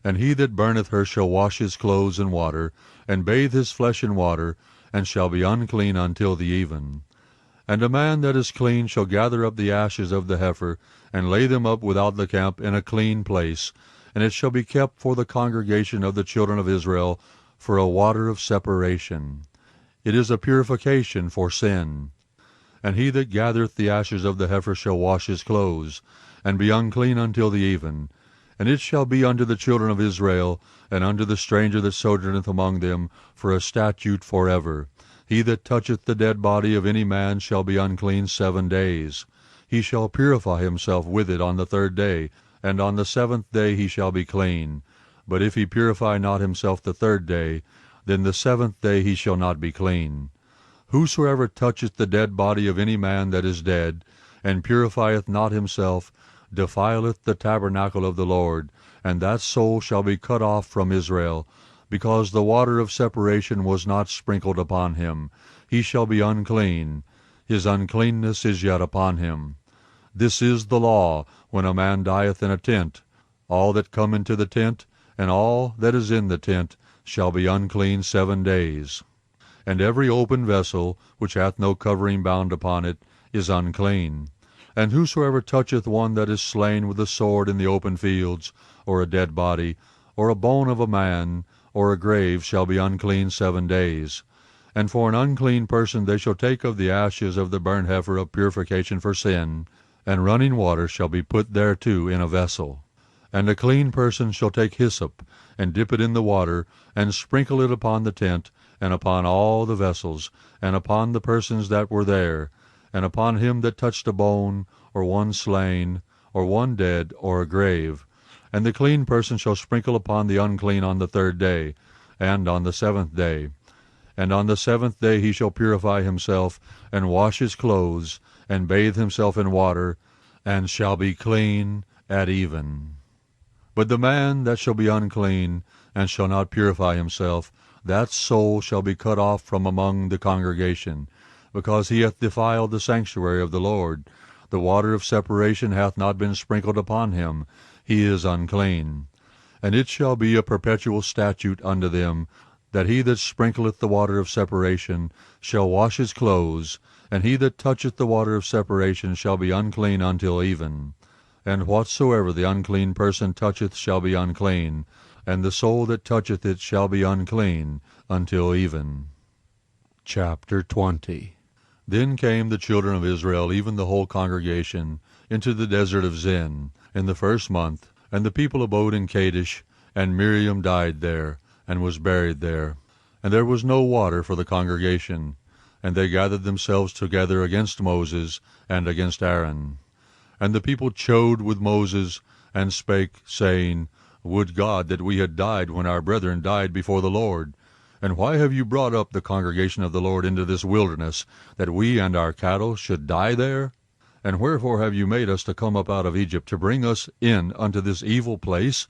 And he that burneth her shall wash his clothes in water, and bathe his flesh in water, and shall be unclean until the even. And a man that is clean shall gather up the ashes of the heifer, and lay them up without the camp in a clean place, and it shall be kept for the congregation of the children of Israel for a water of separation. It is a purification for sin. And he that gathereth the ashes of the heifer shall wash his clothes, and be unclean until the even. And it shall be unto the children of Israel, and unto the stranger that sojourneth among them, for a statute forever. He that toucheth the dead body of any man shall be unclean 7 days. He shall purify himself with it on the 3rd day, and on the 7th day he shall be clean. But if he purify not himself the 3rd day, then the 7th day he shall not be clean. Whosoever toucheth the dead body of any man that is dead, and purifieth not himself, defileth the tabernacle of the Lord, and that soul shall be cut off from Israel, because the water of separation was not sprinkled upon him. He shall be unclean. His uncleanness is yet upon him. This is the law, when a man dieth in a tent. All that come into the tent, and all that is in the tent, shall be unclean 7 days. And every open vessel, which hath no covering bound upon it, is unclean. And whosoever toucheth one that is slain with a sword in the open fields, or a dead body, or a bone of a man, or a grave, shall be unclean 7 days. And for an unclean person they shall take of the ashes of the burnt heifer of purification for sin, and running water shall be put thereto in a vessel. And a clean person shall take hyssop, and dip it in the water, and sprinkle it upon the tent, and upon all the vessels, and upon the persons that were there, and upon him that touched a bone, or one slain, or one dead, or a grave. And the clean person shall sprinkle upon the unclean on the 3rd day, and on the 7th day. And on the 7th day he shall purify himself, and wash his clothes, and bathe himself in water, and shall be clean at even. But the man that shall be unclean, and shall not purify himself, that soul shall be cut off from among the congregation, because he hath defiled the sanctuary of the Lord. The water of separation hath not been sprinkled upon him. He is unclean. And it shall be a perpetual statute unto them, that he that sprinkleth the water of separation shall wash his clothes, and he that toucheth the water of separation shall be unclean until even. And whatsoever the unclean person toucheth shall be unclean, and the soul that toucheth it shall be unclean until even. Chapter 20. Then came the children of Israel, even the whole congregation, into the desert of Zin, in the 1st month, and the people abode in Kadesh, and Miriam died there, and was buried there. And there was no water for the congregation, and they gathered themselves together against Moses and against Aaron. And the people chode with Moses, and spake, saying, Would God that we had died when our brethren died before the Lord! And why have you brought up the congregation of the Lord into this wilderness, that we and our cattle should die there? And wherefore have you made us to come up out of Egypt, to bring us in unto this evil place?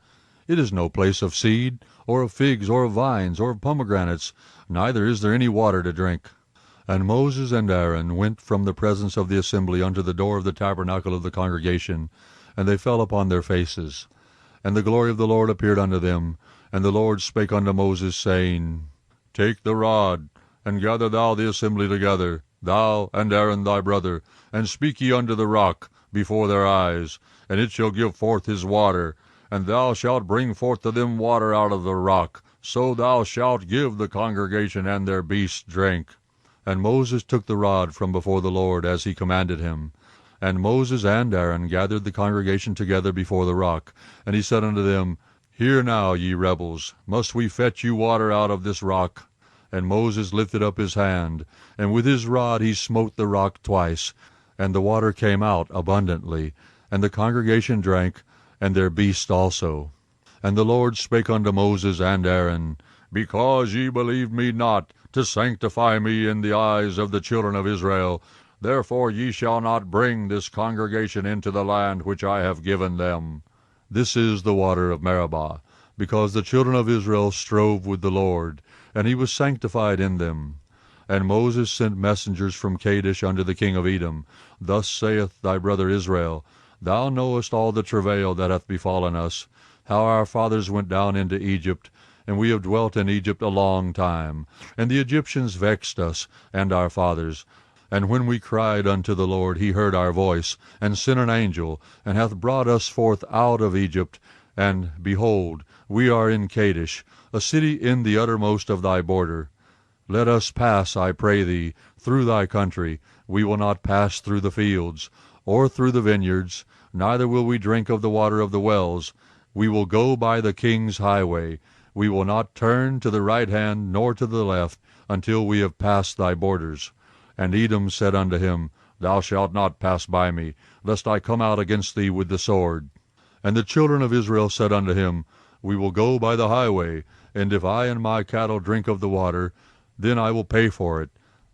It is no place of seed, or of figs, or of vines, or of pomegranates, neither is there any water to drink. And Moses and Aaron went from the presence of the assembly unto the door of the tabernacle of the congregation, and they fell upon their faces. And the glory of the Lord appeared unto them, and the Lord spake unto Moses, saying, Take the rod, and gather thou the assembly together, thou and Aaron thy brother, and speak ye unto the rock before their eyes, and it shall give forth his water, and thou shalt bring forth to them water out of the rock, so thou shalt give the congregation and their beasts drink. And Moses took the rod from before the Lord, as he commanded him. And Moses and Aaron gathered the congregation together before the rock. And he said unto them, Hear now, ye rebels, must we fetch you water out of this rock? And Moses lifted up his hand, and with his rod he smote the rock twice, and the water came out abundantly, and the congregation drank, and their beasts also. And the Lord spake unto Moses and Aaron, Because ye believed me not, to sanctify me in the eyes of the children of Israel, therefore ye shall not bring this congregation into the land which I have given them. This is the water of Meribah, because the children of Israel strove with the Lord, and he was sanctified in them. And Moses sent messengers from Kadesh unto the king of Edom. Thus saith thy brother Israel, Thou knowest all the travail that hath befallen us, how our fathers went down into Egypt, and we have dwelt in Egypt a long time. And the Egyptians vexed us, and our fathers. And when we cried unto the Lord, he heard our voice, and sent an angel, and hath brought us forth out of Egypt. And, behold, we are in Kadesh, a city in the uttermost of thy border. Let us pass, I pray thee, through thy country. We will not pass through the fields, or through the vineyards, neither will we drink of the water of the wells. We will go by the king's highway. We will not turn to the right hand nor to the left, until we have passed thy borders. And Edom said unto him, Thou shalt not pass by me, lest I come out against thee with the sword. And the children of Israel said unto him, We will go by the highway, and if I and my cattle drink of the water, then I will pay for it.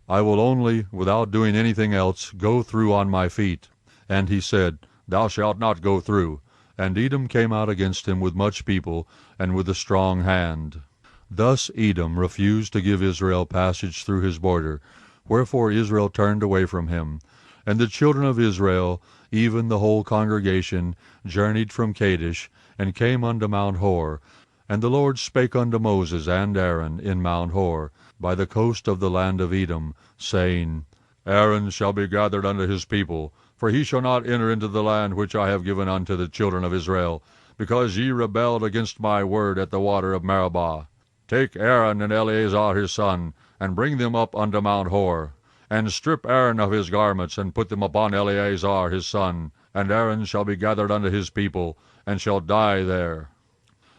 I will only, without doing anything else, go through on my feet. And he said, Thou shalt not go through. And Edom came out against him with much people, and with a strong hand. Thus Edom refused to give Israel passage through his border, wherefore Israel turned away from him. And the children of Israel, even the whole congregation, journeyed from Kadesh, and came unto Mount Hor. And the Lord spake unto Moses and Aaron in Mount Hor, by the coast of the land of Edom, saying, Aaron shall be gathered unto his people, for he shall not enter into the land which I have given unto the children of Israel, because ye rebelled against my word at the water of Meribah. Take Aaron and Eleazar his son, and bring them up unto Mount Hor. And strip Aaron of his garments, and put them upon Eleazar his son. And Aaron shall be gathered unto his people, and shall die there.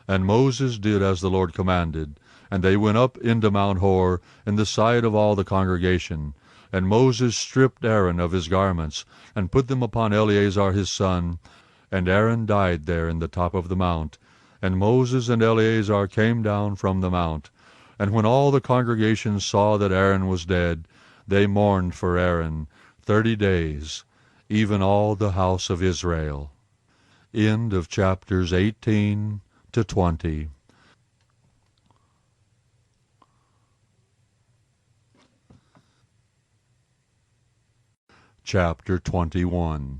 And Moses did as the Lord commanded. And they went up into Mount Hor in the sight of all the congregation. And Moses stripped Aaron of his garments, and put them upon Eleazar his son. And Aaron died there in the top of the mount. And Moses and Eleazar came down from the mount. And when all the congregation saw that Aaron was dead, they mourned for Aaron 30 days, even all the house of Israel. End of chapters 18 to 20. Chapter 21.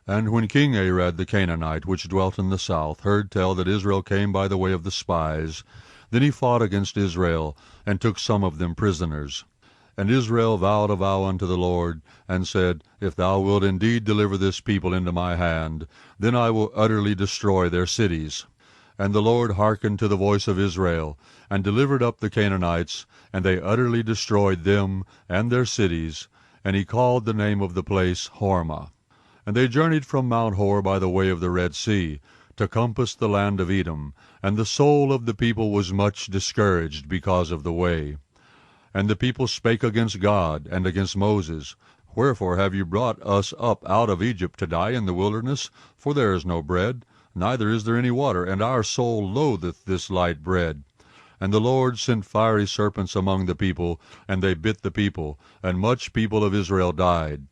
And when King Arad the Canaanite, which dwelt in the south, heard tell that Israel came by the way of the spies, then he fought against Israel, and took some of them prisoners. And Israel vowed a vow unto the Lord, and said, If thou wilt indeed deliver this people into my hand, then I will utterly destroy their cities. And the Lord hearkened to the voice of Israel, and delivered up the Canaanites, and they utterly destroyed them and their cities, and he called the name of the place Hormah. And they journeyed from Mount Hor by the way of the Red Sea, to compass the land of Edom, and the soul of the people was much discouraged because of the way. And the people spake against God and against Moses, Wherefore have you brought us up out of Egypt to die in the wilderness? For there is no bread, neither is there any water, and our soul loatheth this light bread. And the Lord sent fiery serpents among the people, and they bit the people, and much people of Israel died.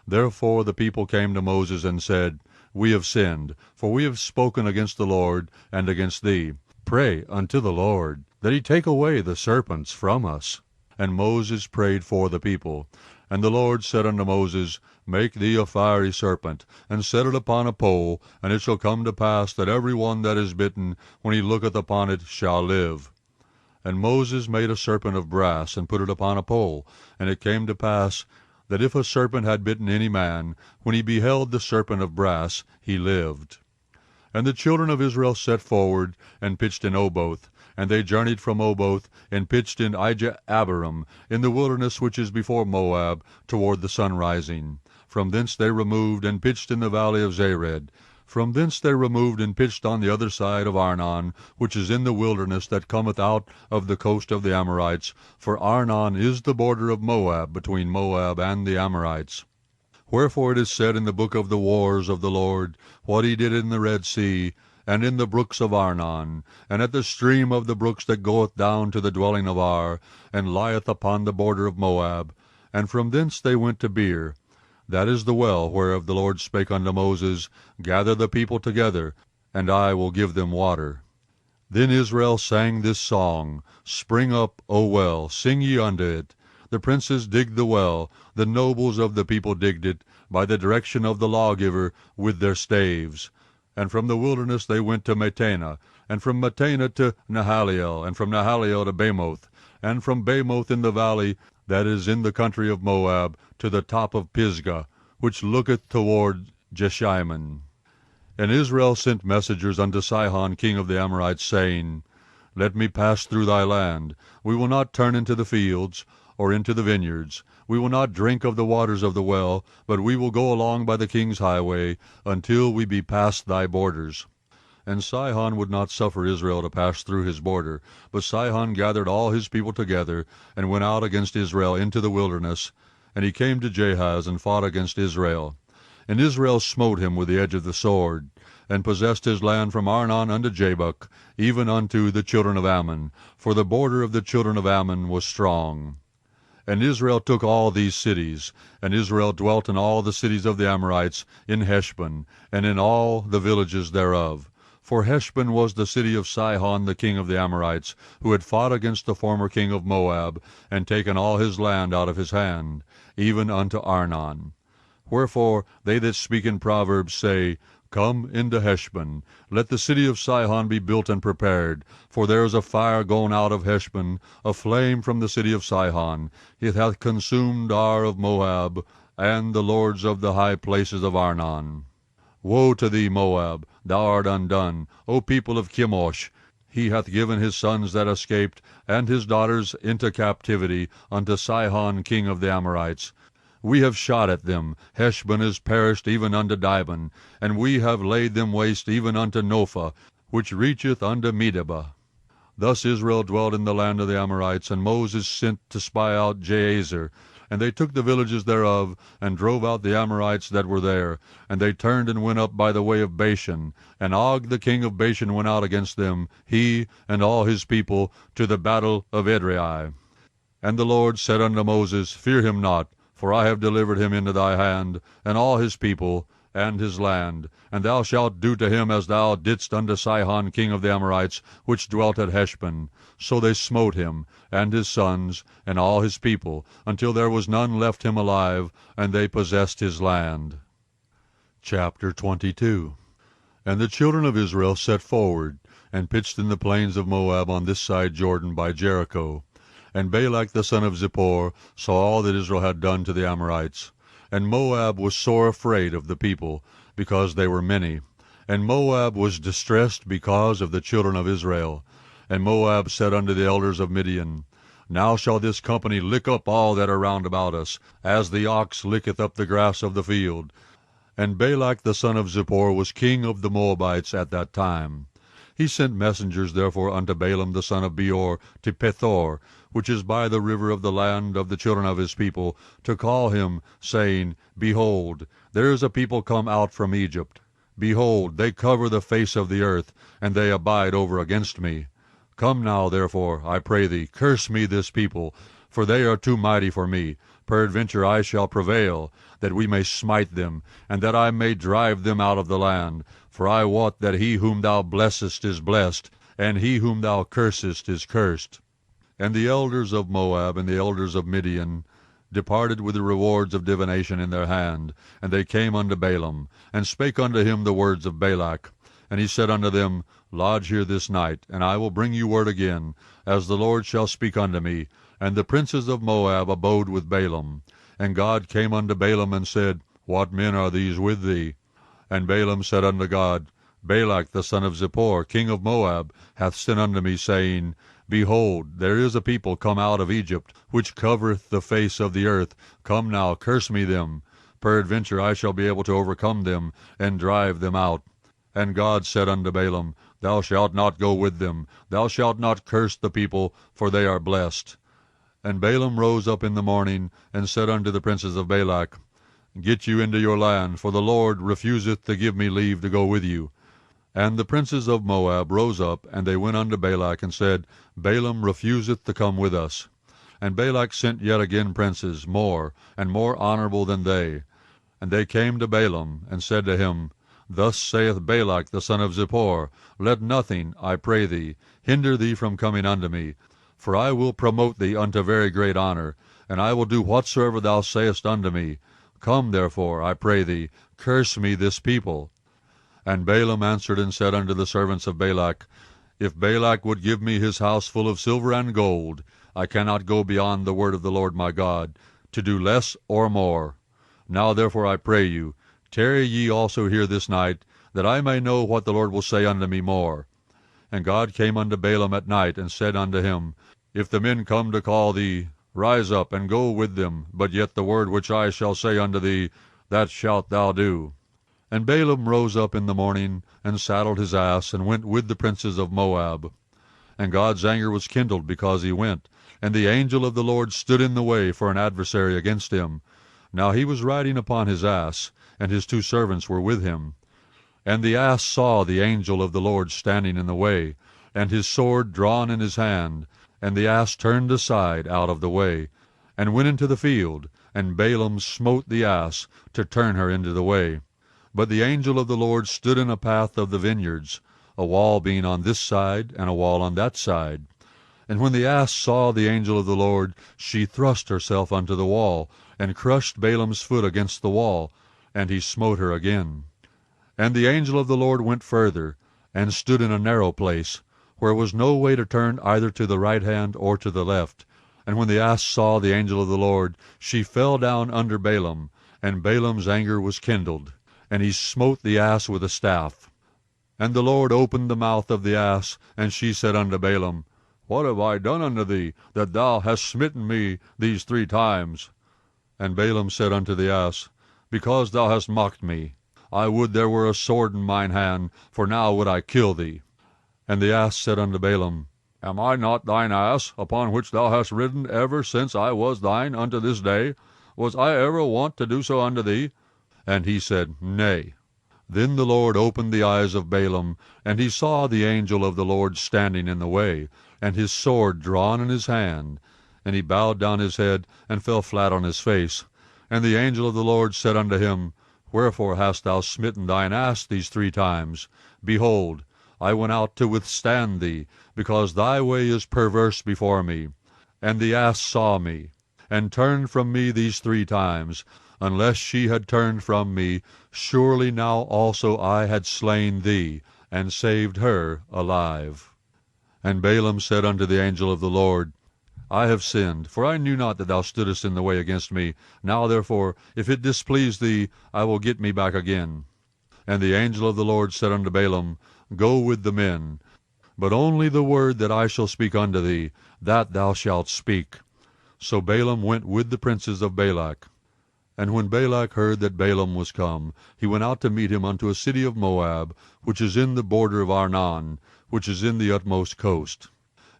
Therefore the people came to Moses and said, We have sinned, for we have spoken against the Lord and against thee. Pray unto the Lord, that he take away the serpents from us. And Moses prayed for the people. And the Lord said unto Moses, Make thee a fiery serpent, and set it upon a pole, and it shall come to pass that every one that is bitten, when he looketh upon it, shall live. And Moses made a serpent of brass, and put it upon a pole. And it came to pass, that if a serpent had bitten any man, when he beheld the serpent of brass, he lived. And the children of Israel set forward, and pitched in Oboth. And they journeyed from Oboth, and pitched in Ije-Abarim, in the wilderness which is before Moab, toward the sunrising. From thence they removed, and pitched in the valley of Zered. From thence they removed, and pitched on the other side of Arnon, which is in the wilderness that cometh out of the coast of the Amorites, for Arnon is the border of Moab, between Moab and the Amorites. Wherefore it is said in the book of the wars of the Lord, what he did in the Red Sea, and in the brooks of Arnon, and at the stream of the brooks that goeth down to the dwelling of Ar, and lieth upon the border of Moab. And from thence they went to Beer. That is the well whereof the Lord spake unto Moses, Gather the people together, and I will give them water. Then Israel sang this song, Spring up, O well, sing ye unto it. The princes digged the well, the nobles of the people digged it, by the direction of the lawgiver, with their staves. And from the wilderness they went to Matana, and from Matana to Nahaliel, and from Nahaliel to Bamoth, and from Bamoth in the valley, that is in the country of Moab, to the top of Pisgah, which looketh toward Jeshimon. And Israel sent messengers unto Sihon king of the Amorites, saying, Let me pass through thy land. We will not turn into the fields, or into the vineyards. We will not drink of the waters of the well, but we will go along by the king's highway, until we be past thy borders. And Sihon would not suffer Israel to pass through his border. But Sihon gathered all his people together, and went out against Israel into the wilderness. And he came to Jahaz, and fought against Israel. And Israel smote him with the edge of the sword, and possessed his land from Arnon unto Jabbok, even unto the children of Ammon, for the border of the children of Ammon was strong. And Israel took all these cities, and Israel dwelt in all the cities of the Amorites, in Heshbon, and in all the villages thereof. For Heshbon was the city of Sihon the king of the Amorites, who had fought against the former king of Moab, and taken all his land out of his hand, even unto Arnon. Wherefore they that speak in Proverbs say, Come into Heshbon, let the city of Sihon be built and prepared. For there is a fire gone out of Heshbon, a flame from the city of Sihon. It hath consumed Ar of Moab, and the lords of the high places of Arnon. Woe to thee, Moab! Thou art undone, O people of Chemosh! He hath given his sons that escaped, and his daughters into captivity, unto Sihon king of the Amorites. We have shot at them. Heshbon is perished even unto Dibon, and we have laid them waste even unto Nophah, which reacheth unto Medeba. Thus Israel dwelt in the land of the Amorites, and Moses sent to spy out Jazer. And they took the villages thereof, and drove out the Amorites that were there. And they turned and went up by the way of Bashan. And Og the king of Bashan went out against them, he and all his people, to the battle of Edrei. And the Lord said unto Moses, Fear him not, for I have delivered him into thy hand, and all his people, and his land. And thou shalt do to him as thou didst unto Sihon king of the Amorites, which dwelt at Heshbon. So they smote him, and his sons, and all his people, until there was none left him alive, and they possessed his land. Chapter 22. And the children of Israel set forward, and pitched in the plains of Moab on this side Jordan by Jericho. And Balak the son of Zippor saw all that Israel had done to the Amorites. And Moab was sore afraid of the people, because they were many. And Moab was distressed because of the children of Israel. And Moab said unto the elders of Midian, Now shall this company lick up all that are round about us, as the ox licketh up the grass of the field. And Balak the son of Zippor was king of the Moabites at that time. He sent messengers therefore unto Balaam the son of Beor to Pethor, which is by the river of the land of the children of his people, to call him, saying, Behold, there is a people come out from Egypt. Behold, they cover the face of the earth, and they abide over against me. Come now, therefore, I pray thee, curse me this people, for they are too mighty for me. Peradventure I shall prevail, that we may smite them, and that I may drive them out of the land. For I wot that he whom thou blessest is blessed, and he whom thou cursest is cursed. And the elders of Moab and the elders of Midian departed with the rewards of divination in their hand. And they came unto Balaam, and spake unto him the words of Balak. And he said unto them, Lodge here this night, and I will bring you word again, as the Lord shall speak unto me. And the princes of Moab abode with Balaam. And God came unto Balaam, and said, What men are these with thee? And Balaam said unto God, Balak the son of Zippor, king of Moab, hath sent unto me, saying, Behold, there is a people come out of Egypt, which covereth the face of the earth. Come now, curse me them. Peradventure I shall be able to overcome them, and drive them out. And God said unto Balaam, Thou shalt not go with them. Thou shalt not curse the people, for they are blessed. And Balaam rose up in the morning, and said unto the princes of Balak, Get you into your land, for the Lord refuseth to give me leave to go with you. And the princes of Moab rose up, and they went unto Balak, and said, Balaam refuseth to come with us. And Balak sent yet again princes, more, and more honorable than they. And they came to Balaam, and said to him, Thus saith Balak the son of Zippor, Let nothing, I pray thee, hinder thee from coming unto me. For I will promote thee unto very great honor, and I will do whatsoever thou sayest unto me. Come therefore, I pray thee, curse me this people. And Balaam answered and said unto the servants of Balak, If Balak would give me his house full of silver and gold, I cannot go beyond the word of the Lord my God, to do less or more. Now therefore I pray you, tarry ye also here this night, that I may know what the Lord will say unto me more. And God came unto Balaam at night, and said unto him, If the men come to call thee, rise up, and go with them, but yet the word which I shall say unto thee, that shalt thou do. And Balaam rose up in the morning, and saddled his ass, and went with the princes of Moab. And God's anger was kindled because he went, and the angel of the Lord stood in the way for an adversary against him. Now he was riding upon his ass, and his 2 servants were with him. And the ass saw the angel of the Lord standing in the way, and his sword drawn in his hand. And the ass turned aside out of the way, and went into the field, and Balaam smote the ass to turn her into the way. But the angel of the Lord stood in a path of the vineyards, a wall being on this side, and a wall on that side. And when the ass saw the angel of the Lord, she thrust herself unto the wall, and crushed Balaam's foot against the wall, and he smote her again. And the angel of the Lord went further, and stood in a narrow place, where was no way to turn either to the right hand or to the left. And when the ass saw the angel of the Lord, she fell down under Balaam, and Balaam's anger was kindled, and he smote the ass with a staff. And the Lord opened the mouth of the ass, and she said unto Balaam, What have I done unto thee, that thou hast smitten me these 3 times? And Balaam said unto the ass, Because thou hast mocked me. I would there were a sword in mine hand, for now would I kill thee. And the ass said unto Balaam, Am I not thine ass, upon which thou hast ridden ever since I was thine unto this day? Was I ever wont to do so unto thee? And he said, Nay. Then the Lord opened the eyes of Balaam, and he saw the angel of the Lord standing in the way, and his sword drawn in his hand. And he bowed down his head, and fell flat on his face. And the angel of the Lord said unto him, Wherefore hast thou smitten thine ass these 3 times? Behold, I went out to withstand thee, because thy way is perverse before me. And the ass saw me, and turned from me these 3 times. Unless she had turned from me, surely now also I had slain thee, and saved her alive. And Balaam said unto the angel of the Lord, I have sinned, for I knew not that thou stoodest in the way against me. Now therefore, if it displease thee, I will get me back again. And the angel of the Lord said unto Balaam, Go with the men, but only the word that I shall speak unto thee, that thou shalt speak. So Balaam went with the princes of Balak. And when Balak heard that Balaam was come, he went out to meet him unto a city of Moab, which is in the border of Arnon, which is in the utmost coast.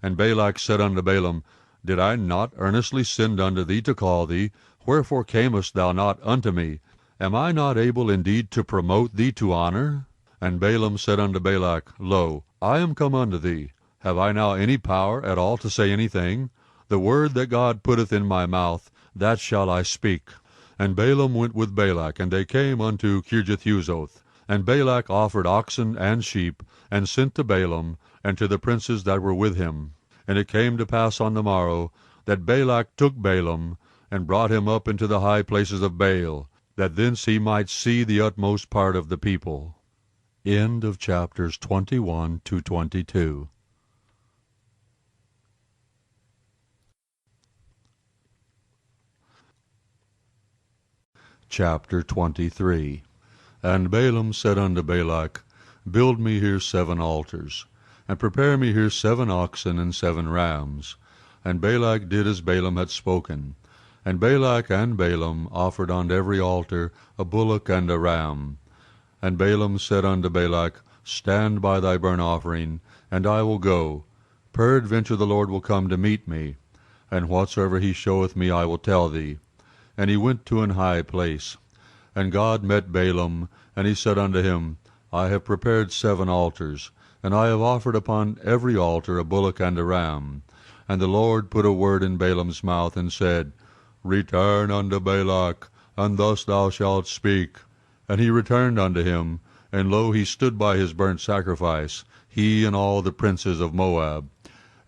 And Balak said unto Balaam, Did I not earnestly send unto thee to call thee? Wherefore camest thou not unto me? Am I not able indeed to promote thee to honor? And Balaam said unto Balak, Lo, I am come unto thee. Have I now any power at all to say anything? The word that God putteth in my mouth, that shall I speak. And Balaam went with Balak, and they came unto Kirjathhuzoth. And Balak offered oxen and sheep, and sent to Balaam, and to the princes that were with him. And it came to pass on the morrow, that Balak took Balaam, and brought him up into the high places of Baal, that thence he might see the utmost part of the people. End of chapters 21 to 22. Chapter 23. And Balaam said unto Balak, Build me here 7 altars, and prepare me here 7 oxen and 7 rams. And Balak did as Balaam had spoken. And Balak and Balaam offered on every altar a bullock and a ram. And Balaam said unto Balak, Stand by thy burnt offering, and I will go. Peradventure the Lord will come to meet me, and whatsoever he showeth me I will tell thee. And he went to an high place. And God met Balaam, and he said unto him, I have prepared 7 altars, and I have offered upon every altar a bullock and a ram. And the Lord put a word in Balaam's mouth, and said, Return unto Balak, and thus thou shalt speak. And he returned unto him, and lo, he stood by his burnt sacrifice, he and all the princes of Moab.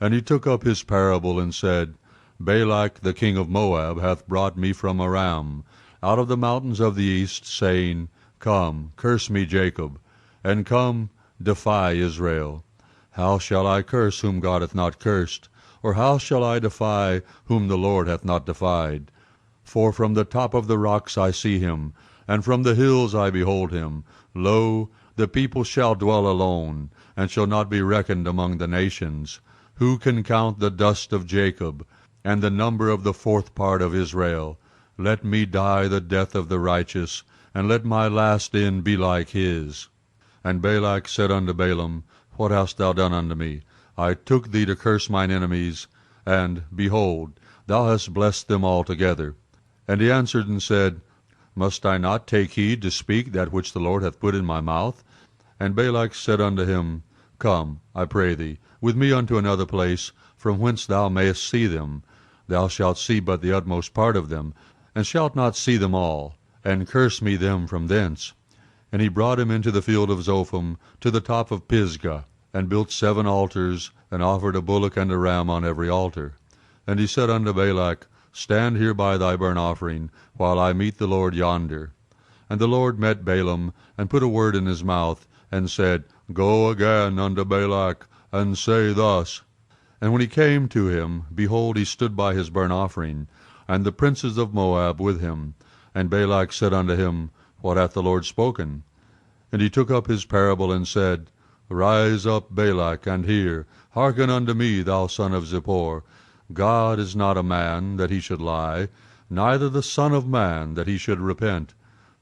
And he took up his parable, and said, Balak the king of Moab hath brought me from Aram, out of the mountains of the east, saying, Come, curse me Jacob, and come, defy Israel. How shall I curse whom God hath not cursed? Or how shall I defy whom the Lord hath not defied? For from the top of the rocks I see him, and from the hills I behold him. Lo, the people shall dwell alone, and shall not be reckoned among the nations. Who can count the dust of Jacob, and the number of the 4th part of Israel? Let me die the death of the righteous, and let my last end be like his. And Balak said unto Balaam, What hast thou done unto me? I took thee to curse mine enemies, and, behold, thou hast blessed them altogether. And he answered and said, Must I not take heed to speak that which the Lord hath put in my mouth? And Balak said unto him, Come, I pray thee, with me unto another place, from whence thou mayest see them. Thou shalt see but the utmost part of them, and shalt not see them all, and curse me them from thence. And he brought him into the field of Zophim, to the top of Pisgah, and built 7 altars, and offered a bullock and a ram on every altar. And he said unto Balak, Stand here by thy burnt offering, while I meet the Lord yonder. And the Lord met Balaam, and put a word in his mouth, and said, Go again unto Balak, and say thus. And when he came to him, behold, he stood by his burnt offering, and the princes of Moab with him. And Balak said unto him, What hath the Lord spoken? And he took up his parable, and said, Rise up, Balak, and hear. Hearken unto me, thou son of Zippor. God is not a man, that he should lie, neither the Son of man, that he should repent.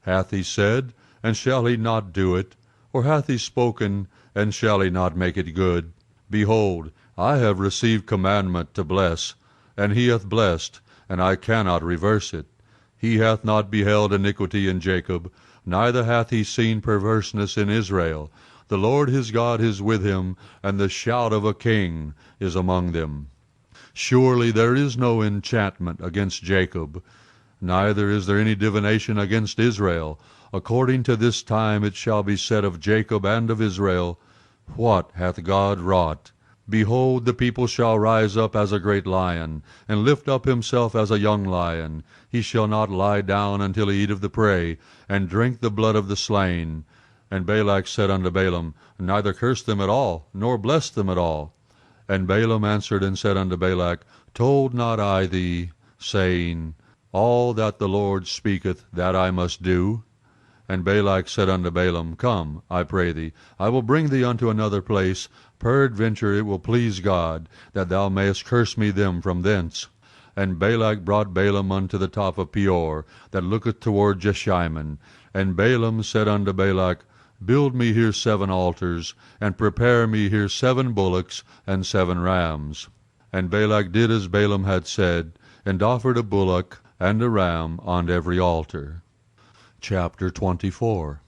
Hath he said, and shall he not do it? Or hath he spoken, and shall he not make it good? Behold, I have received commandment to bless, and he hath blessed, and I cannot reverse it. He hath not beheld iniquity in Jacob, neither hath he seen perverseness in Israel. The Lord his God is with him, and the shout of a king is among them. Surely there is no enchantment against Jacob, neither is there any divination against Israel. According to this time it shall be said of Jacob and of Israel, What hath God wrought? Behold, the people shall rise up as a great lion, and lift up himself as a young lion. He shall not lie down until he eat of the prey, and drink the blood of the slain. And Balak said unto Balaam, Neither curse them at all, nor bless them at all. And Balaam answered and said unto Balak, Told not I thee, saying, All that the Lord speaketh, that I must do? And Balak said unto Balaam, Come, I pray thee, I will bring thee unto another place. Peradventure it will please God, that thou mayest curse me them from thence. And Balak brought Balaam unto the top of Peor, that looketh toward Jeshimon. And Balaam said unto Balak, Build me here 7 altars, and prepare me here 7 bullocks and 7 rams. And Balak did as Balaam had said, and offered a bullock and a ram on every altar. Chapter 24.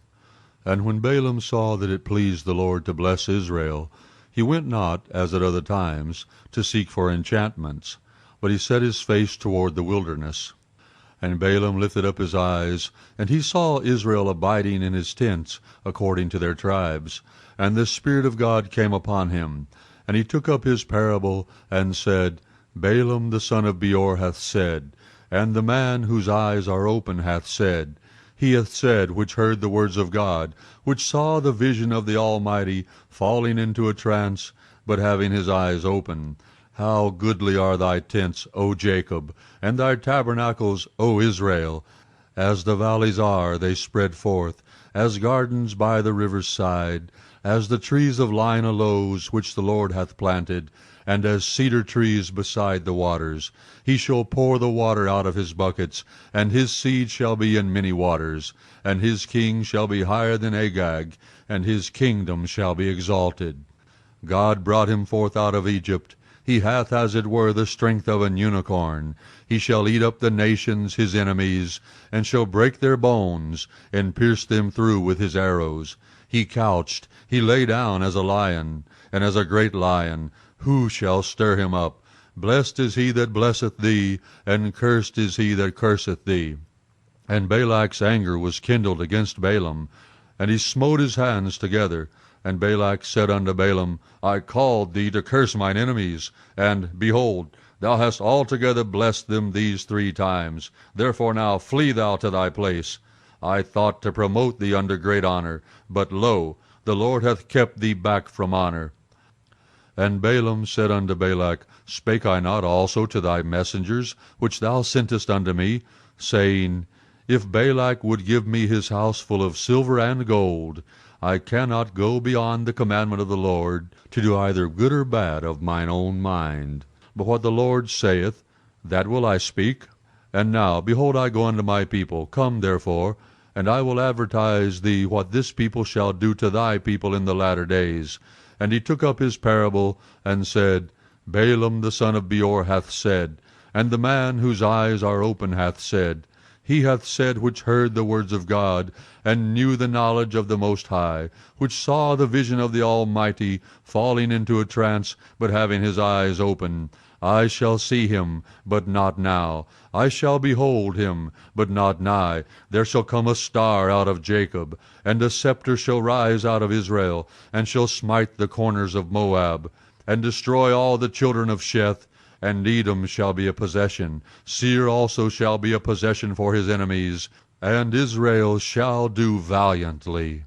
And when Balaam saw that it pleased the Lord to bless Israel, he went not, as at other times, to seek for enchantments, but he set his face toward the wilderness. And Balaam lifted up his eyes, and he saw Israel abiding in his tents, according to their tribes. And the Spirit of God came upon him. And he took up his parable, and said, Balaam the son of Beor hath said, and the man whose eyes are open hath said, He hath said, which heard the words of God, which saw the vision of the Almighty, falling into a trance, but having his eyes open, How goodly are thy tents, O Jacob, and thy tabernacles, O Israel! As the valleys are, they spread forth, as gardens by the river's side, as the trees of line aloes, which the Lord hath planted, and as cedar trees beside the waters. He shall pour the water out of his buckets, and his seed shall be in many waters, and his king shall be higher than Agag, and his kingdom shall be exalted. God brought him forth out of Egypt. He hath as it were the strength of an unicorn. He shall eat up the nations his enemies, and shall break their bones, and pierce them through with his arrows. He couched, he lay down as a lion, and as a great lion. Who shall stir him up? Blessed is he that blesseth thee, and cursed is he that curseth thee. And Balak's anger was kindled against Balaam, and he smote his hands together. And Balak said unto Balaam, I called thee to curse mine enemies, and, behold, thou hast altogether blessed them these 3 times. Therefore now flee thou to thy place. I thought to promote thee unto great honor, but lo, the Lord hath kept thee back from honor. And Balaam said unto Balak, Spake I not also to thy messengers, which thou sentest unto me, saying, If Balak would give me his house full of silver and gold, I cannot go beyond the commandment of the Lord, to do either good or bad of mine own mind. But what the Lord saith, that will I speak. And now, behold, I go unto my people. Come, therefore, And I will advertise thee what this people shall do to thy people in the latter days. And he took up his parable, and said, Balaam the son of Beor hath said, and the man whose eyes are open hath said, he hath said which heard the words of God, and knew the knowledge of the Most High, which saw the vision of the Almighty, falling into a trance, but having his eyes open. I shall see him, but not now. I shall behold him, but not nigh. There shall come a star out of Jacob, and a scepter shall rise out of Israel, and shall smite the corners of Moab, and destroy all the children of Sheth. And Edom shall be a possession. Seir also shall be a possession for his enemies. And Israel shall do valiantly.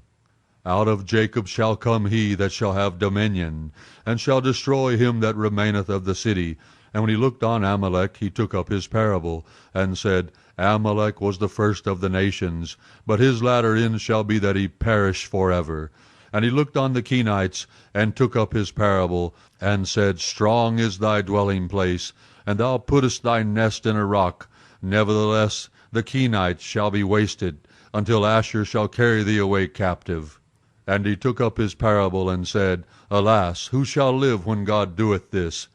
Out of Jacob shall come he that shall have dominion, and shall destroy him that remaineth of the city. And when he looked on Amalek, he took up his parable, and said, Amalek was the first of the nations, but his latter end shall be that he perish forever. And he looked on the Kenites, and took up his parable, and said, Strong is thy dwelling place, and thou puttest thy nest in a rock. Nevertheless the Kenites shall be wasted, until Asshur shall carry thee away captive. And he took up his parable, and said, Alas, who shall live when God doeth this?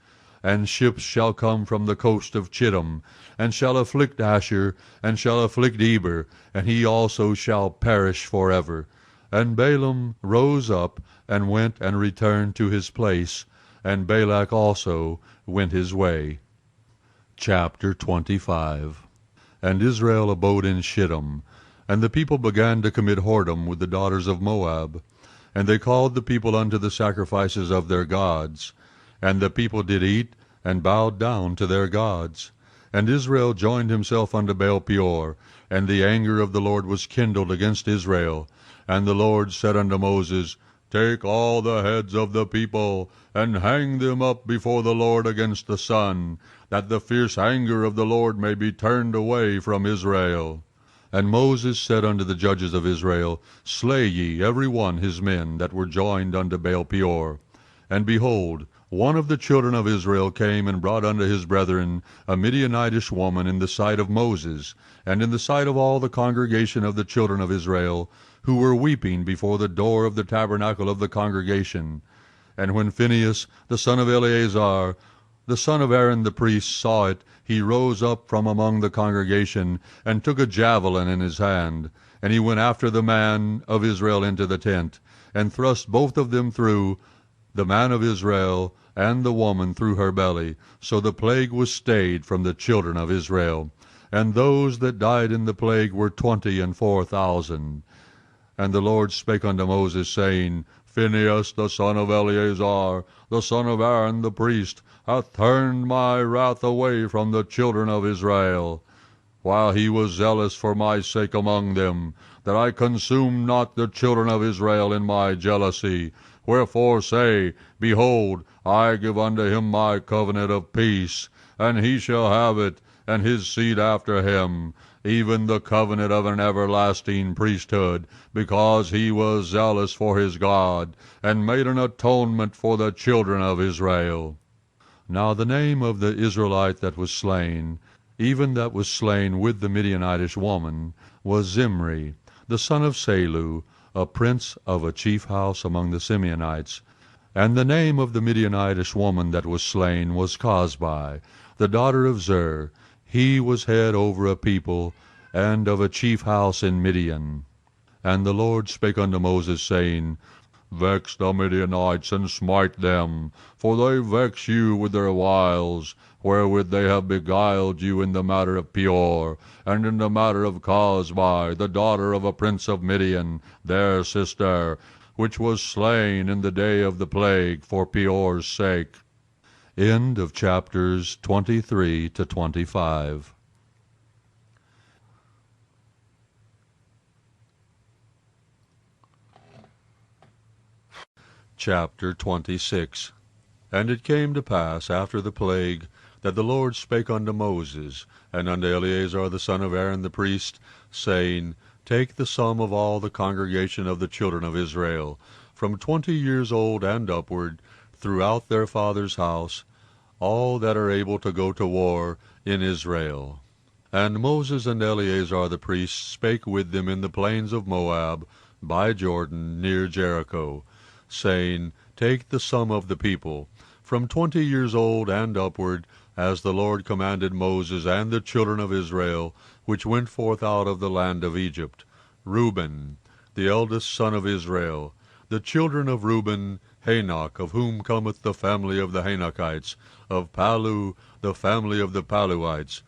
And ships shall come from the coast of Chittim, and shall afflict Asshur, and shall afflict Eber, and he also shall perish forever. And Balaam rose up, and went and returned to his place, and Balak also went his way. Chapter 25. And Israel abode in Shittim, and the people began to commit whoredom with the daughters of Moab. And they called the people unto the sacrifices of their gods. And the people did eat, and bowed down to their gods. And Israel joined himself unto Baal-peor, and the anger of the Lord was kindled against Israel. And the Lord said unto Moses, Take all the heads of the people, and hang them up before the Lord against the sun, that the fierce anger of the Lord may be turned away from Israel. And Moses said unto the judges of Israel, Slay ye every one his men that were joined unto Baal-peor. And behold, one of the children of Israel came and brought unto his brethren a Midianitish woman in the sight of Moses, and in the sight of all the congregation of the children of Israel, who were weeping before the door of the tabernacle of the congregation. And when Phinehas, the son of Eleazar, the son of Aaron the priest, saw it, he rose up from among the congregation, and took a javelin in his hand. And he went after the man of Israel into the tent, and thrust both of them through, the man of Israel and the woman through her belly. So the plague was stayed from the children of Israel. And those that died in the plague were 24,000. And the Lord spake unto Moses, saying, Phinehas the son of Eleazar, the son of Aaron the priest, hath turned my wrath away from the children of Israel, while he was zealous for my sake among them, that I consume not the children of Israel in my jealousy. Wherefore say, Behold, I give unto him my covenant of peace, and he shall have it, and his seed after him, even the covenant of an everlasting priesthood, because he was zealous for his God, and made an atonement for the children of Israel. Now the name of the Israelite that was slain, even that was slain with the Midianitish woman, was Zimri, the son of Salu, a prince of a chief house among the Simeonites. And the name of the Midianitish woman that was slain was Cosbi, the daughter of Zer. He was head over a people, and of a chief house in Midian. And the Lord spake unto Moses, saying, Vex the Midianites, and smite them, for they vex you with their wiles, wherewith they have beguiled you in the matter of Peor, and in the matter of Cosbi, the daughter of a prince of Midian, their sister, which was slain in the day of the plague for Peor's sake. End of chapters 23 to 25. Chapter 26. And it came to pass after the plague, that the Lord spake unto Moses, and unto Eleazar the son of Aaron the priest, saying, Take the sum of all the congregation of the children of Israel, from 20 years old and upward, throughout their father's house, all that are able to go to war in Israel. And Moses and Eleazar the priest spake with them in the plains of Moab, by Jordan, near Jericho, saying, Take the sum of the people, from 20 years old and upward, as the Lord commanded Moses and the children of Israel, which went forth out of the land of Egypt. Reuben, the eldest son of Israel. The children of Reuben, Hanok, of whom cometh the family of the Hanokites. Of Palu, the family of the Paluites.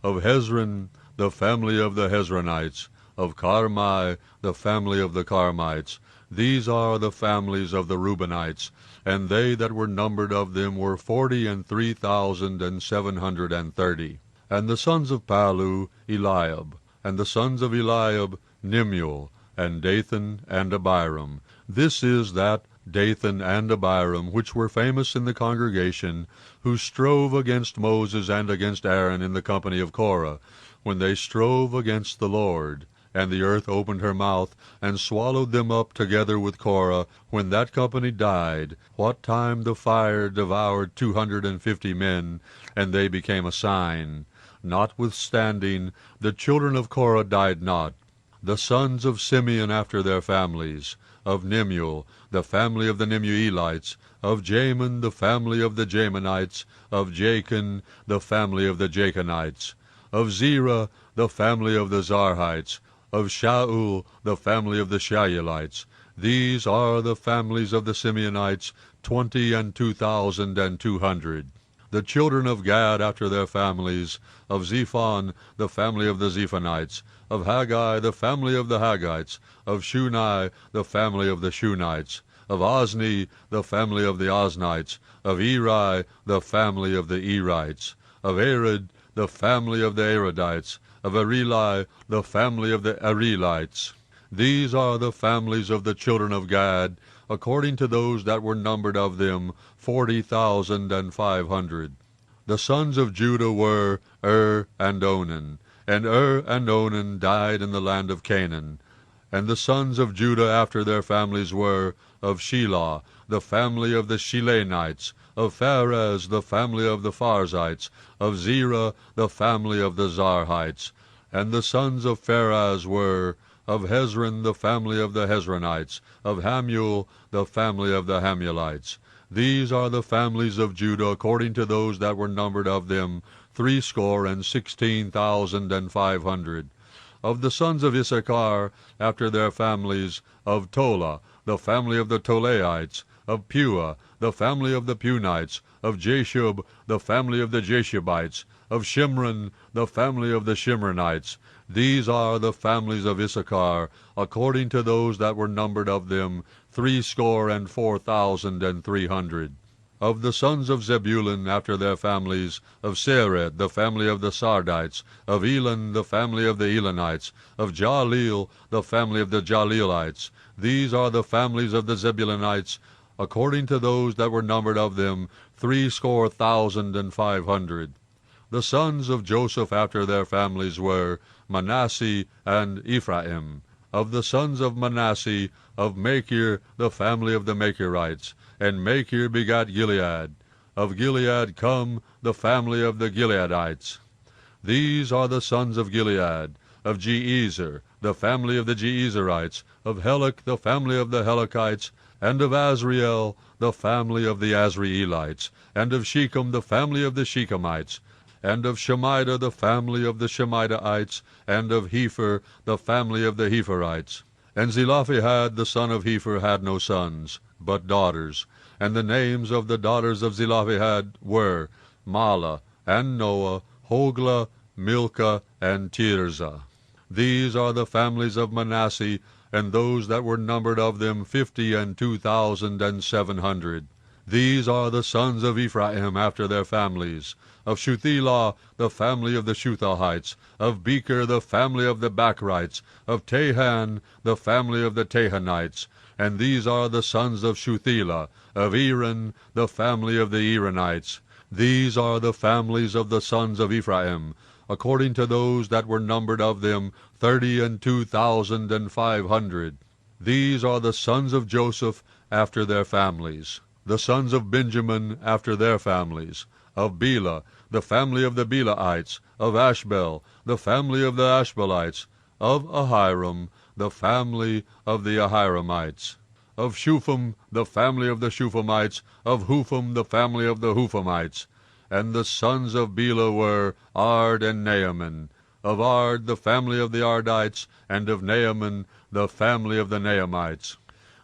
Of Hezron, the family of the Hezronites. Of Carmi, the family of the Carmites. These are the families of the Reubenites, and they that were numbered of them were 43,730. And the sons of Palu, Eliab. And the sons of Eliab, Nemuel, and Dathan, and Abiram. This is that Dathan and Abiram, which were famous in the congregation, who strove against Moses and against Aaron in the company of Korah, when they strove against the Lord. And the earth opened her mouth, and swallowed them up together with Korah, when that company died, what time the fire devoured 250 men, and they became a sign. Notwithstanding, the children of Korah died not. The sons of Simeon after their families. Of Nemuel, the family of the Nemuelites. Of Jamin, the family of the Jamanites. Of Jachin, the family of the Jachanites. Of Zerah, the family of the Zarhites. Of Shaul, the family of the Shaulites. These are the families of the Simeonites, 22,200. The children of Gad after their families. Of Zephon, the family of the Zephonites. Of Haggai, the family of the Haggites. Of Shuni, the family of the Shunites. Of Ozni, the family of the Oznites. Of Eri, the family of the Erites. Of Arad, the family of the Aradites. Of Areli, the family of the Arelites. These are the families of the children of Gad, according to those that were numbered of them, 40,500. The sons of Judah were and Onan. And and Onan died in the land of Canaan. And the sons of Judah after their families were, of Shelah, the family of the Shilanites. Of Pharez, the family of the Pharzites. Of Zerah, the family of the Zarhites. And the sons of Pharez were, of Hezron, the family of the Hezronites. Of Hamuel, the family of the Hamulites. These are the families of Judah, according to those that were numbered of them, 16,500. Of the sons of Issachar, after their families, of Tola, the family of the Tolaites. Of Puah, the family of the Punites. Of Jashub, the family of the Jashubites. Of Shimron, the family of the Shimronites. These are the families of Issachar, according to those that were numbered of them, 64,300. Of the sons of Zebulun after their families, of Sered, the family of the Sardites. Of Elon, the family of the Elonites. Of Jaleel, the family of the Jaleelites. These are the families of the Zebulunites, according to those that were numbered of them, 60,500. The sons of Joseph after their families were, Manasseh and Ephraim. Of the sons of Manasseh, of Machir, the family of the Machirites. And Machir begat Gilead. Of Gilead come the family of the Gileadites. These are the sons of Gilead. Of Jeezer, the family of the Jeezerites. Of Helek, the family of the Helekites. And of Azriel, the family of the Azrielites. And of Shechem, the family of the Shechemites. And of Shemida, the family of the Shemidaites. And of Hepher, the family of the Hepherites. And Zelophehad, the son of Hepher, had no sons, but daughters. And the names of the daughters of Zelophehad were Mahlah, and Noah, Hoglah, Milcah, and Tirzah. These are the families of Manasseh, and those that were numbered of them 52,700. These are the sons of Ephraim after their families. Of Shuthelah, the family of the Shuthahites. Of Becher, the family of the Bachrites. Of Tahan, the family of the Tahanites. And these are the sons of Shuthelah. Of Eran, the family of the Eranites. These are the families of the sons of Ephraim, according to those that were numbered of them, 32,500. These are the sons of Joseph after their families. The sons of Benjamin after their families. Of Bela, the family of the Belaites. Of Ashbel, the family of the Ashbelites. Of Ahiram, the family of the Ahiramites. Of Shupham, the family of the Shuphamites. Of Hupham, the family of the Huphamites. And the sons of Bela were Ard and Naaman. Of Ard, the family of the Ardites, and of Naaman, the family of the Naamites.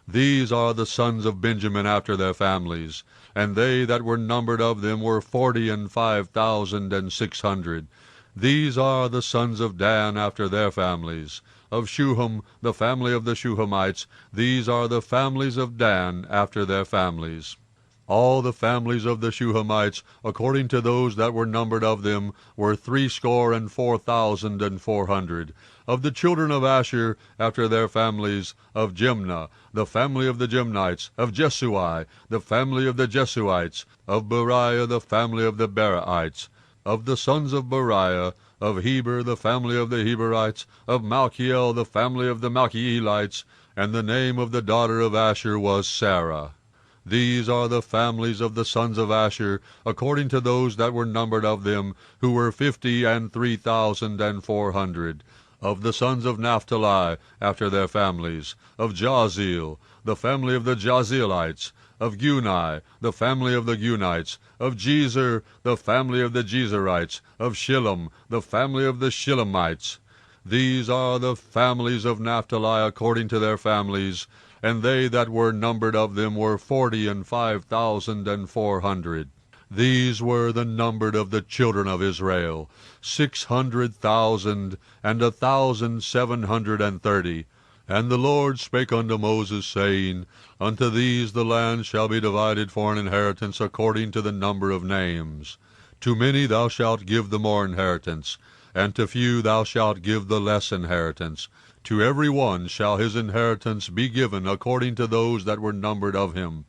These are the sons of Benjamin after their families, and they that were numbered of them were 45,600. These are the sons of Dan after their families. Of Shuham, the family of the Shuhamites. These are the families of Dan after their families. All the families of the Shuhamites, according to those that were numbered of them, were 64,400. Of the children of Asher, after their families, of Jimnah, the family of the Jimnites. Of Jesui, the family of the Jesuites. Of Beriah, the family of the Beraites. Of the sons of Beriah, of Heber, the family of the Heberites. Of Malchiel, the family of the Malchielites. And the name of the daughter of Asher was Sarah. These are the families of the sons of Asher, according to those that were numbered of them, who were 53,400. Of the sons of Naphtali, after their families. Of Jaziel, the family of the Jazielites. Of Guni, the family of the Gunites. Of Jezer, the family of the Jezerites. Of Shillem, the family of the Shillemites. These are the families of Naphtali according to their families, and they that were numbered of them were 45,400. These were the numbered of the children of Israel, 600,000 and 1,730. And the Lord spake unto Moses, saying, Unto these the land shall be divided for an inheritance according to the number of names. To many thou shalt give the more inheritance, and to few thou shalt give the less inheritance. To every one shall his inheritance be given according to those that were numbered of him.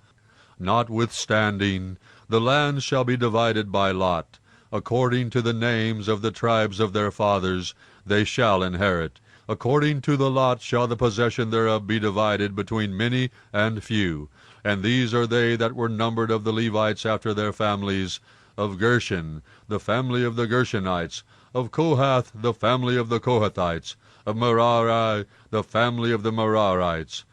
Notwithstanding, the land shall be divided by lot. According to the names of the tribes of their fathers they shall inherit. According to the lot shall the possession thereof be divided between many and few. And these are they that were numbered of the Levites after their families. Of Gershon, the family of the Gershonites. Of Kohath, the family of the Kohathites. Of Merari, the family of the Merarites.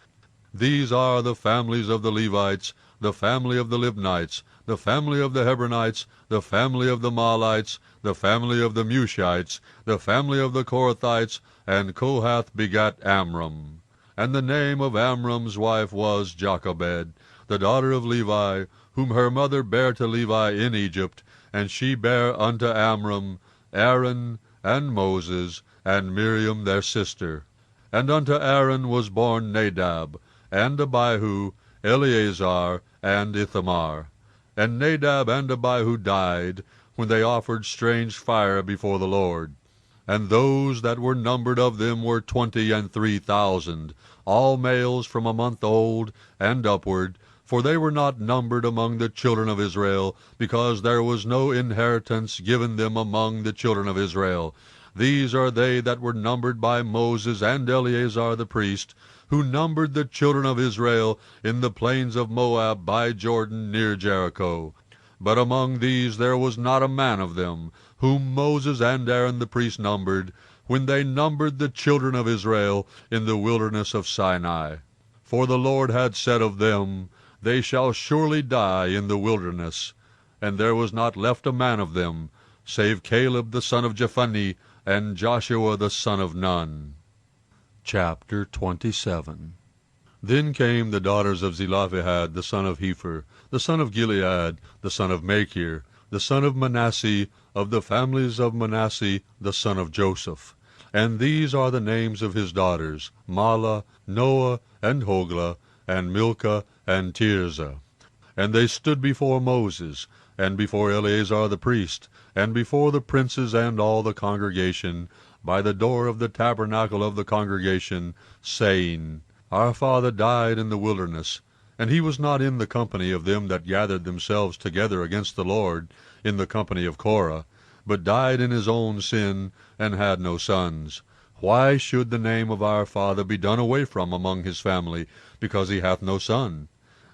These are the families of the Levites, the family of the Libnites, the family of the Hebronites, the family of the Mahlites, the family of the Mushites, the family of the Korathites. And Kohath begat Amram. And the name of Amram's wife was Jochebed, the daughter of Levi, whom her mother bare to Levi in Egypt. And she bare unto Amram Aaron, and Moses, and Miriam their sister. And unto Aaron was born Nadab, and Abihu, Eleazar, and Ithamar. And Nadab and Abihu died, when they offered strange fire before the Lord. And those that were numbered of them were 23,000, all males from a month old and upward, for they were not numbered among the children of Israel, because there was no inheritance given them among the children of Israel. These are they that were numbered by Moses and Eleazar the priest, who numbered the children of Israel in the plains of Moab by Jordan near Jericho. But among these there was not a man of them, whom Moses and Aaron the priest numbered, when they numbered the children of Israel in the wilderness of Sinai. For the Lord had said of them, They shall surely die in the wilderness. And there was not left a man of them, save Caleb the son of Jephunneh, and Joshua the son of Nun. Chapter 27. Then came the daughters of Zelophehad the son of Hepher, the son of Gilead, the son of Machir, the son of Manasseh, of the families of Manasseh, the son of Joseph. And these are the names of his daughters, Mahlah, Noah, and Hoglah, and Milcah, and Tirzah. And they stood before Moses, and before Eleazar the priest, and before the princes and all the congregation, by the door of the tabernacle of the congregation, saying, Our father died in the wilderness, and he was not in the company of them that gathered themselves together against the Lord, in the company of Korah, but died in his own sin, and had no sons. Why should the name of our father be done away from among his family, because he hath no son?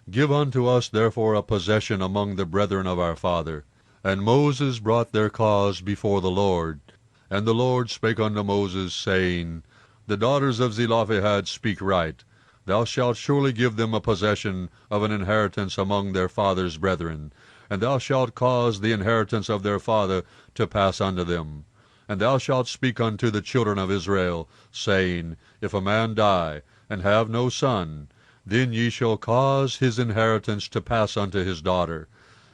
Give unto us therefore a possession among the brethren of our father. And Moses brought their cause before the Lord. And the Lord spake unto Moses, saying, The daughters of Zelophehad speak right. Thou shalt surely give them a possession of an inheritance among their father's brethren, and thou shalt cause the inheritance of their father to pass unto them. And thou shalt speak unto the children of Israel, saying, If a man die, and have no son, then ye shall cause his inheritance to pass unto his daughter.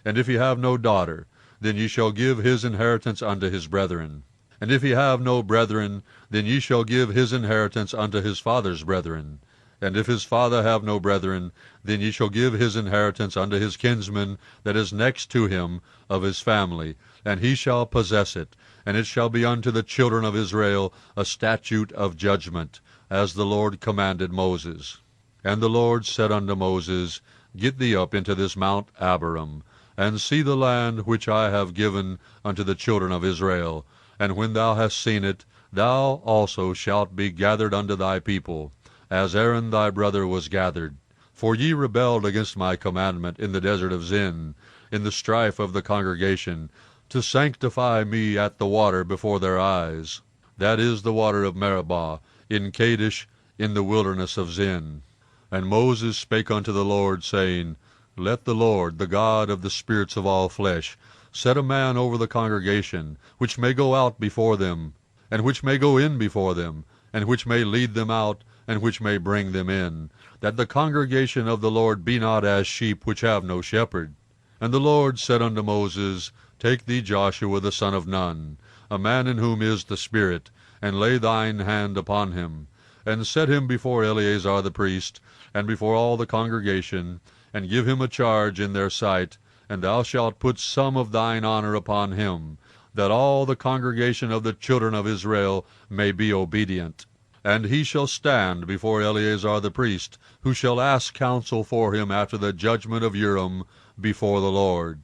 And if he have no daughter, then ye shall give his inheritance unto his brethren. And if he have no brethren, then ye shall give his inheritance unto his father's brethren. And if his father have no brethren, then ye shall give his inheritance unto his kinsman that is next to him of his family, and he shall possess it. And it shall be unto the children of Israel a statute of judgment, as the Lord commanded Moses. And the Lord said unto Moses, Get thee up into this Mount Abarim, and see the land which I have given unto the children of Israel. And when thou hast seen it, thou also shalt be gathered unto thy people, as Aaron thy brother was gathered. For ye rebelled against my commandment in the desert of Zin, in the strife of the congregation, to sanctify me at the water before their eyes. That is the water of Meribah, in Kadesh, in the wilderness of Zin. And Moses spake unto the Lord, saying, Let the Lord, the God of the spirits of all flesh, set a man over the congregation, which may go out before them, and which may go in before them, and which may lead them out, and which may bring them in, that the congregation of the Lord be not as sheep which have no shepherd. And the Lord said unto Moses, Take thee Joshua the son of Nun, a man in whom is the Spirit, and lay thine hand upon him, and set him before Eleazar the priest, and before all the congregation, and give him a charge in their sight, and thou shalt put some of thine honor upon him, that all the congregation of the children of Israel may be obedient. And he shall stand before Eleazar the priest, who shall ask counsel for him after the judgment of Urim before the Lord.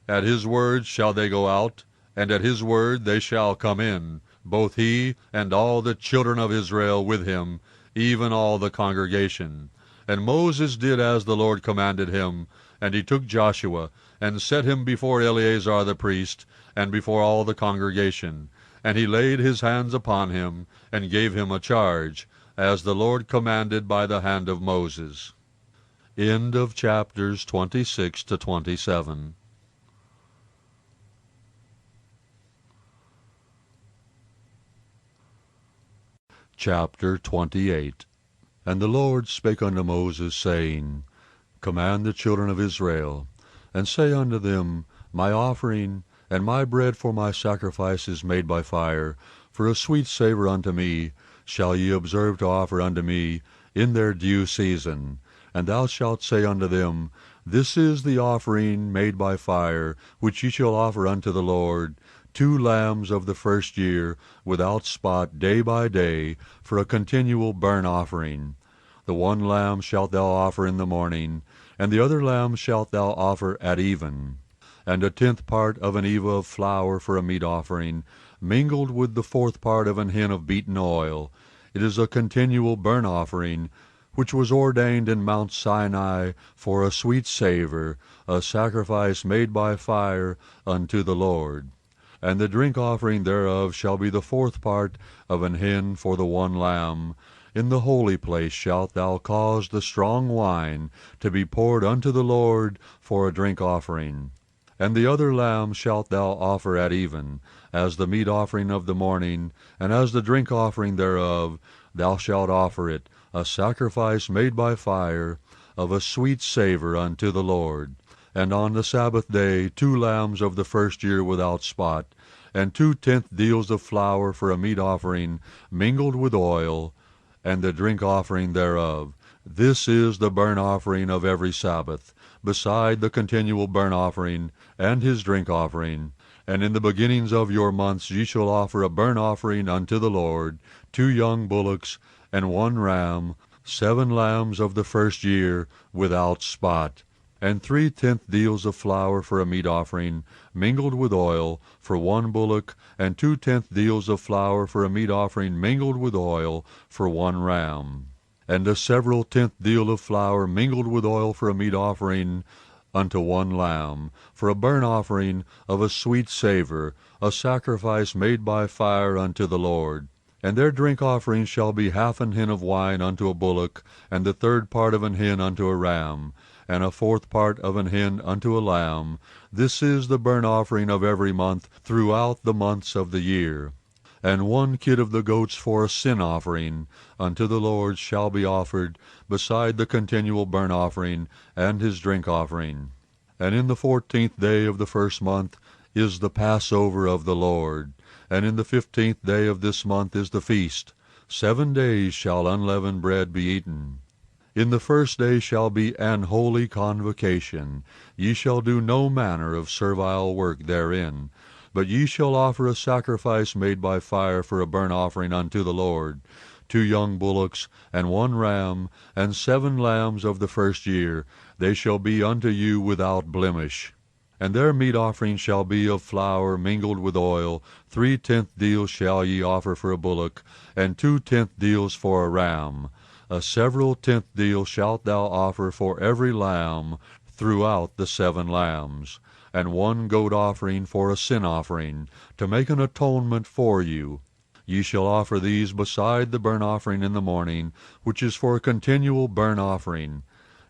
At his word shall they go out, and at his word they shall come in, both he and all the children of Israel with him, even all the congregation. And Moses did as the Lord commanded him, and he took Joshua, and set him before Eleazar the priest, and before all the congregation. And he laid his hands upon him, and gave him a charge, as the Lord commanded by the hand of Moses. End of chapters 26 to 27. Chapter 28. And the Lord spake unto Moses, saying, Command the children of Israel, and say unto them, My offering and my bread for my sacrifices made by fire, for a sweet savour unto me, shall ye observe to offer unto me in their due season. And thou shalt say unto them, This is the offering made by fire, which ye shall offer unto the Lord, 2 lambs of the first year, without spot, day by day, for a continual burnt offering. The one lamb shalt thou offer in the morning, and the other lamb shalt thou offer at even. And a 10th part of an ephah of flour for a meat offering, mingled with the 4th part of an hin of beaten oil. It is a continual burnt offering, which was ordained in Mount Sinai for a sweet savour, a sacrifice made by fire unto the Lord. And the drink offering thereof shall be the 4th part of an hin for the one lamb. In the holy place shalt thou cause the strong wine to be poured unto the Lord for a drink offering. And the other lamb shalt thou offer at even, as the meat offering of the morning, and as the drink offering thereof thou shalt offer it, a sacrifice made by fire, of a sweet savour unto the Lord. And on the Sabbath day 2 lambs of the first year without spot, and 2/10 deals of flour for a meat offering, mingled with oil, and the drink offering thereof. This is the burnt offering of every Sabbath, beside the continual burnt offering, and his drink offering. And in the beginnings of your months ye shall offer a burnt offering unto the Lord, 2 young bullocks, and 1 ram, 7 lambs of the first year, without spot, and 3/10 deals of flour for a meat offering, mingled with oil, for 1 bullock, and 2/10 deals of flour for a meat offering, mingled with oil, for 1 ram. and a several tenth deal of flour mingled with oil for a meat offering unto one lamb, for a burnt offering of a sweet savour, a sacrifice made by fire unto the Lord. And their drink offering shall be half an hin of wine unto a bullock, and the third part of an hin unto a ram, and a fourth part of an hin unto a lamb. This is the burnt offering of every month throughout the months of the year. And 1 kid of the goats for a sin offering unto the Lord shall be offered, beside the continual burnt offering and his drink offering. And in the 14th day of the first month is the Passover of the Lord, and in the 15th day of this month is the feast. 7 days shall unleavened bread be eaten. In the first day shall be an holy convocation. Ye shall do no manner of servile work therein, but ye shall offer a sacrifice made by fire for a burnt offering unto the Lord, 2 young bullocks, and 1 ram, and 7 lambs of the first year. They shall be unto you without blemish. And their meat offering shall be of flour mingled with oil. 3/10 deals shall ye offer for a bullock, and 2/10 deals for a ram. A several tenth deal shalt thou offer for every lamb throughout the 7 lambs, and 1 goat offering for a sin offering, to make an atonement for you. Ye shall offer these beside the burnt offering in the morning, which is for a continual burnt offering.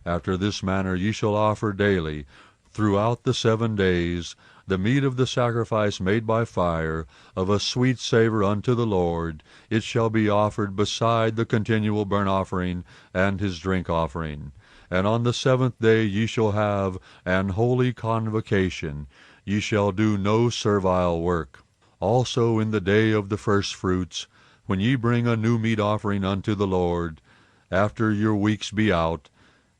After this manner ye shall offer daily, throughout the 7 days, the meat of the sacrifice made by fire, of a sweet savour unto the Lord. It shall be offered beside the continual burnt offering and his drink offering. And on the 7th day ye shall have an holy convocation. Ye shall do no servile work. Also in the day of the first fruits, when ye bring a new meat offering unto the Lord, after your weeks be out,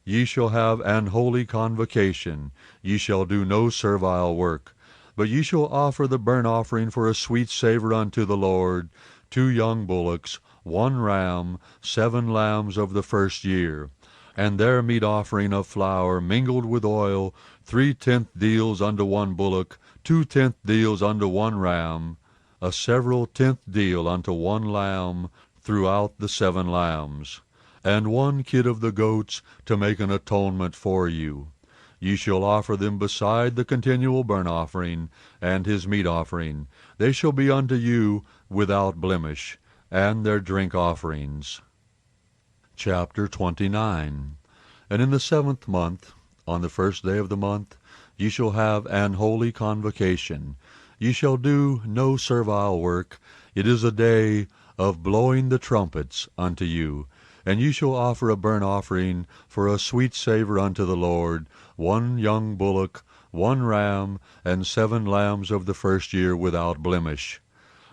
ye shall have an holy convocation. Ye shall do no servile work. But ye shall offer the burnt offering for a sweet savour unto the Lord, 2 young bullocks, 1 ram, 7 lambs of the first year, and their meat offering of flour mingled with oil, 3/10 deals unto 1 bullock, 2/10 deals unto 1 ram, a several tenth deal unto 1 lamb throughout the 7 lambs, and 1 kid of the goats to make an atonement for you. Ye shall offer them beside the continual burnt offering and his meat offering. They shall be unto you without blemish, and their drink offerings. Chapter 29. And in the 7th month, on the first day of the month, ye shall have an holy convocation. Ye shall do no servile work. It is a day of blowing the trumpets unto you. And ye shall offer a burnt offering for a sweet savour unto the Lord, 1 young bullock, 1 ram, and 7 lambs of the first year without blemish.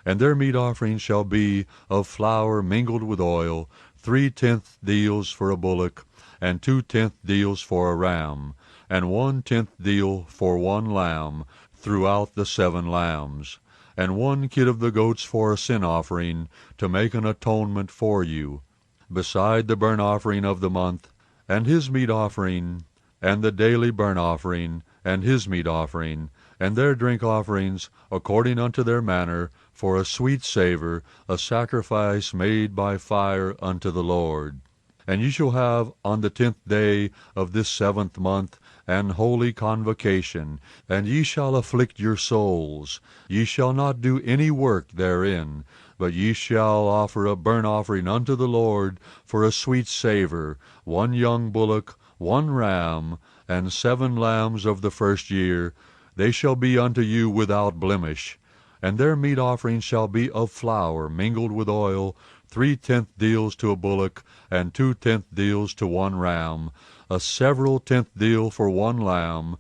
And their meat offering shall be of flour mingled with oil, 3/10 deals for a bullock, and 2/10 deals for a ram, and 1/10 deal for 1 lamb throughout the 7 lambs, and 1 kid of the goats for a sin offering, to make an atonement for you, beside the burnt offering of the month, and his meat offering, and the daily burnt offering, and his meat offering, and their drink offerings, according unto their manner, for a sweet savour, a sacrifice made by fire unto the Lord. And ye shall have on the 10th day of this 7th month an holy convocation, and ye shall afflict your souls. Ye shall not do any work therein, but ye shall offer a burnt offering unto the Lord for a sweet savour, 1 young bullock, 1 ram, and 7 lambs of the first year. They shall be unto you without blemish. And their meat offering shall be of flour mingled with oil, 3/10 deals to a bullock, and 2/10 deals to 1 ram, a several tenth deal for 1 lamb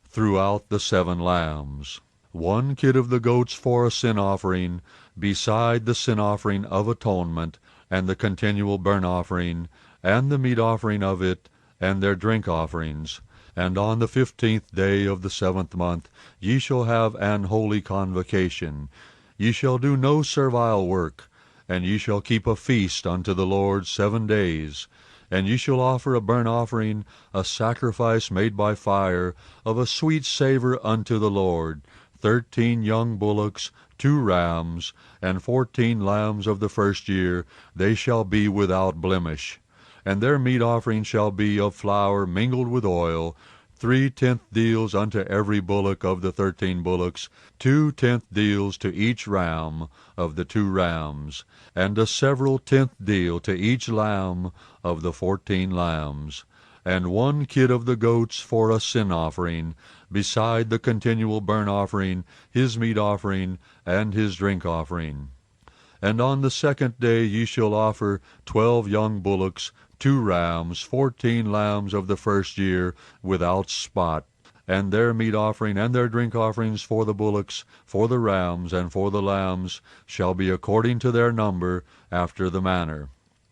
throughout the 7 lambs. 1 kid of the goats for a sin offering, beside the sin offering of atonement, and the continual burnt offering, and the meat offering of it, and their drink offerings. And on the 15th day of the 7th month ye shall have an holy convocation. Ye shall do no servile work, and ye shall keep a feast unto the Lord 7 days. And ye shall offer a burnt offering, a sacrifice made by fire, of a sweet savour unto the Lord, 13 young bullocks, 2 rams, and 14 lambs of the first year. They shall be without blemish. And their meat offering shall be of flour mingled with oil, 3/10 deals unto every bullock of the 13 bullocks, 2/10 deals to each ram of the 2 rams, and a several 10th deal to each lamb of the 14 lambs, and 1 kid of the goats for a sin offering, beside the continual burnt offering, his meat offering, and his drink offering. And on the 2nd day ye shall offer 12 young bullocks, 2 rams, 14 lambs of the 1st year, without spot, and their meat offering and their drink offerings for the bullocks, for the rams, and for the lambs, shall be according to their number, after the manner.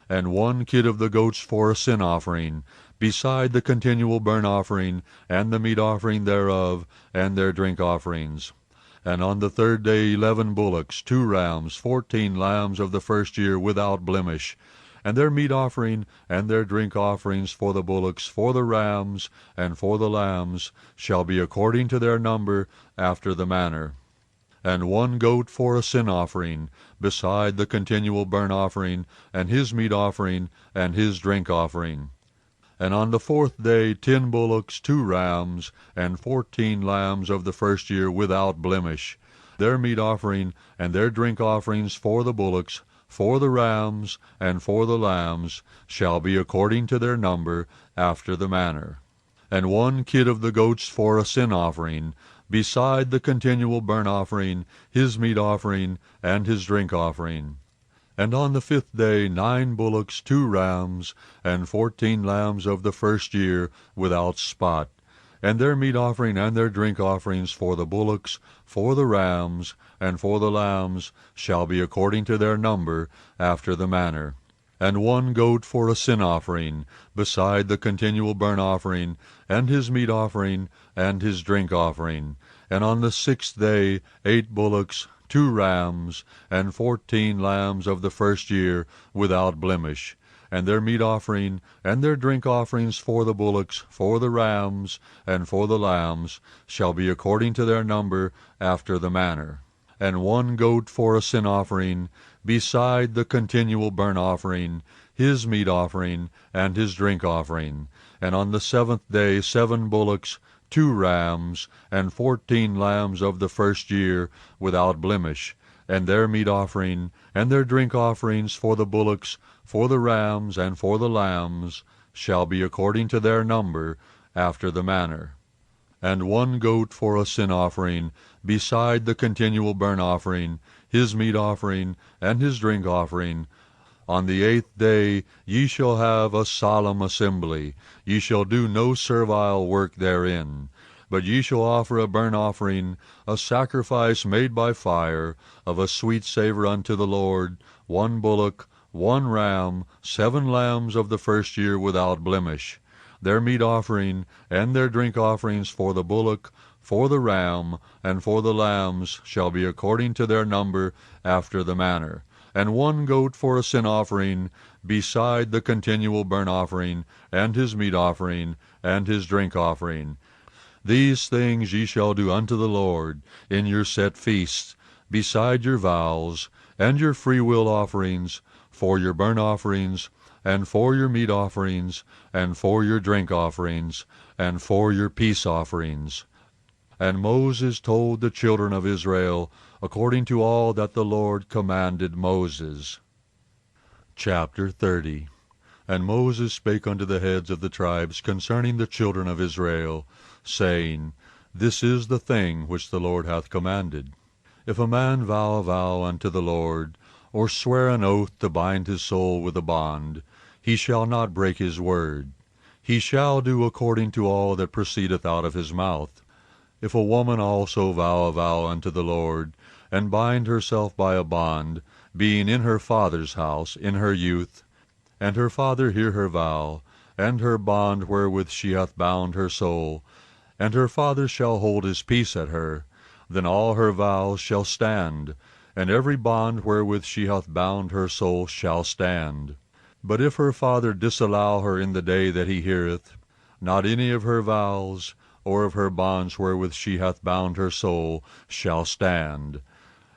And 1 kid of the goats for a sin offering, beside the continual burnt offering, and the meat offering thereof, and their drink offerings. And on the 3rd day 11 bullocks, 2 rams, 14 lambs of the 1st year, without blemish, and their meat offering and their drink offerings for the bullocks, for the rams, and for the lambs, shall be according to their number, after the manner. And 1 goat for a sin offering, beside the continual burnt offering, and his meat offering, and his drink offering. And on the 4th day 10 bullocks, 2 rams, and 14 lambs of the 1st year, without blemish, their meat offering and their drink offerings for the bullocks, for the rams, and for the lambs, shall be according to their number, after the manner. And 1 kid of the goats for a sin offering, beside the continual burnt offering, his meat offering, and his drink offering. And on the 5th day 9 bullocks, 2 rams, and 14 lambs of the 1st year, without spot, and their meat offering and their drink offerings for the bullocks, for the rams, and for the lambs, shall be according to their number, after the manner. And 1 goat for a sin offering, beside the continual burnt offering, and his meat offering, and his drink offering. And on the 6th day 8 bullocks, 2 rams, and 14 lambs of the 1st year, without blemish, and their meat offering and their drink offerings for the bullocks, for the rams, and for the lambs, shall be according to their number, after the manner. And 1 goat for a sin offering, beside the continual burnt offering, his meat offering, and his drink offering. And on the 7th day 7 bullocks, 2 rams, and 14 lambs of the 1st year, without blemish, and their meat offering, and their drink offerings for the bullocks, for the rams, and for the lambs, shall be according to their number, after the manner. And 1 goat for a sin offering, beside the continual burnt offering, his meat offering, and his drink offering. On the 8th day ye shall have a solemn assembly. Ye shall do no servile work therein. But ye shall offer a burnt offering, a sacrifice made by fire, of a sweet savour unto the Lord, 1 bullock, 1 ram, 7 lambs of the 1st year, without blemish. Their meat offering and their drink offerings for the bullock, for the ram, and for the lambs, shall be according to their number, after the manner. And 1 goat for a sin offering, beside the continual burnt offering, and his meat offering, and his drink offering. These things ye shall do unto the Lord in your set feasts, beside your vows, and your freewill offerings, for your burnt offerings, and for your meat offerings, and for your drink offerings, and for your peace offerings. And Moses told the children of Israel, according to all that the Lord commanded Moses. Chapter 30. And Moses spake unto the heads of the tribes concerning the children of Israel, saying, This is the thing which the Lord hath commanded. If a man vow a vow unto the Lord, or swear an oath to bind his soul with a bond, he shall not break his word. He shall do according to all that proceedeth out of his mouth. If a woman also vow a vow unto the Lord, and bind herself by a bond, being in her father's house in her youth, and her father hear her vow, and her bond wherewith she hath bound her soul, and her father shall hold his peace at her, then all her vows shall stand, and every bond wherewith she hath bound her soul shall stand. But if her father disallow her in the day that he heareth, not any of her vows, or of her bonds wherewith she hath bound her soul, shall stand.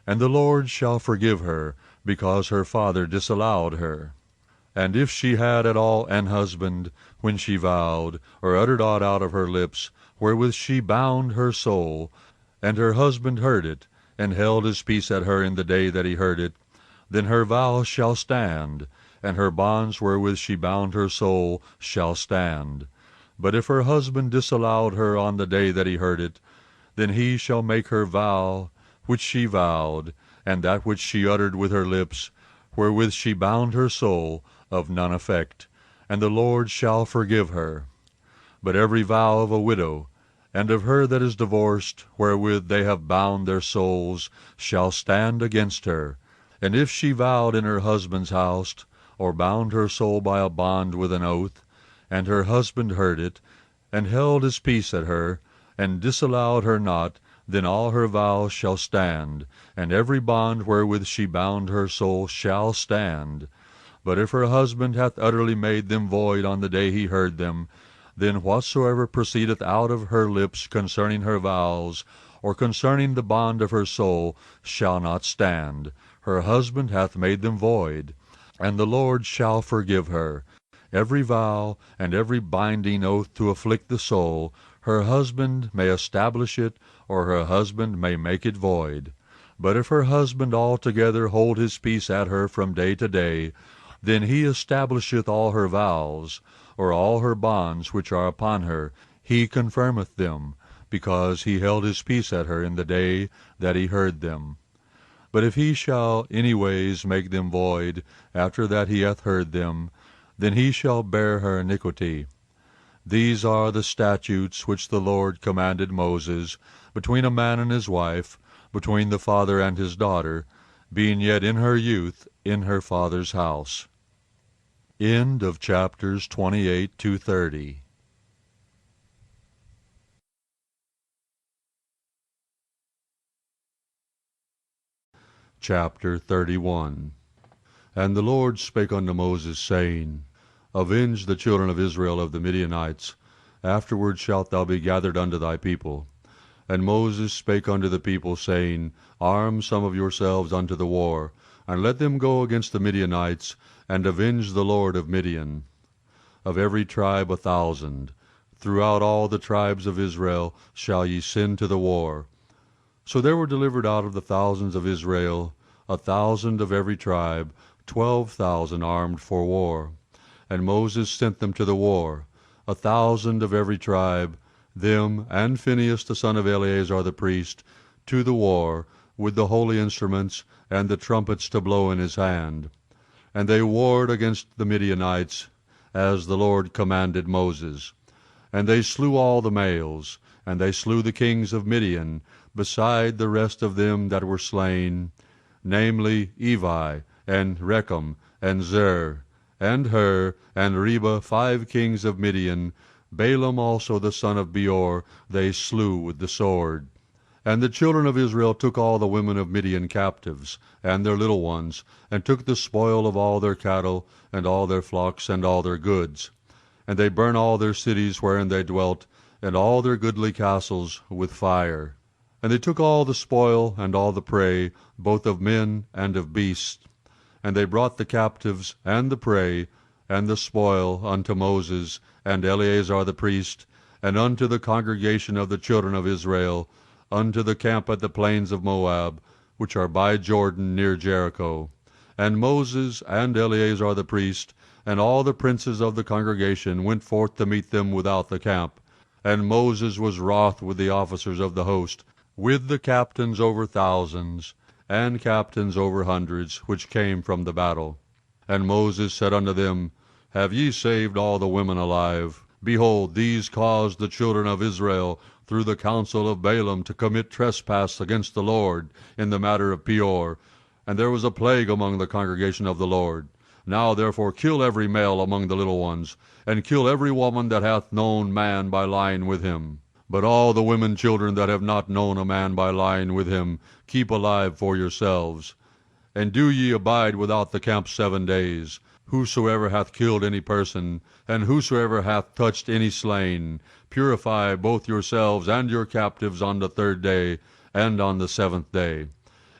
And the Lord shall forgive her, because her father disallowed her. And if she had at all an husband, when she vowed, or uttered aught out of her lips, wherewith she bound her soul, and her husband heard it, and held his peace at her in the day that he heard it, then her vow shall stand, and her bonds wherewith she bound her soul shall stand. But if her husband disallowed her on the day that he heard it, then he shall make her vow which she vowed, and that which she uttered with her lips, wherewith she bound her soul, of none effect, and the Lord shall forgive her. But every vow of a widow, and of her that is divorced, wherewith they have bound their souls, shall stand against her. And if she vowed in her husband's house, or bound her soul by a bond with an oath, and her husband heard it, and held his peace at her, and disallowed her not, then all her vows shall stand, and every bond wherewith she bound her soul shall stand. But if her husband hath utterly made them void on the day he heard them, then whatsoever proceedeth out of her lips concerning her vows, or concerning the bond of her soul, shall not stand. Her husband hath made them void, and the Lord shall forgive her. Every vow and every binding oath to afflict the soul, her husband may establish it, or her husband may make it void. But if her husband altogether hold his peace at her from day to day, then he establisheth all her vows, or all her bonds which are upon her, he confirmeth them, because he held his peace at her in the day that he heard them. But if he shall any ways make them void, after that he hath heard them, then he shall bear her iniquity. These are the statutes which the Lord commanded Moses, between a man and his wife, between the father and his daughter, being yet in her youth in her father's house. End of chapters 28 to 30. Chapter 31. And the Lord spake unto Moses, saying, Avenge the children of Israel of the Midianites, afterward shalt thou be gathered unto thy people. And Moses spake unto the people, saying, Arm some of yourselves unto the war, and let them go against the Midianites, and avenge the Lord of Midian. Of every tribe 1,000, throughout all the tribes of Israel, shall ye send to the war. So there were delivered out of the thousands of Israel 1,000 of every tribe, 12,000 armed for war. And Moses sent them to the war, 1,000 of every tribe, them and Phinehas the son of Eleazar the priest, to the war, with the holy instruments, and the trumpets to blow in his hand. And they warred against the Midianites, as the Lord commanded Moses. And they slew all the males, and they slew the kings of Midian, beside the rest of them that were slain, namely Evi, and Rechem, and Zer, and Hur, and Reba, 5 kings of Midian. Balaam also the son of Beor they slew with the sword. And the children of Israel took all the women of Midian captives, and their little ones, and took the spoil of all their cattle, and all their flocks, and all their goods. And they burnt all their cities wherein they dwelt, and all their goodly castles, with fire. And they took all the spoil, and all the prey, both of men and of beasts. And they brought the captives, and the prey, and the spoil unto Moses, and Eleazar the priest, and unto the congregation of the children of Israel, unto the camp at the plains of Moab, which are by Jordan near Jericho. And Moses and Eleazar the priest, and all the princes of the congregation went forth to meet them without the camp. And Moses was wroth with the officers of the host, with the captains over thousands, and captains over hundreds, which came from the battle. And Moses said unto them, Have ye saved all the women alive? Behold, these caused the children of Israel through the counsel of Balaam to commit trespass against the Lord in the matter of Peor, and there was a plague among the congregation of the Lord. Now therefore kill every male among the little ones, and kill every woman that hath known man by lying with him. But all the women children that have not known a man by lying with him, keep alive for yourselves. And do ye abide without the camp 7 days. Whosoever hath killed any person, and whosoever hath touched any slain, purify both yourselves and your captives on the 3rd day, and on the 7th day.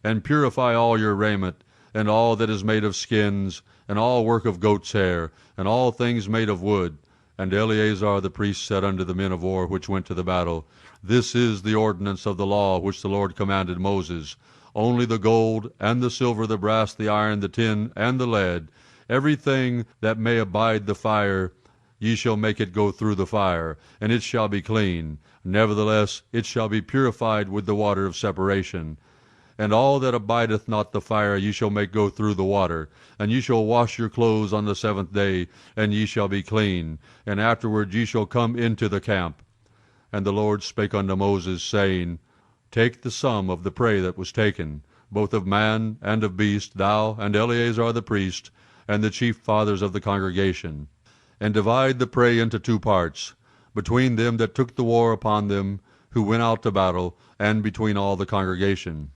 And purify all your raiment, and all that is made of skins, and all work of goat's hair, and all things made of wood. And Eleazar the priest said unto the men of war which went to the battle, This is the ordinance of the law which the Lord commanded Moses. Only the gold, and the silver, the brass, the iron, the tin, and the lead, everything that may abide the fire, ye shall make it go through the fire, and it shall be clean. Nevertheless it shall be purified with the water of separation. And all that abideth not the fire ye shall make go through the water. And ye shall wash your clothes on the 7th day, and ye shall be clean. And afterward ye shall come into the camp. And the Lord spake unto Moses, saying, Take the sum of the prey that was taken, both of man and of beast, thou and Eleazar the priest, and the chief fathers of the congregation, and divide the prey into 2 parts, between them that took the war upon them, who went out to battle, and between all the congregation.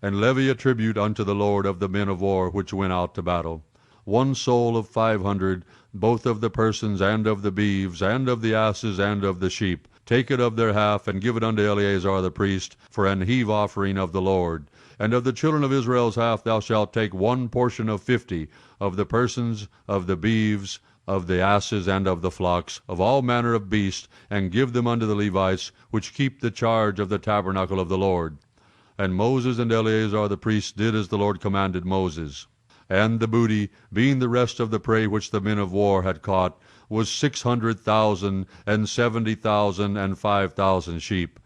And levy a tribute unto the Lord of the men of war which went out to battle, 1 soul of 500, both of the persons, and of the beeves, and of the asses, and of the sheep. Take it of their half, and give it unto Eleazar the priest, for an heave offering of the Lord. And of the children of Israel's half thou shalt take 1 portion of 50, of the persons, of the beeves, of the asses, and of the flocks, of all manner of beasts, and give them unto the Levites, which keep the charge of the tabernacle of the Lord. And Moses and Eleazar the priest did as the Lord commanded Moses. And the booty, being the rest of the prey which the men of war had caught, was 600,000, and 70,000, and 5,000 sheep,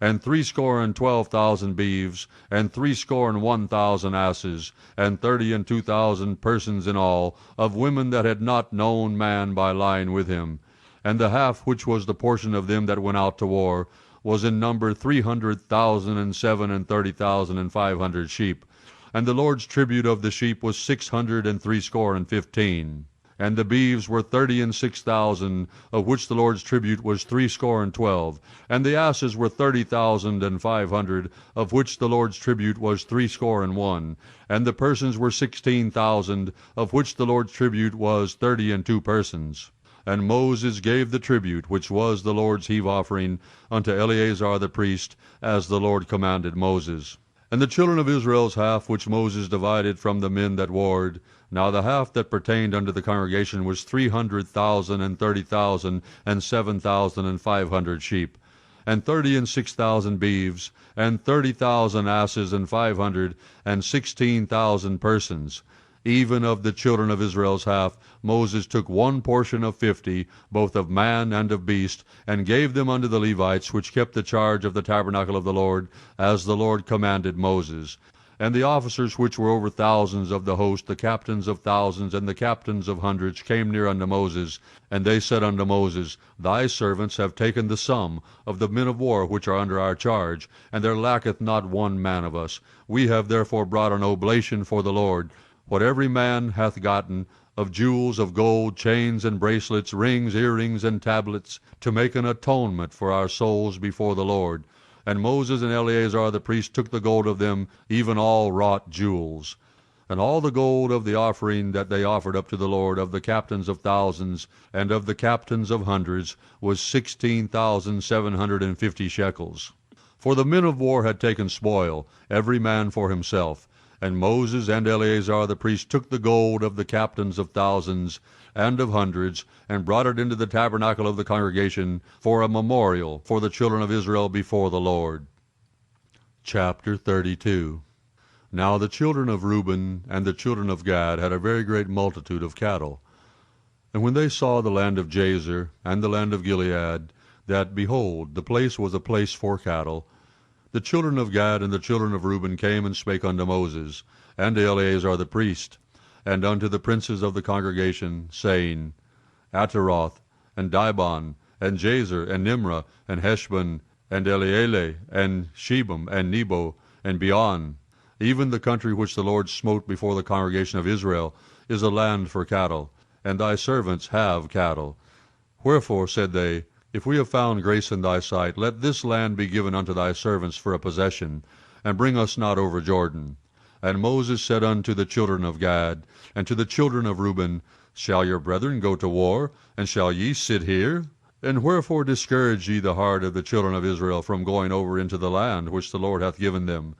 and threescore and 12,000 beeves, and 61,000 asses, and 32,000 persons in all, of women that had not known man by lying with him. And the half which was the portion of them that went out to war was in number 300,000, and 37,500 sheep. And the Lord's tribute of the sheep was 615. And the beeves were 36,000, of which the Lord's tribute was 12. And the asses were 30,500, of which the Lord's tribute was 61. And the persons were 16,000, of which the Lord's tribute was 32 persons. And Moses gave the tribute, which was the Lord's heave offering, unto Eleazar the priest, as the Lord commanded Moses. And the children of Israel's half, which Moses divided from the men that warred, now the half that pertained unto the congregation was 300,000, and 30,000, and 7,500 sheep, and 36,000 beeves, and 30,000 asses, and 500, and 16,000 persons. Even of the children of Israel's half, Moses took 1 portion of 50, both of man and of beast, and gave them unto the Levites, which kept the charge of the tabernacle of the Lord, as the Lord commanded Moses. And the officers which were over thousands of the host, the captains of thousands, and the captains of hundreds, came near unto Moses, and they said unto Moses, Thy servants have taken the sum of the men of war which are under our charge, and there lacketh not 1 man of us. We have therefore brought an oblation for the Lord, what every man hath gotten, of jewels, of gold, chains and bracelets, rings, earrings, and tablets, to make an atonement for our souls before the Lord. And Moses and Eleazar the priest took the gold of them, even all wrought jewels. And all the gold of the offering that they offered up to the Lord, of the captains of thousands, and of the captains of hundreds, was 16,750 shekels. For the men of war had taken spoil, every man for himself. And Moses and Eleazar the priest took the gold of the captains of thousands and of hundreds, and brought it into the tabernacle of the congregation for a memorial for the children of Israel before the Lord. Chapter 32. Now the children of Reuben and the children of Gad had a very great multitude of cattle. And when they saw the land of Jazer and the land of Gilead, that, behold, the place was a place for cattle, the children of Gad and the children of Reuben came and spake unto Moses, and to Eleazar the priest, and unto the princes of the congregation, saying, Ataroth, and Dibon, and Jazer, and Nimrah, and Heshbon, and Eleale, and Shebam, and Nebo, and Beon, even the country which the Lord smote before the congregation of Israel, is a land for cattle, and thy servants have cattle. Wherefore, said they, if we have found grace in thy sight, let this land be given unto thy servants for a possession, and bring us not over Jordan. And Moses said unto the children of Gad, and to the children of Reuben, Shall your brethren go to war, and shall ye sit here? And wherefore discourage ye the heart of the children of Israel from going over into the land which the Lord hath given them?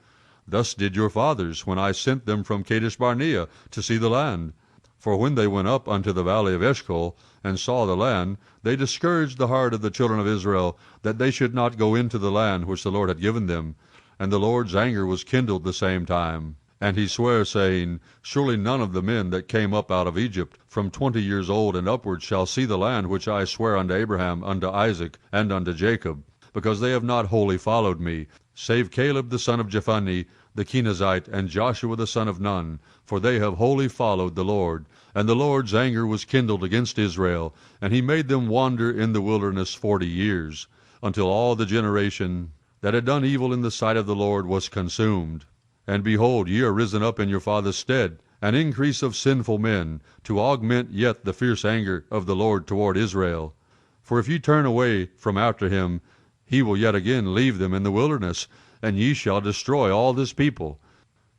Thus did your fathers, when I sent them from Kadesh Barnea to see the land. For when they went up unto the valley of Eshcol, and saw the land, they discouraged the heart of the children of Israel, that they should not go into the land which the Lord had given them. And the Lord's anger was kindled the same time. And he sware, saying, Surely none of the men that came up out of Egypt, from 20 years old and upward, shall see the land which I sware unto Abraham, unto Isaac, and unto Jacob, because they have not wholly followed me, save Caleb the son of Jephunneh, the Kenizzite, and Joshua the son of Nun, for they have wholly followed the Lord. And the Lord's anger was kindled against Israel, and he made them wander in the wilderness 40 years, until all the generation that had done evil in the sight of the Lord was consumed. And behold, ye are risen up in your father's stead, an increase of sinful men, to augment yet the fierce anger of the Lord toward Israel. For if ye turn away from after him, he will yet again leave them in the wilderness, and ye shall destroy all this people.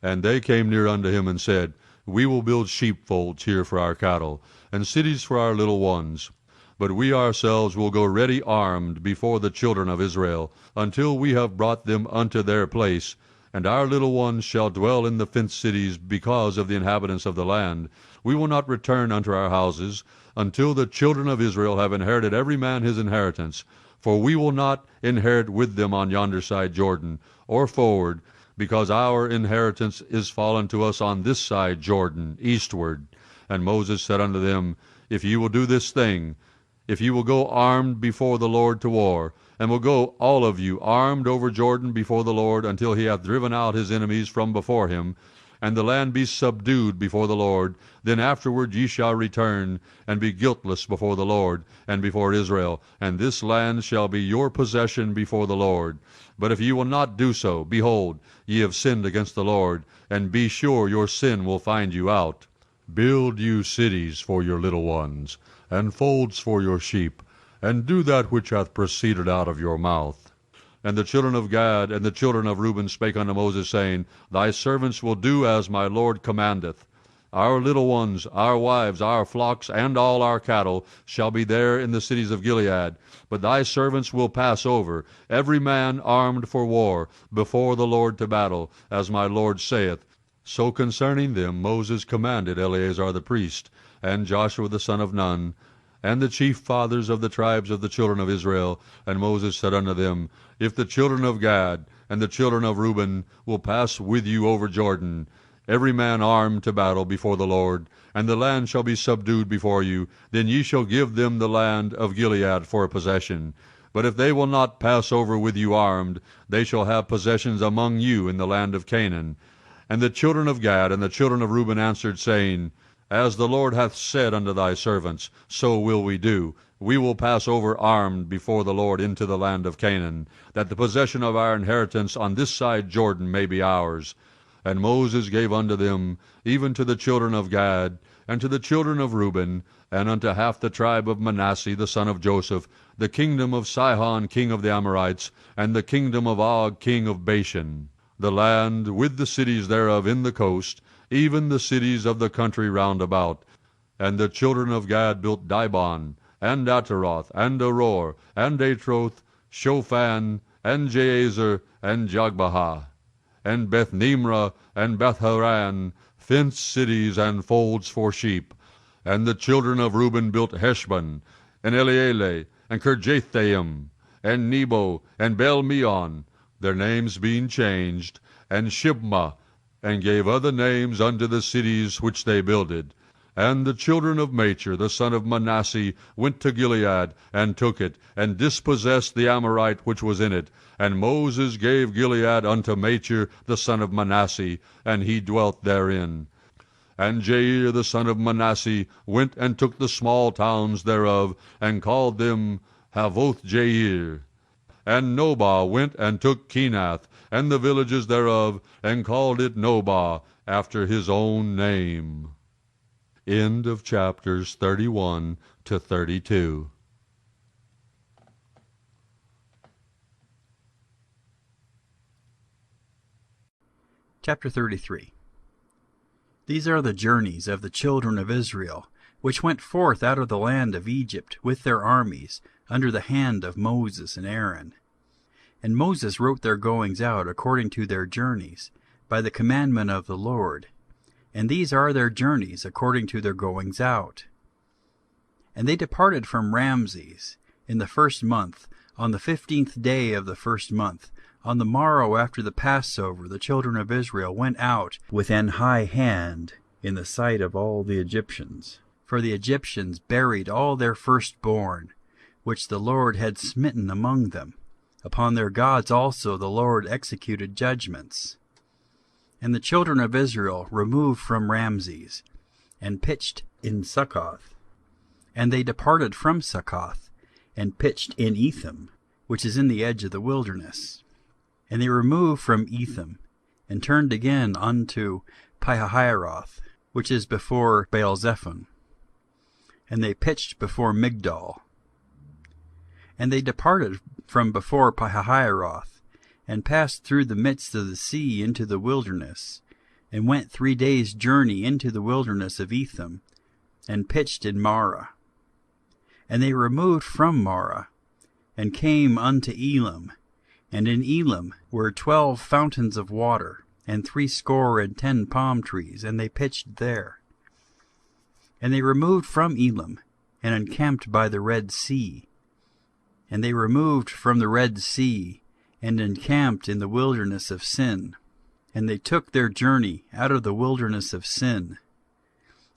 And they came near unto him, and said, We will build sheepfolds here for our cattle, and cities for our little ones. But we ourselves will go ready armed before the children of Israel, until we have brought them unto their place. And our little ones shall dwell in the fenced cities because of the inhabitants of the land. We will not return unto our houses, until the children of Israel have inherited every man his inheritance. For we will not inherit with them on yonder side Jordan, or forward, because our inheritance is fallen to us on this side Jordan, eastward. And Moses said unto them, If ye will do this thing, if ye will go armed before the Lord to war, and will go all of you armed over Jordan before the Lord, until he hath driven out his enemies from before him, and the land be subdued before the Lord, then afterward ye shall return, and be guiltless before the Lord, and before Israel, and this land shall be your possession before the Lord. But if ye will not do so, behold, ye have sinned against the Lord, and be sure your sin will find you out. Build you cities for your little ones, and folds for your sheep, and do that which hath proceeded out of your mouth. And the children of Gad and the children of Reuben spake unto Moses, saying, Thy servants will do as my Lord commandeth. Our little ones, our wives, our flocks, and all our cattle shall be there in the cities of Gilead. But thy servants will pass over, every man armed for war, before the Lord to battle, as my Lord saith. So concerning them Moses commanded Eleazar the priest, and Joshua the son of Nun, and the chief fathers of the tribes of the children of Israel. And Moses said unto them, If the children of Gad and the children of Reuben will pass with you over Jordan, every man armed to battle before the Lord, and the land shall be subdued before you, then ye shall give them the land of Gilead for a possession. But if they will not pass over with you armed, they shall have possessions among you in the land of Canaan. And the children of Gad and the children of Reuben answered, saying, As the Lord hath said unto thy servants, so will we do. We will pass over armed before the Lord into the land of Canaan, that the possession of our inheritance on this side Jordan may be ours. And Moses gave unto them, even to the children of Gad, and to the children of Reuben, and unto half the tribe of Manasseh the son of Joseph, the kingdom of Sihon king of the Amorites, and the kingdom of Og king of Bashan, the land with the cities thereof in the coast, even the cities of the country round about. And the children of Gad built Dibon, and Ataroth, and Aror, and Atroth, Shophan, and Jazer, and Jogbehah, and Beth-nimrah, and Beth-haran, fenced cities and folds for sheep. And the children of Reuben built Heshbon, and Elealeh, and Kirjathaim, and Nebo, and Bel-meon, their names being changed, and Shibmah, and gave other names unto the cities which they builded. And the children of Machir the son of Manasseh went to Gilead, and took it, and dispossessed the Amorite which was in it. And Moses gave Gilead unto Machir the son of Manasseh, and he dwelt therein. And Jair the son of Manasseh went and took the small towns thereof, and called them Havoth Jair. And Nobah went and took Kenath, and the villages thereof, and called it Nobah, after his own name. End of chapters 31 to 32. Chapter 33. These are the journeys of the children of Israel, which went forth out of the land of Egypt with their armies, under the hand of Moses and Aaron. And Moses wrote their goings out according to their journeys, by the commandment of the Lord, and these are their journeys according to their goings out. And they departed from Ramses in the 1st month, on the 15th day of the 1st month. On the morrow after the Passover, the children of Israel went out with an high hand in the sight of all the Egyptians. For the Egyptians buried all their firstborn, which the Lord had smitten among them. Upon their gods also the Lord executed judgments. And the children of Israel removed from Ramses, and pitched in Succoth. And they departed from Succoth, and pitched in Etham, which is in the edge of the wilderness. And they removed from Etham, and turned again unto Pihahiroth, which is before Baalzephon. And they pitched before Migdol. And they departed from before Pihahiroth, and passed through the midst of the sea into the wilderness, and went 3 days' journey into the wilderness of Etham, and pitched in Marah. And they removed from Marah, and came unto Elam, and in Elam were 12 fountains of water, and 70 palm trees, and they pitched there. And they removed from Elam, and encamped by the Red Sea. And they removed from the Red Sea, and encamped in the wilderness of Sin. And they took their journey out of the wilderness of Sin,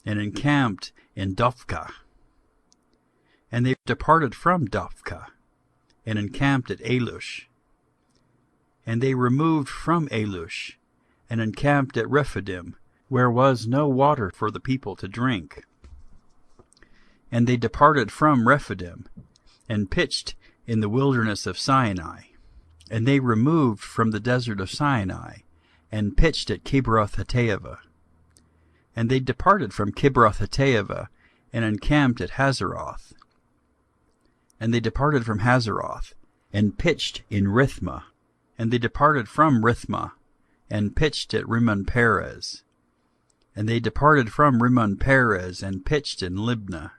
and encamped in Dophkah. And they departed from Dophkah, and encamped at Alush. And they removed from Alush, and encamped at Rephidim, where was no water for the people to drink. And they departed from Rephidim, and pitched in the wilderness of Sinai. And they removed from the desert of Sinai, and pitched at Kibroth-Hattaavah. And they departed from Kibroth-Hattaavah, and encamped at Hazeroth. And they departed from Hazeroth, and pitched in Rithmah. And they departed from Rithmah, and pitched at Rimmon-Perez. And they departed from Rimmon-Perez, and pitched in Libnah.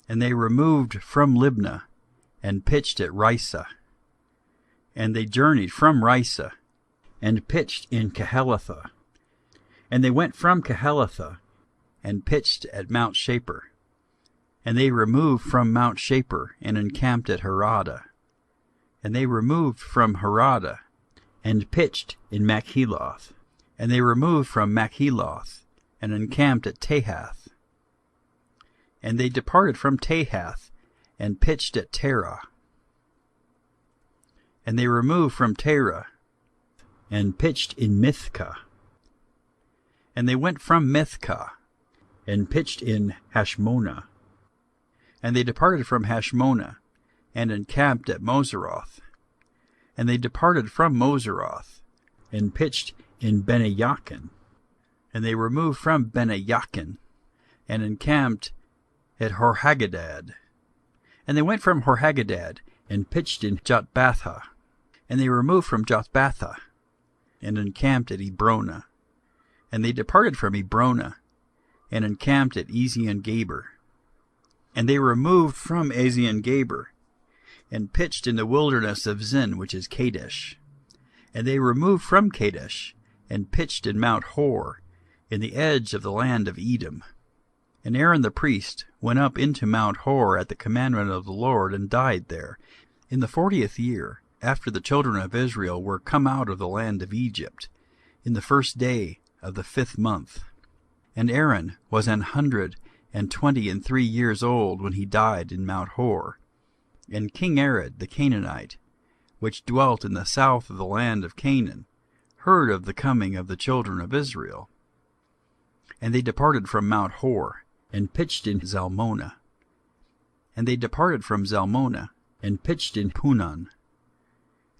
And they removed from Libnah, and pitched at Risa. And they journeyed from Risa, and pitched in Kehelatha. And they went from Kehelatha, and pitched at Mount Shapur. And they removed from Mount Shapur, and encamped at Harada. And they removed from Harada, and pitched in Machheloth. And they removed from Machheloth, and encamped at Tahath. And they departed from Tahath, and pitched at Terah. And they removed from Terah, and pitched in Mithkah. And they went from Mithkah, and pitched in Hashmonah. And they departed from Hashmonah, and encamped at Moseroth. And they departed from Moseroth, and pitched in Bene-Yakin. And they removed from Bene-Yakin, and encamped at Horhaggadad. And they went from Horhaggadad, and pitched in Jotbathah. And they removed from Jotbathah, and encamped at Ebrona. And they departed from Ebrona, and encamped at Ezion-Geber. And they removed from Ezion-Geber, and pitched in the wilderness of Zin, which is Kadesh. And they removed from Kadesh, and pitched in Mount Hor, in the edge of the land of Edom. And Aaron the priest went up into Mount Hor at the commandment of the Lord, and died there, in the 40th year, after the children of Israel were come out of the land of Egypt, in the 1st day of the 5th month. And Aaron was 123 years old when he died in Mount Hor. And King Arad the Canaanite, which dwelt in the south of the land of Canaan, heard of the coming of the children of Israel. And they departed from Mount Hor, and pitched in Zalmonah. And they departed from Zalmonah, and pitched in Punon.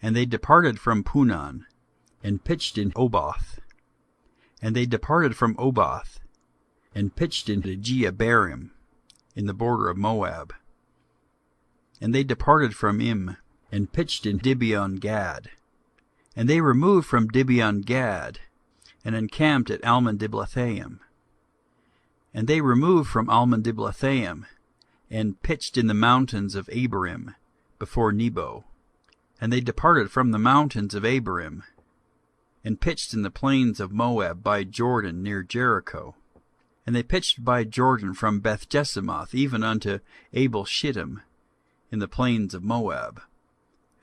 And they departed from Punon, and pitched in Oboth. And they departed from Oboth, and pitched in Jeabarim, in the border of Moab. And they departed from Im, and pitched in Dibion-Gad. And they removed from Dibion-Gad, and encamped at Almon-Diblathaim. And they removed from Almon-Diblathaim, and pitched in the mountains of Abarim, before Nebo. And they departed from the mountains of Abarim, and pitched in the plains of Moab by Jordan near Jericho. And they pitched by Jordan from Beth-Jesimoth even unto Abel-Shittim in the plains of Moab.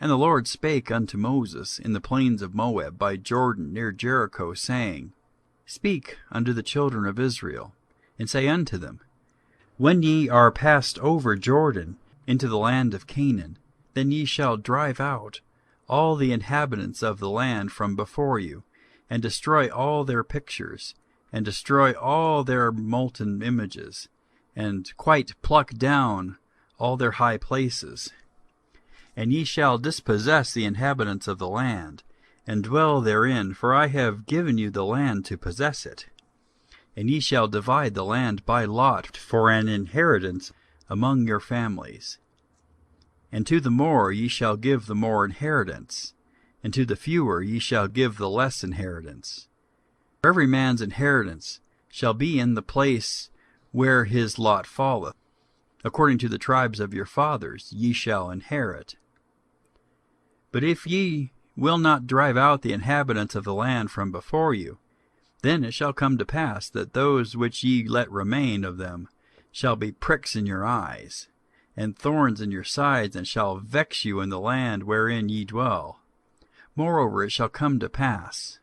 And the Lord spake unto Moses in the plains of Moab by Jordan near Jericho, saying, Speak unto the children of Israel, and say unto them, When ye are passed over Jordan into the land of Canaan, then ye shall drive out all the inhabitants of the land from before you, and destroy all their pictures, and destroy all their molten images, and quite pluck down all their high places. And ye shall dispossess the inhabitants of the land, and dwell therein, for I have given you the land to possess it. And ye shall divide the land by lot for an inheritance among your families. And to the more ye shall give the more inheritance, and to the fewer ye shall give the less inheritance. For every man's inheritance shall be in the place where his lot falleth. According to the tribes of your fathers ye shall inherit. But if ye will not drive out the inhabitants of the land from before you, then it shall come to pass that those which ye let remain of them shall be pricks in your eyes, and thorns in your sides, and shall vex you in the land wherein ye dwell. Moreover, it shall come to pass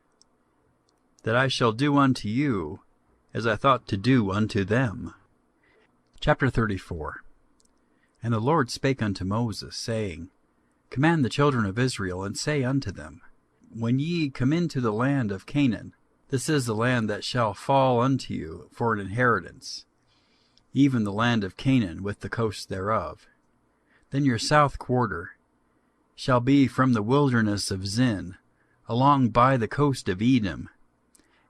that I shall do unto you as I thought to do unto them. Chapter 34. And the Lord spake unto Moses, saying, Command the children of Israel, and say unto them, When ye come into the land of Canaan, this is the land that shall fall unto you for an inheritance, even the land of Canaan with the coast thereof. Then your south quarter shall be from the wilderness of Zin, along by the coast of Edom,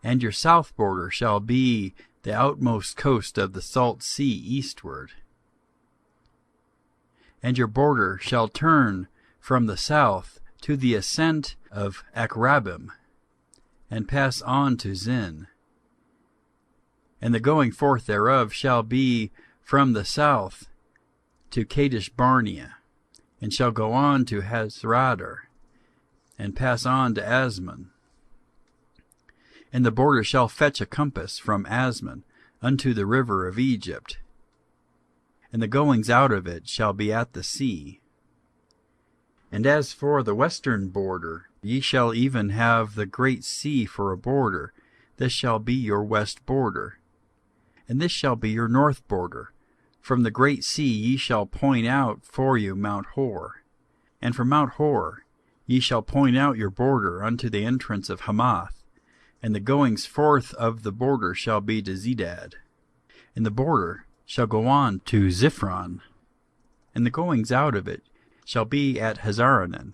and your south border shall be the outmost coast of the salt sea eastward. And your border shall turn from the south to the ascent of Akrabim, and pass on to Zin. And the going forth thereof shall be from the south to Kadesh Barnea, and shall go on to Hazradar, and pass on to Asmon. And the border shall fetch a compass from Asmon unto the river of Egypt, and the goings out of it shall be at the sea. And as for the western border, ye shall even have the great sea for a border. This shall be your west border. And this shall be your north border. From the great sea ye shall point out for you Mount Hor. And from Mount Hor ye shall point out your border unto the entrance of Hamath. And the goings forth of the border shall be to Zedad. And the border shall go on to Ziphron. And the goings out of it shall be at Hazaranan.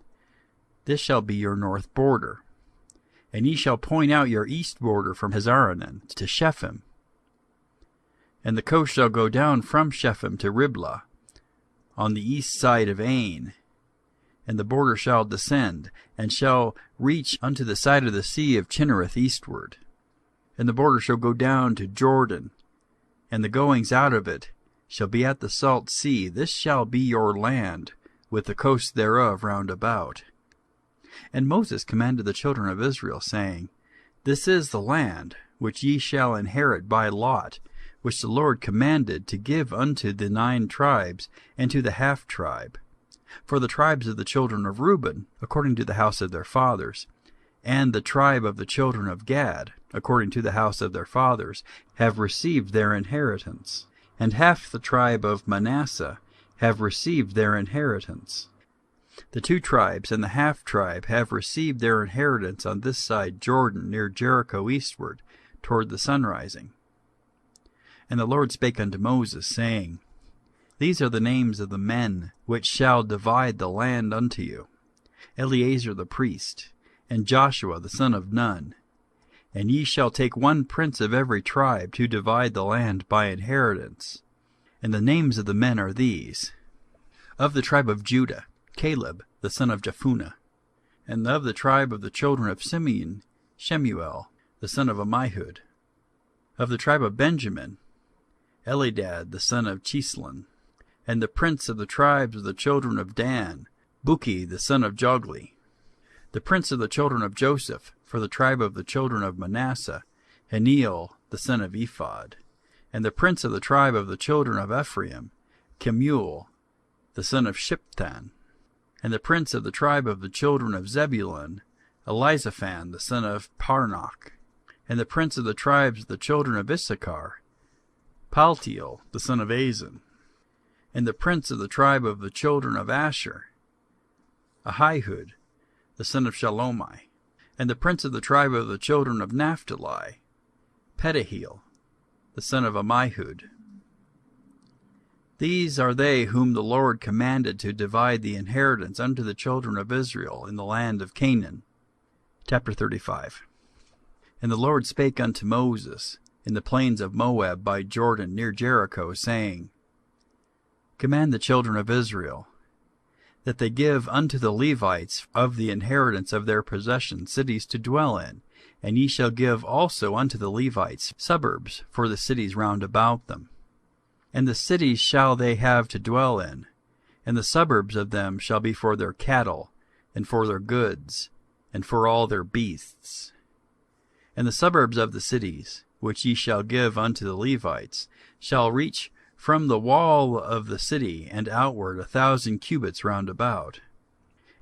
This shall be your north border. And ye shall point out your east border from Hazaranan to Shepham. And the coast shall go down from Shepham to Riblah, on the east side of Ain. And the border shall descend, and shall reach unto the side of the sea of Chinnereth eastward. And the border shall go down to Jordan, and the goings out of it shall be at the salt sea. This shall be your land, with the coast thereof round about. And Moses commanded the children of Israel, saying, This is the land which ye shall inherit by lot, which the Lord commanded to give unto the 9 tribes, and to the half-tribe. For the tribes of the children of Reuben, according to the house of their fathers, and the tribe of the children of Gad, according to the house of their fathers, have received their inheritance. And half the tribe of Manasseh have received their inheritance. The 2 tribes and the half-tribe have received their inheritance on this side Jordan, near Jericho eastward, toward the sunrising. And the Lord spake unto Moses, saying, These are the names of the men which shall divide the land unto you, Eleazar the priest, and Joshua the son of Nun. And ye shall take 1 prince of every tribe to divide the land by inheritance. And the names of the men are these: of the tribe of Judah, Caleb the son of Jephunneh; and of the tribe of the children of Simeon, Shemuel the son of Ammihud; of the tribe of Benjamin, Elidad the son of Chislon; and the prince of the tribes of the children of Dan, Buki the son of Jogli; the prince of the children of Joseph, For the tribe of the children of Manasseh, Haniel the son of Ephod. And the prince of the tribe of the children of Ephraim, Kemuel the son of Shiptan. And the prince of the tribe of the children of Zebulun, Elizaphan the son of Parnach. And the prince of the tribes of the children of Issachar, Paltiel the son of Azan. And the prince of the tribe of the children of Asher, Ahihud the son of Shalomai. And the prince of the tribe of the children of Naphtali, Pedahel the son of Ammihud. These are they whom the Lord commanded to divide the inheritance unto the children of Israel in the land of Canaan. Chapter 35. And the Lord spake unto Moses in the plains of Moab by Jordan near Jericho, saying, Command the children of Israel, that they give unto the Levites of the inheritance of their possession cities to dwell in, and ye shall give also unto the Levites suburbs for the cities round about them. And the cities shall they have to dwell in, and the suburbs of them shall be for their cattle, and for their goods, and for all their beasts. And the suburbs of the cities, which ye shall give unto the Levites, shall reach from the wall of the city and outward 1,000 cubits round about.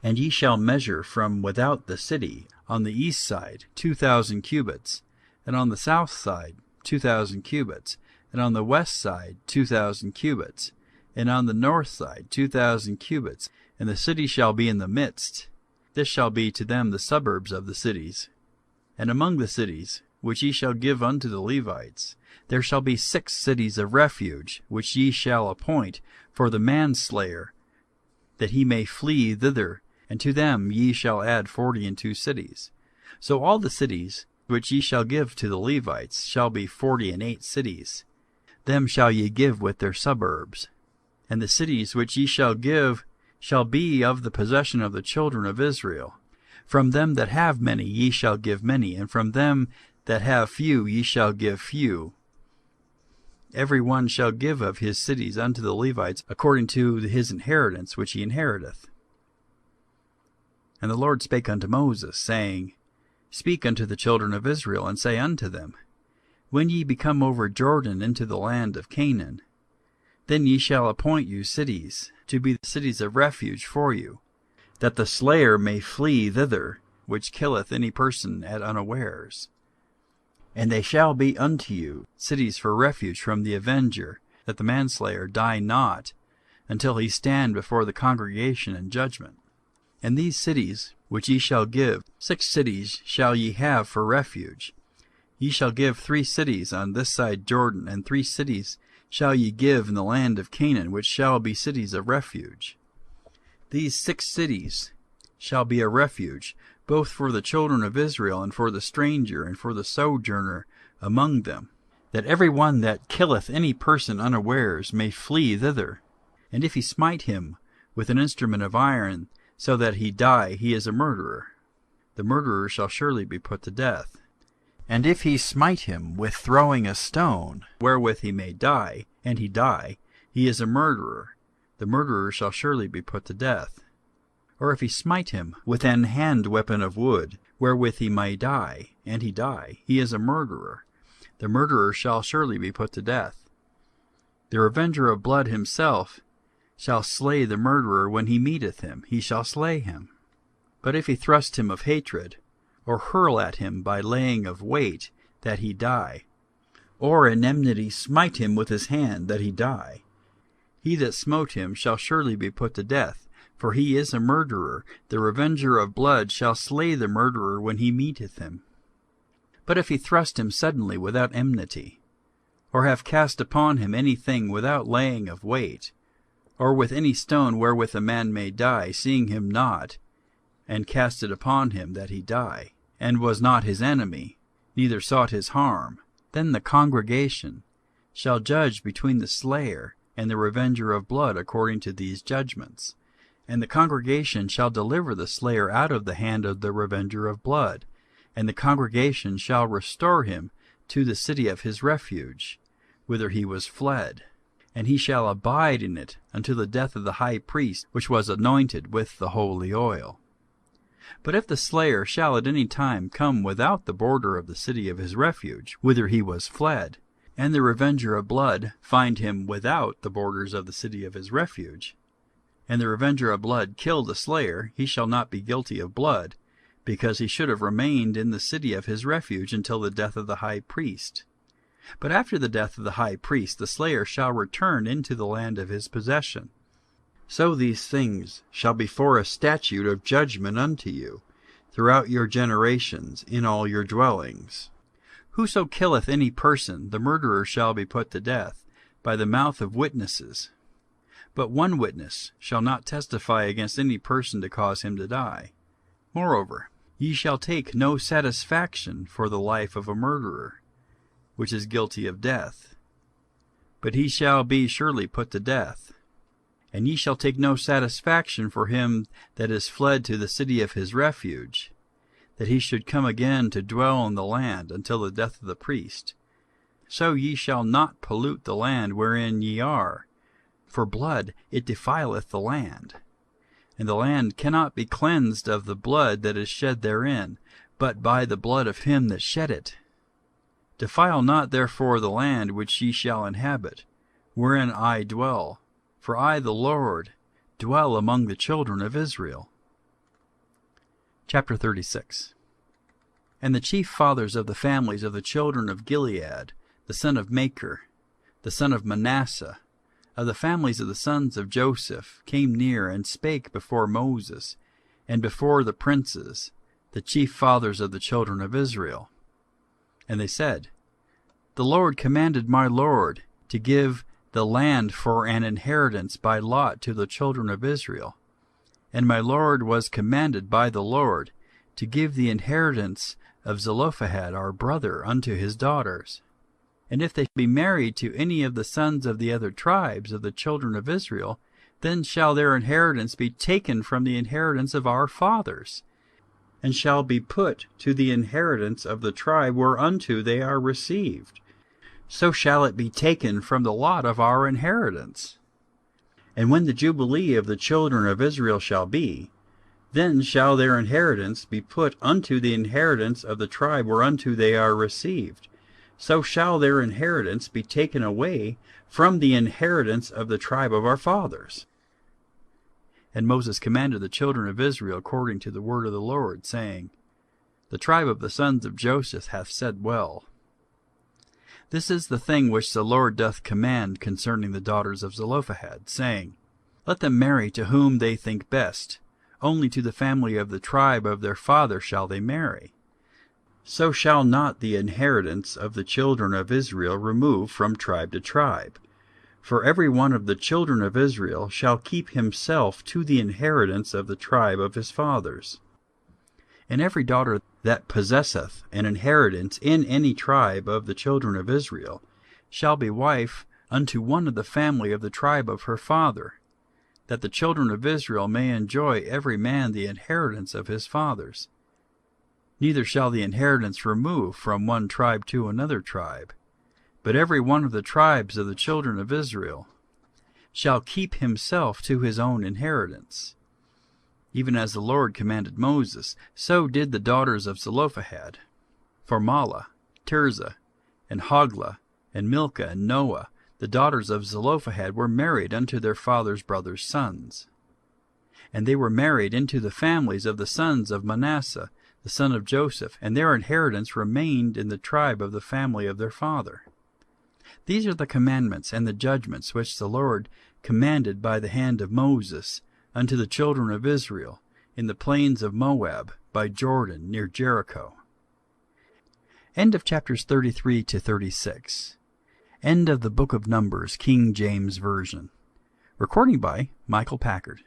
And ye shall measure from without the city on the east side 2,000 cubits, and on the south side 2,000 cubits, and on the west side 2,000 cubits, and on the north side 2,000 cubits, and the city shall be in the midst. This shall be to them the suburbs of the cities. And among the cities, which ye shall give unto the Levites, there shall be 6 cities of refuge, which ye shall appoint for the manslayer, that he may flee thither, and to them ye shall add 42 cities. So all the cities which ye shall give to the Levites shall be 48 cities. Them shall ye give with their suburbs. And the cities which ye shall give shall be of the possession of the children of Israel. From them that have many ye shall give many, and from them that have few ye shall give few. Every one shall give of his cities unto the Levites according to his inheritance which he inheriteth. And the Lord spake unto Moses, saying, Speak unto the children of Israel, and say unto them, When ye become over Jordan into the land of Canaan, then ye shall appoint you cities, to be the cities of refuge for you, that the slayer may flee thither, which killeth any person at unawares. And they shall be unto you cities for refuge from the avenger, that the manslayer die not, until he stand before the congregation in judgment. And these cities which ye shall give, 6 cities shall ye have for refuge. Ye shall give 3 cities on this side Jordan, and 3 cities shall ye give in the land of Canaan, which shall be cities of refuge. These 6 cities shall be a refuge, both for the children of Israel, and for the stranger, and for the sojourner among them, that every one that killeth any person unawares may flee thither. And if he smite him with an instrument of iron, so that he die, he is a murderer. The murderer shall surely be put to death. And if he smite him with throwing a stone, wherewith he may die, and he die, he is a murderer. The murderer shall surely be put to death. Or if he smite him with an hand weapon of wood, wherewith he may die, and he die, he is a murderer. The murderer shall surely be put to death. The revenger of blood himself shall slay the murderer when he meeteth him, he shall slay him. But if he thrust him of hatred, or hurl at him by laying of weight, that he die, or in enmity smite him with his hand, that he die, he that smote him shall surely be put to death, for he is a murderer. The revenger of blood shall slay the murderer when he meeteth him. But if he thrust him suddenly without enmity, or have cast upon him anything without laying of weight, or with any stone wherewith a man may die, seeing him not, and cast it upon him that he die, and was not his enemy, neither sought his harm, then the congregation shall judge between the slayer and the revenger of blood according to these judgments. And the congregation shall deliver the slayer out of the hand of the revenger of blood, and the congregation shall restore him to the city of his refuge, whither he was fled. And he shall abide in it until the death of the high priest, which was anointed with the holy oil. But if the slayer shall at any time come without the border of the city of his refuge, whither he was fled, and the revenger of blood find him without the borders of the city of his refuge, and the revenger of blood kill the slayer, he shall not be guilty of blood, because he should have remained in the city of his refuge until the death of the high priest. But after the death of the high priest, the slayer shall return into the land of his possession. So these things shall be for a statute of judgment unto you, throughout your generations, in all your dwellings. Whoso killeth any person, the murderer shall be put to death, by the mouth of witnesses. But one witness shall not testify against any person to cause him to die. Moreover, ye shall take no satisfaction for the life of a murderer, which is guilty of death, but he shall be surely put to death. And ye shall take no satisfaction for him that is fled to the city of his refuge, that he should come again to dwell in the land until the death of the priest. So ye shall not pollute the land wherein ye are, for blood it defileth the land. And the land cannot be cleansed of the blood that is shed therein, but by the blood of him that shed it. Defile not therefore the land which ye shall inhabit, wherein I dwell, for I, the Lord, dwell among the children of Israel. Chapter 36. And the chief fathers of the families of the children of Gilead, the son of Machir, the son of Manasseh, of the families of the sons of Joseph, came near and spake before Moses, and before the princes, the chief fathers of the children of Israel. And they said, The Lord commanded my Lord to give the land for an inheritance by lot to the children of Israel. And my Lord was commanded by the Lord to give the inheritance of Zelophehad our brother unto his daughters. And if they be married to any of the sons of the other tribes of the children of Israel, then shall their inheritance be taken from the inheritance of our fathers, and shall be put to the inheritance of the tribe whereunto they are received. So shall it be taken from the lot of our inheritance. And when the jubilee of the children of Israel shall be, then shall their inheritance be put unto the inheritance of the tribe whereunto they are received. So shall their inheritance be taken away from the inheritance of the tribe of our fathers. And Moses commanded the children of Israel according to the word of the Lord, saying, The tribe of the sons of Joseph hath said well. This is the thing which the Lord doth command concerning the daughters of Zelophehad, saying, Let them marry to whom they think best, only to the family of the tribe of their father shall they marry. So shall not the inheritance of the children of Israel remove from tribe to tribe. For every one of the children of Israel shall keep himself to the inheritance of the tribe of his fathers. And every daughter that possesseth an inheritance in any tribe of the children of Israel shall be wife unto one of the family of the tribe of her father, that the children of Israel may enjoy every man the inheritance of his fathers. Neither shall the inheritance remove from one tribe to another tribe, but every one of the tribes of the children of Israel shall keep himself to his own inheritance. Even as the Lord commanded Moses, so did the daughters of Zelophehad. For Mahlah, Tirzah, and Hoglah, and Milcah, and Noah, the daughters of Zelophehad, were married unto their father's brothers' sons. And they were married into the families of the sons of Manasseh, the son of Joseph, and their inheritance remained in the tribe of the family of their father. These are the commandments and the judgments which the Lord commanded by the hand of Moses unto the children of Israel in the plains of Moab by Jordan near Jericho. End of chapters 33 to 36. End of the Book of Numbers, King James Version. Recording by Michael Packard.